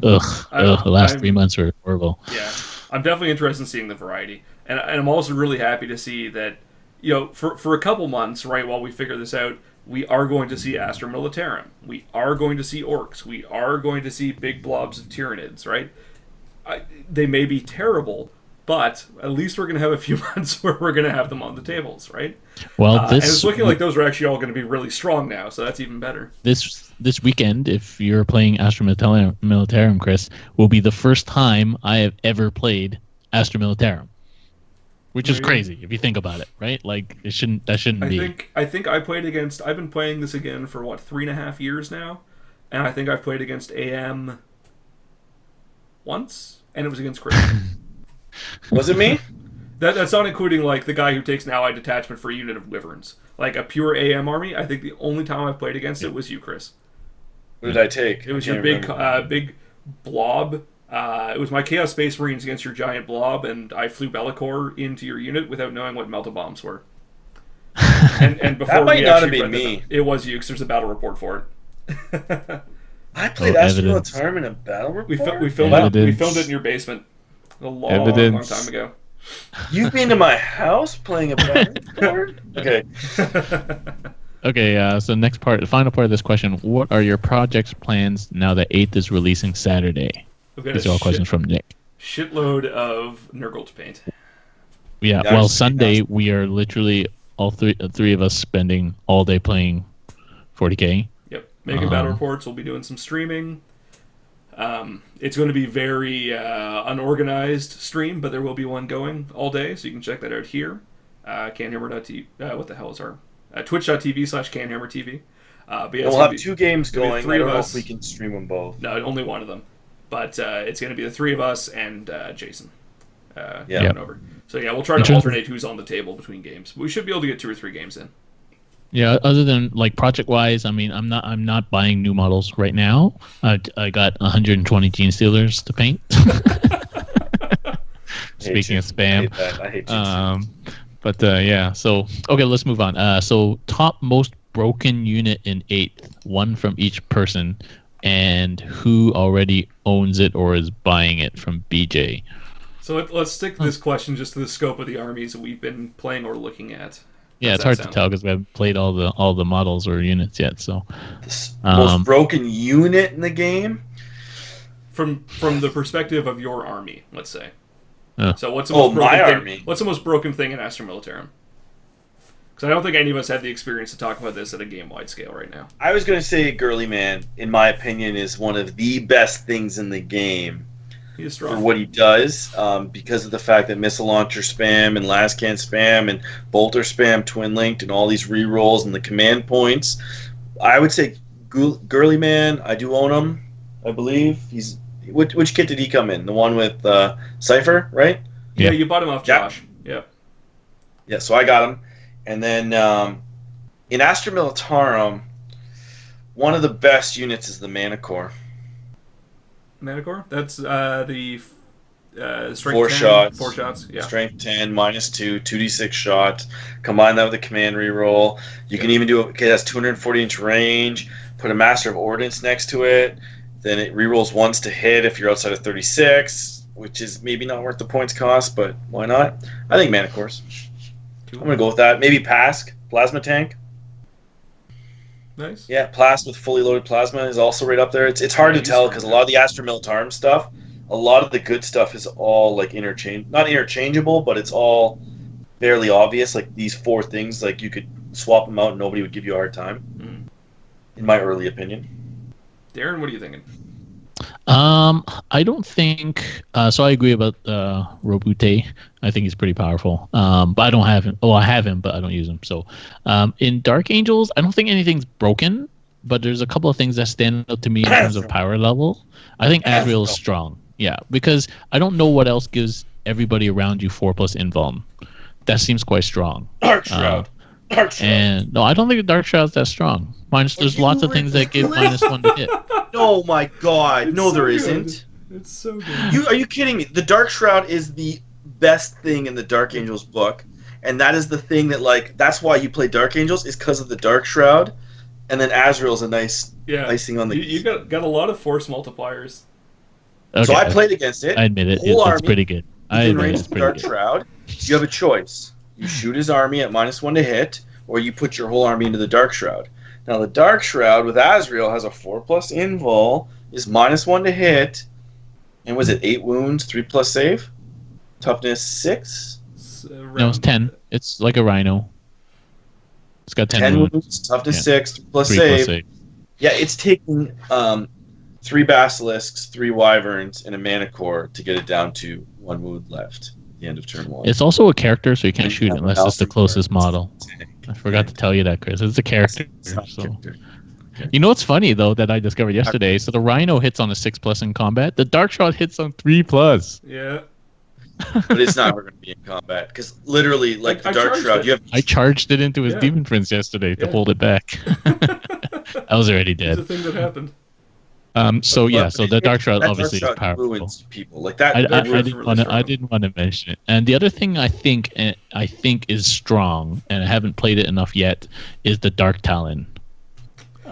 The last 3 months were horrible. Yeah, I'm definitely interested in seeing the variety, and I'm also really happy to see that, for a couple months, right, while we figure this out, we are going to see Astra Militarum, we are going to see orcs, we are going to see big blobs of Tyranids, right? They may be terrible, but at least we're going to have a few months where we're going to have them on the tables, right? Well, and it's looking like those are actually all going to be really strong now, so that's even better. This weekend, if you're playing Astra Militarum, Chris, will be the first time I have ever played Astra Militarum, which is crazy if you think about it, right? Like that shouldn't be. I think I played against. I've been playing this again for 3.5 years now, and I think I've played against AM once, and it was against Chris. Was it me? That's not including like the guy who takes an allied detachment for a unit of wyverns. Like a pure AM army, I think the only time I've played against it was you, Chris. What did I take? It was your big blob. It was my Chaos Space Marines against your giant blob, and I flew Bellicor into your unit without knowing what melta-bombs were. And before that might we not have actually been me. It was you, because there's a battle report for it. I played Astra Militarum in a battle report? We filmed it in your basement a long time ago. You've been to my house playing a battle report? Okay. Okay, so the final part of this question: what are your projects plans now that 8th is releasing Saturday? These are all questions from Nick. Shitload of Nurgle to paint. Yeah, well, Sunday we are literally all three of us spending all day playing 40K. Yep, making battle reports. We'll be doing some streaming. It's going to be very unorganized stream, but there will be one going all day, so you can check that out here. CanHammer.tv. What the hell is our Twitch.tv/CanHammerTV. But yeah, we'll have 2 games going. I don't know if we can stream them both. No, only one of them. But it's going to be the 3 of us and Jason. Over. So yeah, we'll try to alternate who's on the table between games. We should be able to get 2 or 3 games in. Yeah, other than like project-wise, I mean, I'm not buying new models right now. I got 120 Gene Stealers to paint. Speaking of spam, I hate you. But yeah, so okay, let's move on. So top most broken unit in 8th, one from each person, and who already owns it or is buying it from BJ. So let's stick this question just to the scope of the armies that we've been playing or looking at. Yeah, it's hard to tell because we haven't played all the models or units yet. So the most broken unit in the game, from the perspective of your army, let's say. So what's the most broken thing in Astra Militarum? Because I don't think any of us have the experience to talk about this at a game-wide scale right now. I was going to say Girly Man, in my opinion, is one of the best things in the game. He is strong. For what he does, because of the fact that missile launcher spam and last can spam and bolter spam twin linked and all these rerolls and the command points. I would say Girly Man, I do own him, I believe. He's which kit did he come in? The one with Cypher, right? Yeah, you bought him off Josh. Yeah. Yeah, so I got him. And then in Astra Militarum, one of the best units is the Manticore. Manticore? That's the strength 4 10, shots. 4 shots, yeah. Strength 10, -2, 2d6 shot. Combine that with a command reroll. You can even do it. Okay, that's 240-inch range. Put a Master of Ordnance next to it. Then it rerolls once to hit if you're outside of 36, which is maybe not worth the points cost, but why not? I think Manticores. I'm going to go with that. Maybe Pask, Plasma Tank. Nice. Yeah, Plast with fully loaded plasma is also right up there. It's hard to tell because a lot of the Astra Militarum stuff, a lot of the good stuff is all like not interchangeable, but it's all fairly obvious. Like these 4 things, like you could swap them out and nobody would give you a hard time. In my early opinion. Darren, what are you thinking? I don't think so. I agree about Robute. I think he's pretty powerful. But I don't have him. Oh, I have him, but I don't use him. So, in Dark Angels, I don't think anything's broken. But there's a couple of things that stand out to me in terms of power level. I think Azrael is strong. Yeah, because I don't know what else gives everybody around you 4+ invuln. That seems quite strong. Dark Shroud. Dark Shroud. And no, I don't think the Dark Shroud's that strong. There's lots of things that give -1 to hit. Oh my god. It's no, so there good. isn't. It's so good. Are you kidding me? The Dark Shroud is the best thing in the Dark Angels book. And that is the thing that, like, that's why you play Dark Angels, is because of the Dark Shroud. And then Azrael's a nice icing on the You got a lot of force multipliers. Okay, so I played against it. I admit it. Whole It's army, pretty good. I within admit range it's of the pretty Dark good. Shroud. You have a choice. You shoot his army at -1 to hit, or you put your whole army into the Dark Shroud. Now the Dark Shroud with Azrael has a 4+ invul, is -1 to hit, and was it 8 wounds, 3+ save, toughness 6. No, it's 10. It's like a rhino. It's got 10 wounds, toughness Yeah. 6, 3+ 3+ save. save. Yeah, it's taking 3 basilisks, 3 wyverns, and a mana core to get it down to 1 wound left at the end of turn 1. It's also a character, so you can't And shoot it have unless an it's the alpha closest card. model. I forgot to tell you that, Chris. It's a character. It's not a So. character. You know what's funny though that I discovered yesterday? So the Rhino hits on a 6+ in combat. The Dark Shroud hits on 3+. Yeah. But it's not going to be in combat because literally, like I the Dark charged Shroud, it. you have I charged it into his Yeah. Demon Prince yesterday to Yeah. hold it back. I was already It's a dead. thing that happened. So the Dark Shroud that obviously Dark is Shroud powerful. ruins people like that. I that ruins- didn't really want to. strong. I didn't want to mention it. And the other thing I think is strong, and I haven't played it enough yet, is the Dark Talon.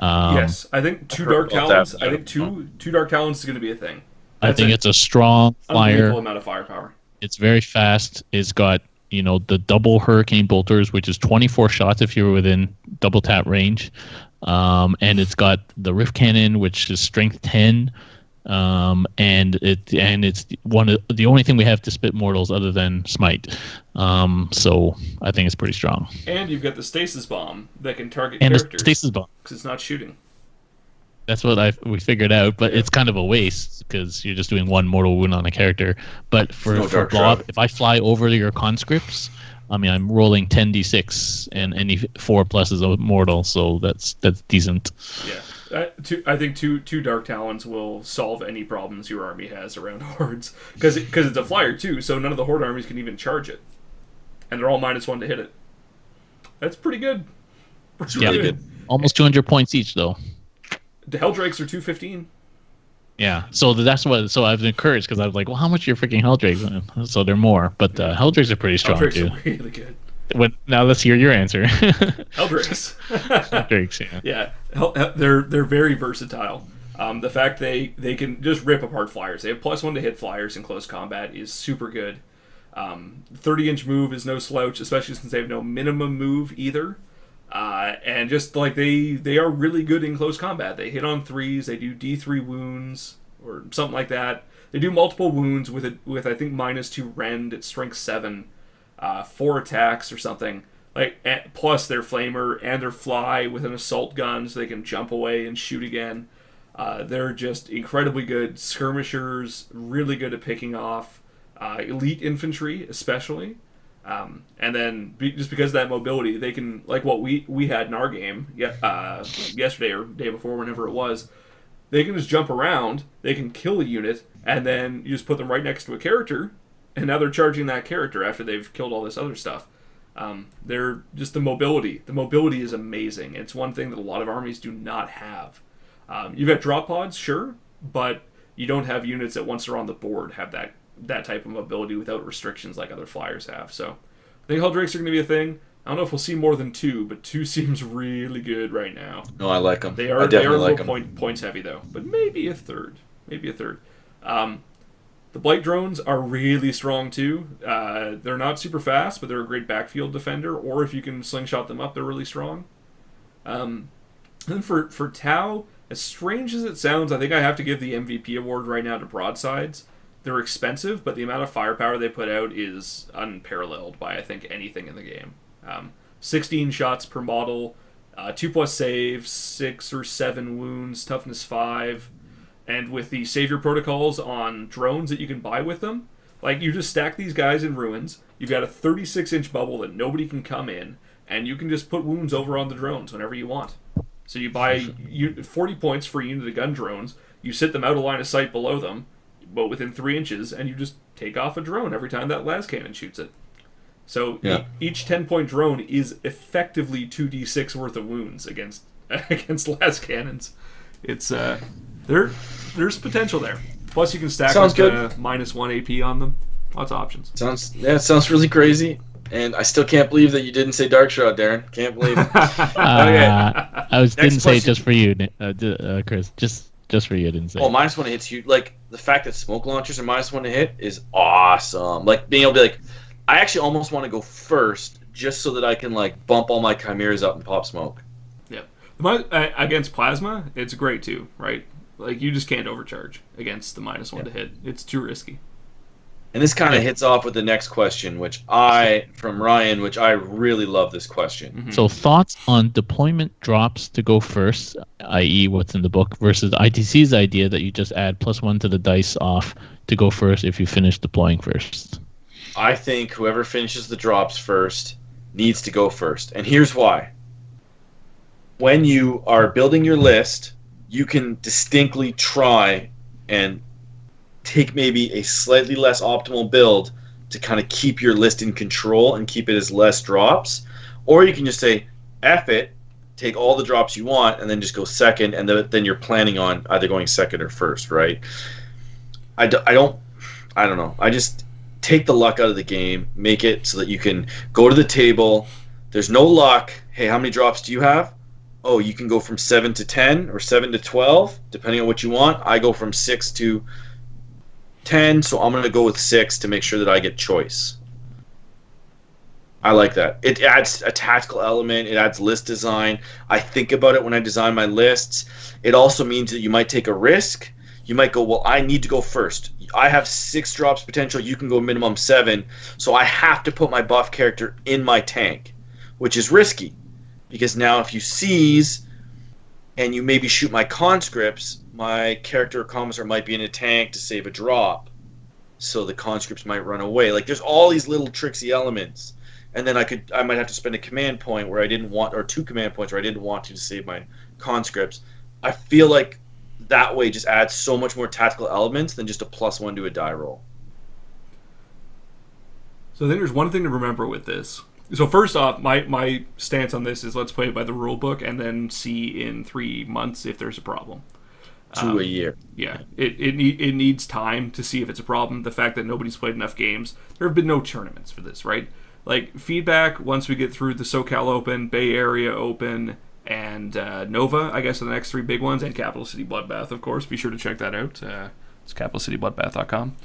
Yes, I think two heard Dark about Talons. that. I think two Dark Talons is going to be a thing. I think it's a strong unbelievable flyer. amount of firepower. It's very fast. It's got the double hurricane bolters, which is 24 shots if you're within double tap range, and it's got the rift cannon, which is strength 10. And it's one of the only thing we have to spit mortals other than smite. So I think it's pretty strong. And you've got the stasis bomb that can target And the characters stasis bomb. because it's not shooting. That's what we figured out, but it's kind of a waste because you're just doing 1 mortal wound on a character. But for Dark blob, Shroud. if I fly over your conscripts, I mean I'm rolling 10d6 and any 4+ is a mortal, so that's decent. Yeah. I think two Dark Talons will solve any problems your army has around hordes because it's a flyer too, so none of the horde armies can even charge it, and they're all -1 to hit it. That's pretty good. It's really good. Almost 200 points each though. The Helldrakes are 215. Yeah, so that's what. So I was encouraged because I was like, "Well, how much are your freaking Helldrakes?" So they're more, but Helldrakes are pretty strong Helldrakes too. are really good. Now let's hear your answer. Helldrakes. Helldrakes, yeah. Yeah, they're very versatile. The fact they can just rip apart flyers. They have +1 to hit flyers in close combat is super good. 30-inch move is no slouch, especially since they have no minimum move either. And just like they are really good in close combat. They hit on 3s. They do D3 wounds or something like that. They do multiple wounds with I think -2 rend at strength 7, 4 attacks or something. Plus their flamer and their fly with an assault gun, so they can jump away and shoot again. They're just incredibly good skirmishers. Really good at picking off elite infantry, especially. And then just because of that mobility, they can, like what we had in our game yesterday or day before, whenever it was, they can just jump around, they can kill a unit, and then you just put them right next to a character, and now they're charging that character after they've killed all this other stuff. They're just the mobility. The mobility is amazing. It's one thing that a lot of armies do not have. You've got drop pods, sure, but you don't have units that once they're on the board have that type of mobility without restrictions like other flyers have. So I think Helldrakes are going to be a thing. I don't know if we'll see more than 2, but 2 seems really good right now. No, I like them. They are I a definitely like little them. points heavy though, but maybe a third. The Blight drones are really strong too. They're not super fast, but they're a great backfield defender. Or if you can slingshot them up, they're really strong. And then for Tau, as strange as it sounds, I think I have to give the MVP award right now to broadsides. they're expensive, but the amount of firepower they put out is unparalleled by, I think, anything in the game. 16 shots per model, 2+ saves, 6 or 7 wounds, toughness 5, and with the savior protocols on drones that you can buy with them, like, you just stack these guys in ruins, you've got a 36-inch bubble that nobody can come in, and you can just put wounds over on the drones whenever you want. So you buy 40 points for unit of gun drones, you sit them out of line of sight below them, but within 3 inches, and you just take off a drone every time that las cannon shoots it. So each 10-point drone is effectively 2d6 worth of wounds against las cannons. It's there's potential there. Plus you can stack like -1 AP on them. Lots of options. It sounds really crazy. And I still can't believe that you didn't say Dark Shroud, Darren. Can't believe it. I didn't say it just for you, Chris. Just for you, I didn't say. Oh, -1 hits you. Like, the fact that smoke launchers are -1 to hit is awesome. Like, being able to be like, I actually almost want to go first just so that I can, like, bump all my chimeras up and pop smoke. Yeah. Against plasma, it's great too, right? Like, you just can't overcharge against the -1 to hit. It's too risky. And this kind of hits off with the next question, from Ryan, which I really love this question. Mm-hmm. So thoughts on deployment drops to go first, i.e. what's in the book, versus ITC's idea that you just add +1 to the dice off to go first if you finish deploying first? I think whoever finishes the drops first needs to go first. And here's why. When you are building your list, you can distinctly try and take maybe a slightly less optimal build to kind of keep your list in control and keep it as less drops. Or you can just say, F it, take all the drops you want, and then just go second, and then you're planning on either going second or first, right? I don't know. I just take the luck out of the game, make it so that you can go to the table. There's no luck. Hey, how many drops do you have? Oh, you can go from 7 to 10 or 7 to 12, depending on what you want. I go from 6 to 10, so I'm going to go with 6 to make sure that I get choice. I like that. It adds a tactical element. It adds list design. I think about it when I design my lists. It also means that you might take a risk. You might go, well, I need to go first. I have 6 drops potential. You can go minimum 7. So I have to put my buff character in my tank, which is risky. Because now if you seize and you maybe shoot my conscripts, my character or commissar might be in a tank to save a drop. So the conscripts might run away. Like, there's all these little tricksy elements. And then I might have to spend a command point where I didn't want, or 2 command points where I didn't want to save my conscripts. I feel like that way just adds so much more tactical elements than just a +1 to a die roll. So I think there's one thing to remember with this. So first off, my stance on this is let's play it by the rule book and then see in 3 months if there's a problem. To a year. Yeah, it needs time to see if it's a problem. The fact that nobody's played enough games, there have been no tournaments for this, right? Like, feedback once we get through the SoCal Open, Bay Area Open, and Nova, I guess, are the next 3 big ones, and Capital City Bloodbath, of course. Be sure to check that out. It's capitalcitybloodbath.com.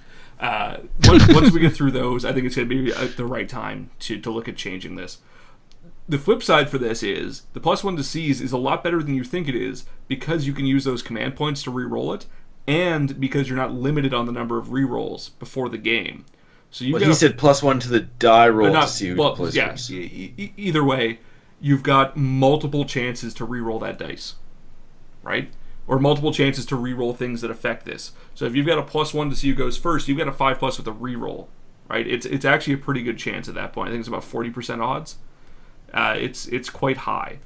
Once we get through those, I think it's going to be the right time to look at changing this. The flip side for this is the +1 to seize is a lot better than you think it is because you can use those command points to re-roll it, and because you're not limited on the number of re-rolls before the game. So he said +1 to the die roll to see who deploys first. Either way, you've got multiple chances to re-roll that dice, right? Or multiple chances to re-roll things that affect this. So if you've got a +1 to see who goes first, you've got a 5+ with a re-roll, right? It's actually a pretty good chance at that point. I think it's about 40% odds. It's quite high.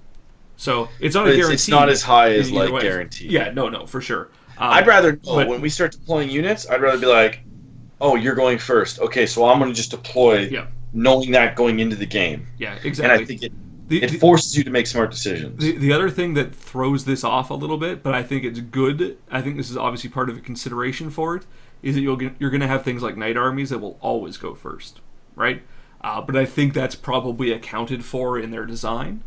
So it's not a guarantee. It's not as high as like guaranteed. Yeah, no, for sure. I'd rather when we start deploying units, I'd rather be like, oh, you're going first. Okay, so I'm going to just deploy, knowing that going into the game. Yeah, exactly. And I think it forces you to make smart decisions. The other thing that throws this off a little bit, but I think it's good, I think this is obviously part of a consideration for it, is that you're going to have things like night armies that will always go first, right? But I think that's probably accounted for in their design,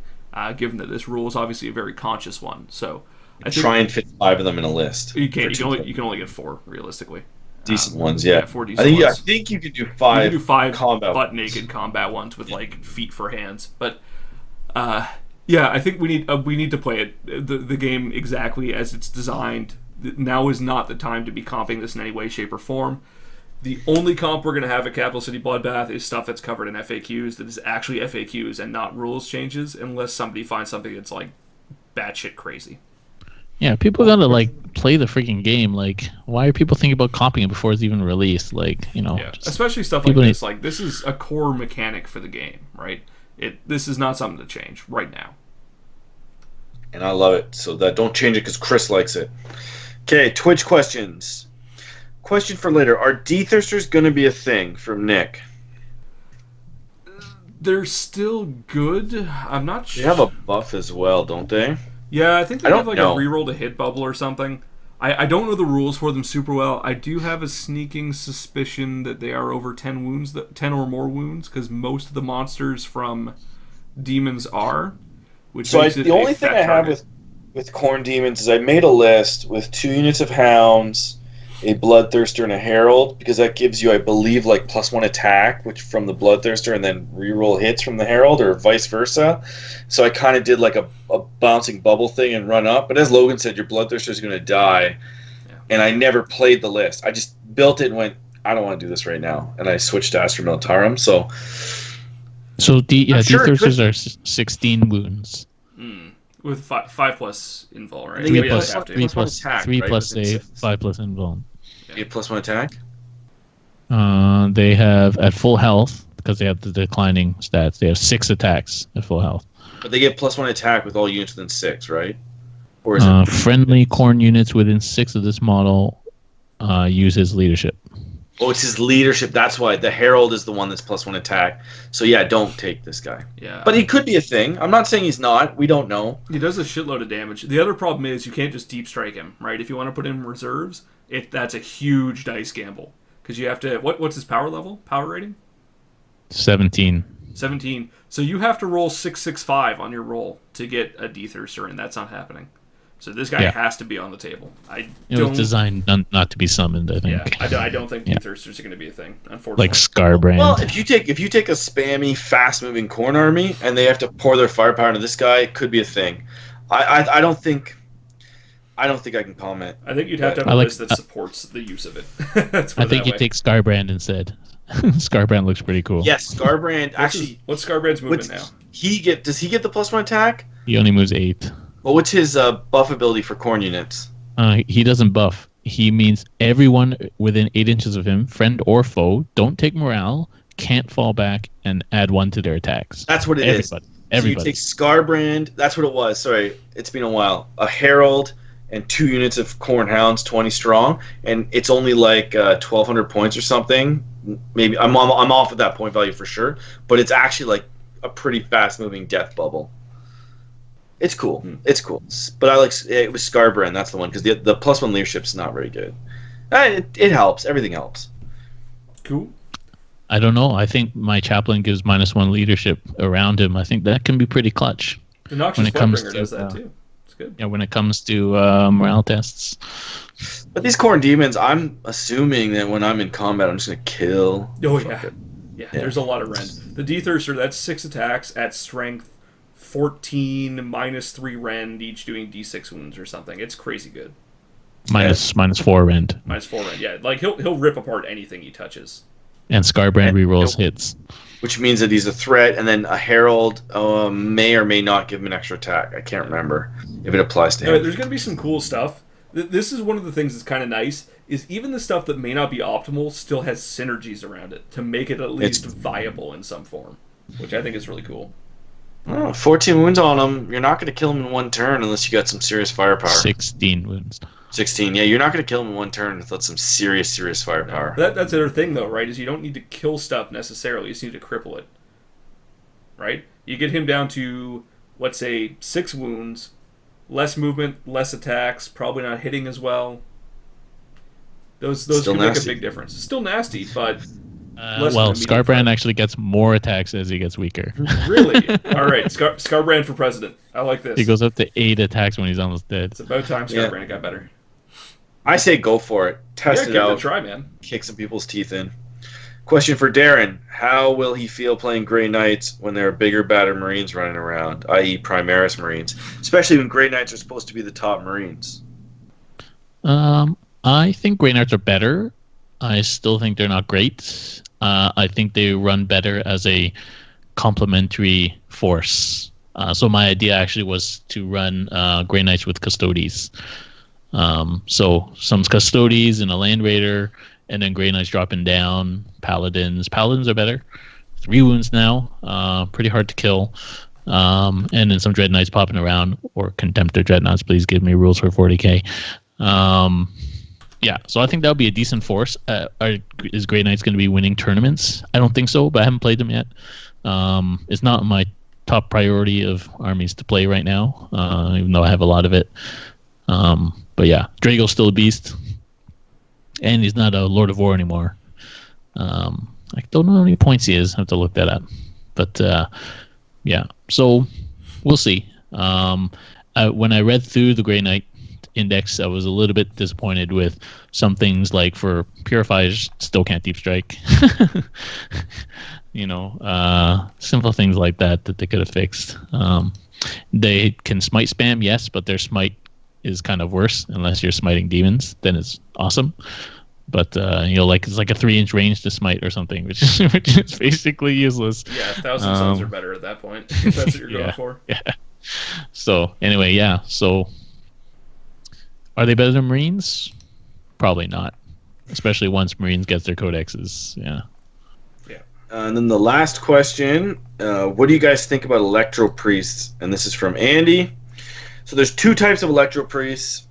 given that this rule is obviously a very conscious one. So try and fit 5 of them in a list. You can't. You can only get 4 realistically. Decent ones, yeah. 4 decent ones. I think you could do 5. You can do 5 combat butt-naked combat ones with like feet for hands. But I think we need to play it the game exactly as it's designed. Now is not the time to be comping this in any way, shape, or form. The only comp we're going to have at Capital City Bloodbath is stuff that's covered in FAQs that is actually FAQs and not rules changes, unless somebody finds something that's like batshit crazy. Yeah, people gotta like play the freaking game. Like, why are people thinking about copying it before it's even released? Like, Especially stuff like this. Like, this is a core mechanic for the game, right? This is not something to change right now. And I love it. So don't change it because Chris likes it. Okay, Twitch questions. Question for later: are D-thirsters going to be a thing? From Nick. They're still good. I'm not sure. They have a buff as well, don't they? Yeah, I think they have like a reroll to hit bubble or something. I don't know the rules for them super well. I do have a sneaking suspicion that they are over 10 wounds, 10 or more wounds, because most of the monsters from demons are. The only thing I have with Corn Demons is I made a list with 2 units of Hounds, a Bloodthirster, and a Herald, because that gives you, I believe, like +1 attack, which from the Bloodthirster, and then reroll hits from the Herald, or vice versa. So I kind of did like a bouncing bubble thing and run up. But as Logan said, your Bloodthirster is going to die, and I never played the list. I just built it and went, I don't want to do this right now, and I switched to Astra Militarum. So D-thirsters are 16 wounds. With 5+ invul, right? 3 plus save, 5 plus invul. You get +1 attack? They have, at full health, because they have the declining stats, they have 6 attacks at full health. But they get +1 attack with all units within 6, right? Or is it friendly Corn units within 6 of this model use his leadership. Oh, it's his leadership. That's why the Herald is the one that's +1 attack. So yeah, don't take this guy. Yeah, but he could be a thing. I'm not saying he's not. We don't know. He does a shitload of damage. The other problem is you can't just deep strike him, right? If you want to put in reserves, that's a huge dice gamble because you have to. What's his power level? Power rating? 17. 17. So you have to roll 665 on your roll to get a D-thirster, and that's not happening. So this guy has to be on the table. It was designed not to be summoned, I think. Yeah, I don't think D-thirsters are going to be a thing, unfortunately. Like Scarbrand. Well, if you take a spammy, fast-moving Corn army and they have to pour their firepower into this guy, it could be a thing. I don't think I can comment. I think you'd have to have a list that supports the use of it. I think you take Scarbrand instead. Scarbrand looks pretty cool. Yes, Scarbrand what's Scarbrand's movement now? Does he get the +1 attack? He only moves 8. Well, what's his buff ability for Corn units? He doesn't buff. He means everyone within 8 inches of him, friend or foe, don't take morale, can't fall back, and add 1 to their attacks. That's what it is. Everybody. So you take Scarbrand. That's what it was. Sorry, it's been a while. A Herald and 2 units of Corn Hounds, 20 strong, and it's only like 1,200 points or something. Maybe I'm off at that point value for sure, but it's actually like a pretty fast-moving death bubble. It's cool. It's cool. But I like it was Scarbrand. That's the one because the +1 leadership's not very good. It helps. Everything helps. Cool. I don't know. I think my chaplain gives -1 leadership around him. I think that can be pretty clutch. The Noxious Bloodbringer does that too. It's good. Yeah, when it comes to morale tests. But these Corn Demons, I'm assuming that when I'm in combat, I'm just gonna kill. Oh yeah. There's a lot of rend. The D-thirster, that's 6 attacks at strength 14 -3 rend, each doing d6 wounds or something. It's crazy good. Minus 4 rend. -4 rend, yeah. Like he'll rip apart anything he touches. And Scarbrand rerolls hits. Which means that he's a threat, and then a Herald may or may not give him an extra attack. I can't remember if it applies to him. There's going to be some cool stuff. This is one of the things that's kind of nice, is even the stuff that may not be optimal still has synergies around it to make it at least viable in some form, which I think is really cool. 14 wounds on him. You're not going to kill him in 1 turn unless you got some serious firepower. 16 wounds. 16, yeah. You're not going to kill him in 1 turn without some serious firepower. That's the other thing, though, right, is you don't need to kill stuff necessarily. You just need to cripple it. Right? You get him down to, let's say, 6 wounds, less movement, less attacks, probably not hitting as well. Those can make a big difference. It's still nasty, but... Scarbrand actually gets more attacks as he gets weaker. Really? All right, Scarbrand for president. I like this. He goes up to 8 attacks when he's almost dead. It's about time Scarbrand got better. I say go for it. Test it out. Give it a try, man. Kick some people's teeth in. Question for Darren. How will he feel playing Grey Knights when there are bigger, badder Marines running around, i.e. Primaris Marines, especially when Grey Knights are supposed to be the top Marines? I think Grey Knights are better. I still think they're not great. I think they run better as a complementary force. So my idea actually was to run Grey Knights with Custodes. So some Custodes and a Land Raider, and then Grey Knights dropping down. Paladins. Paladins are better. 3 wounds now. Pretty hard to kill. And then some Dread Knights popping around, or Contemptor Dreadnoughts. Please give me rules for 40k. Yeah, so I think that would be a decent force. Is Grey Knights going to be winning tournaments? I don't think so, but I haven't played them yet. It's not my top priority of armies to play right now, even though I have a lot of it. But yeah, Drago's still a beast, and he's not a Lord of War anymore. I don't know how many points he is. I have to look that up. But yeah, so we'll see. When I read through the Grey Knight index, I was a little bit disappointed with some things, like for Purifiers still can't deep strike. Simple things like that they could have fixed. They can smite spam, yes, but their smite is kind of worse unless you're smiting demons. Then it's awesome. But it's like a 3-inch range to smite or something, which is basically useless. Yeah, 1,000 suns are better at that point, if that's what you're going for. Yeah. So anyway, yeah. So are they better than Marines? Probably not, especially once Marines get their codexes. Yeah. And then the last question: what do you guys think about Electro Priests? And this is from Andy. So there's 2 types of Electro Priests.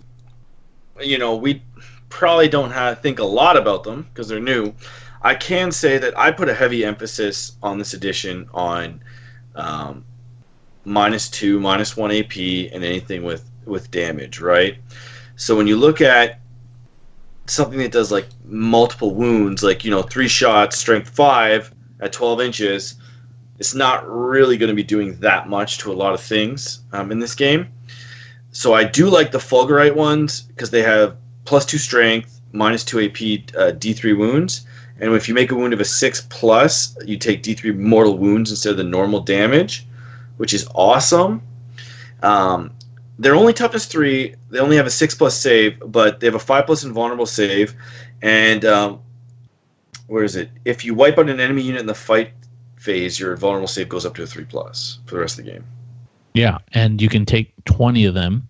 We probably don't think a lot about them because they're new. I can say that I put a heavy emphasis on this edition on -2, -1 AP, and anything with damage, right? So when you look at something that does like multiple wounds, like 3 shots, strength 5 at 12 inches, it's not really going to be doing that much to a lot of things in this game. So I do like the Fulgurite ones because they have +2 strength, -2 AP, D3 wounds. And if you make a wound of a 6+, you take D3 mortal wounds instead of the normal damage, which is awesome. They're only toughness 3. They only have a 6+ save, but they have a 5+ invulnerable save. And where is it? If you wipe out an enemy unit in the fight phase, your invulnerable save goes up to a 3+ for the rest of the game. Yeah, and you can take 20 of them.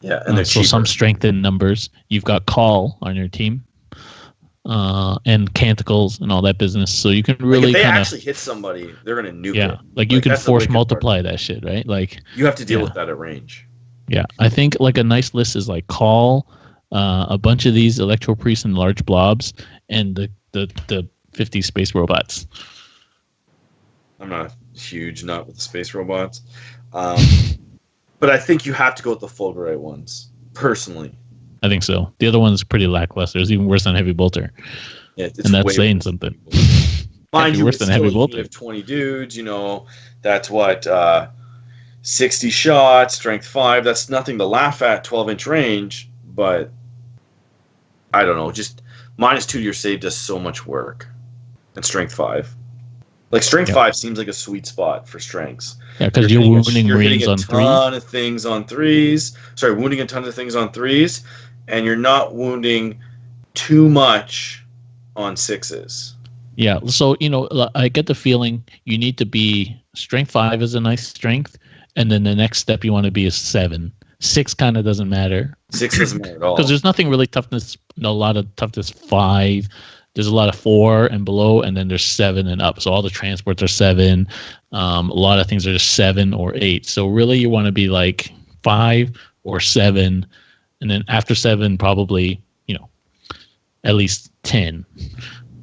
Yeah, and they're so cheaper. Some strength in numbers. You've got Call on your team, and Canticles and all that business. So you can really if they actually hit somebody, they're gonna nuke it. Yeah, like you can force multiply that shit, right? Like you have to deal with that at range. Yeah, I think like a nice list is like Call, a bunch of these Electro Priests in large blobs, and the 50 space robots. I'm not a huge nut with the space robots. But I think you have to go with the Fulgurite ones, personally. I think so. The other one's pretty lackluster. It's even worse than Heavy Bolter. Yeah, it's and that's saying something. Mind you, worse than Heavy Bolter. You have 20 dudes, that's what, 60 shots, strength 5. That's nothing to laugh at, 12-inch range, but I don't know. Just -2 to your save does so much work. And strength 5. Like, strength 5 seems like a sweet spot for strengths. Yeah, because you're wounding Marines on 3s. Wounding a ton of things on 3s, and you're not wounding too much on 6s. Yeah, so, I get the feeling you need to be... Strength 5 is a nice strength, and then the next step you want to be is 7. 6 kind of doesn't matter. 6 doesn't matter at all. Because there's nothing really toughness... a lot of toughness 5... There's a lot of 4 and below, and then there's 7 and up. So all the transports are 7. A lot of things are just 7 or 8. So really you want to be like 5 or 7. And then after 7, probably, at least 10.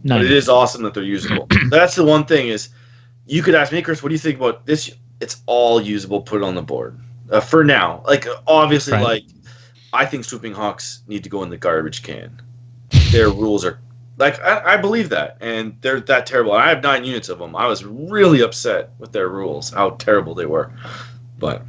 But it is awesome that they're usable. That's the one thing is, you could ask me, Chris, what do you think about this? It's all usable. Put it on the board. For now. Like, obviously, right. I think Swooping Hawks need to go in the garbage can. Their rules are... I believe that, and they're that terrible. I have 9 units of them. I was really upset with their rules, how terrible they were. But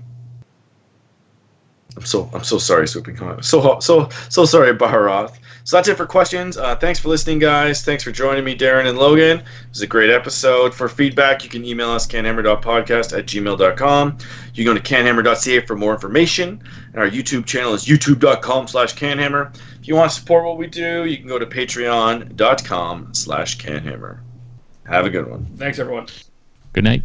I'm so sorry, Swooping Hawks. So sorry, Baharoth. So that's it for questions. Thanks for listening, guys. Thanks for joining me, Darren and Logan. It was a great episode. For feedback, you can email us canhammer.podcast@gmail.com. You can go to canhammer.ca for more information. And our YouTube channel is youtube.com/canhammer. If you want to support what we do, you can go to patreon.com/canhammer. Have a good one. Thanks, everyone. Good night.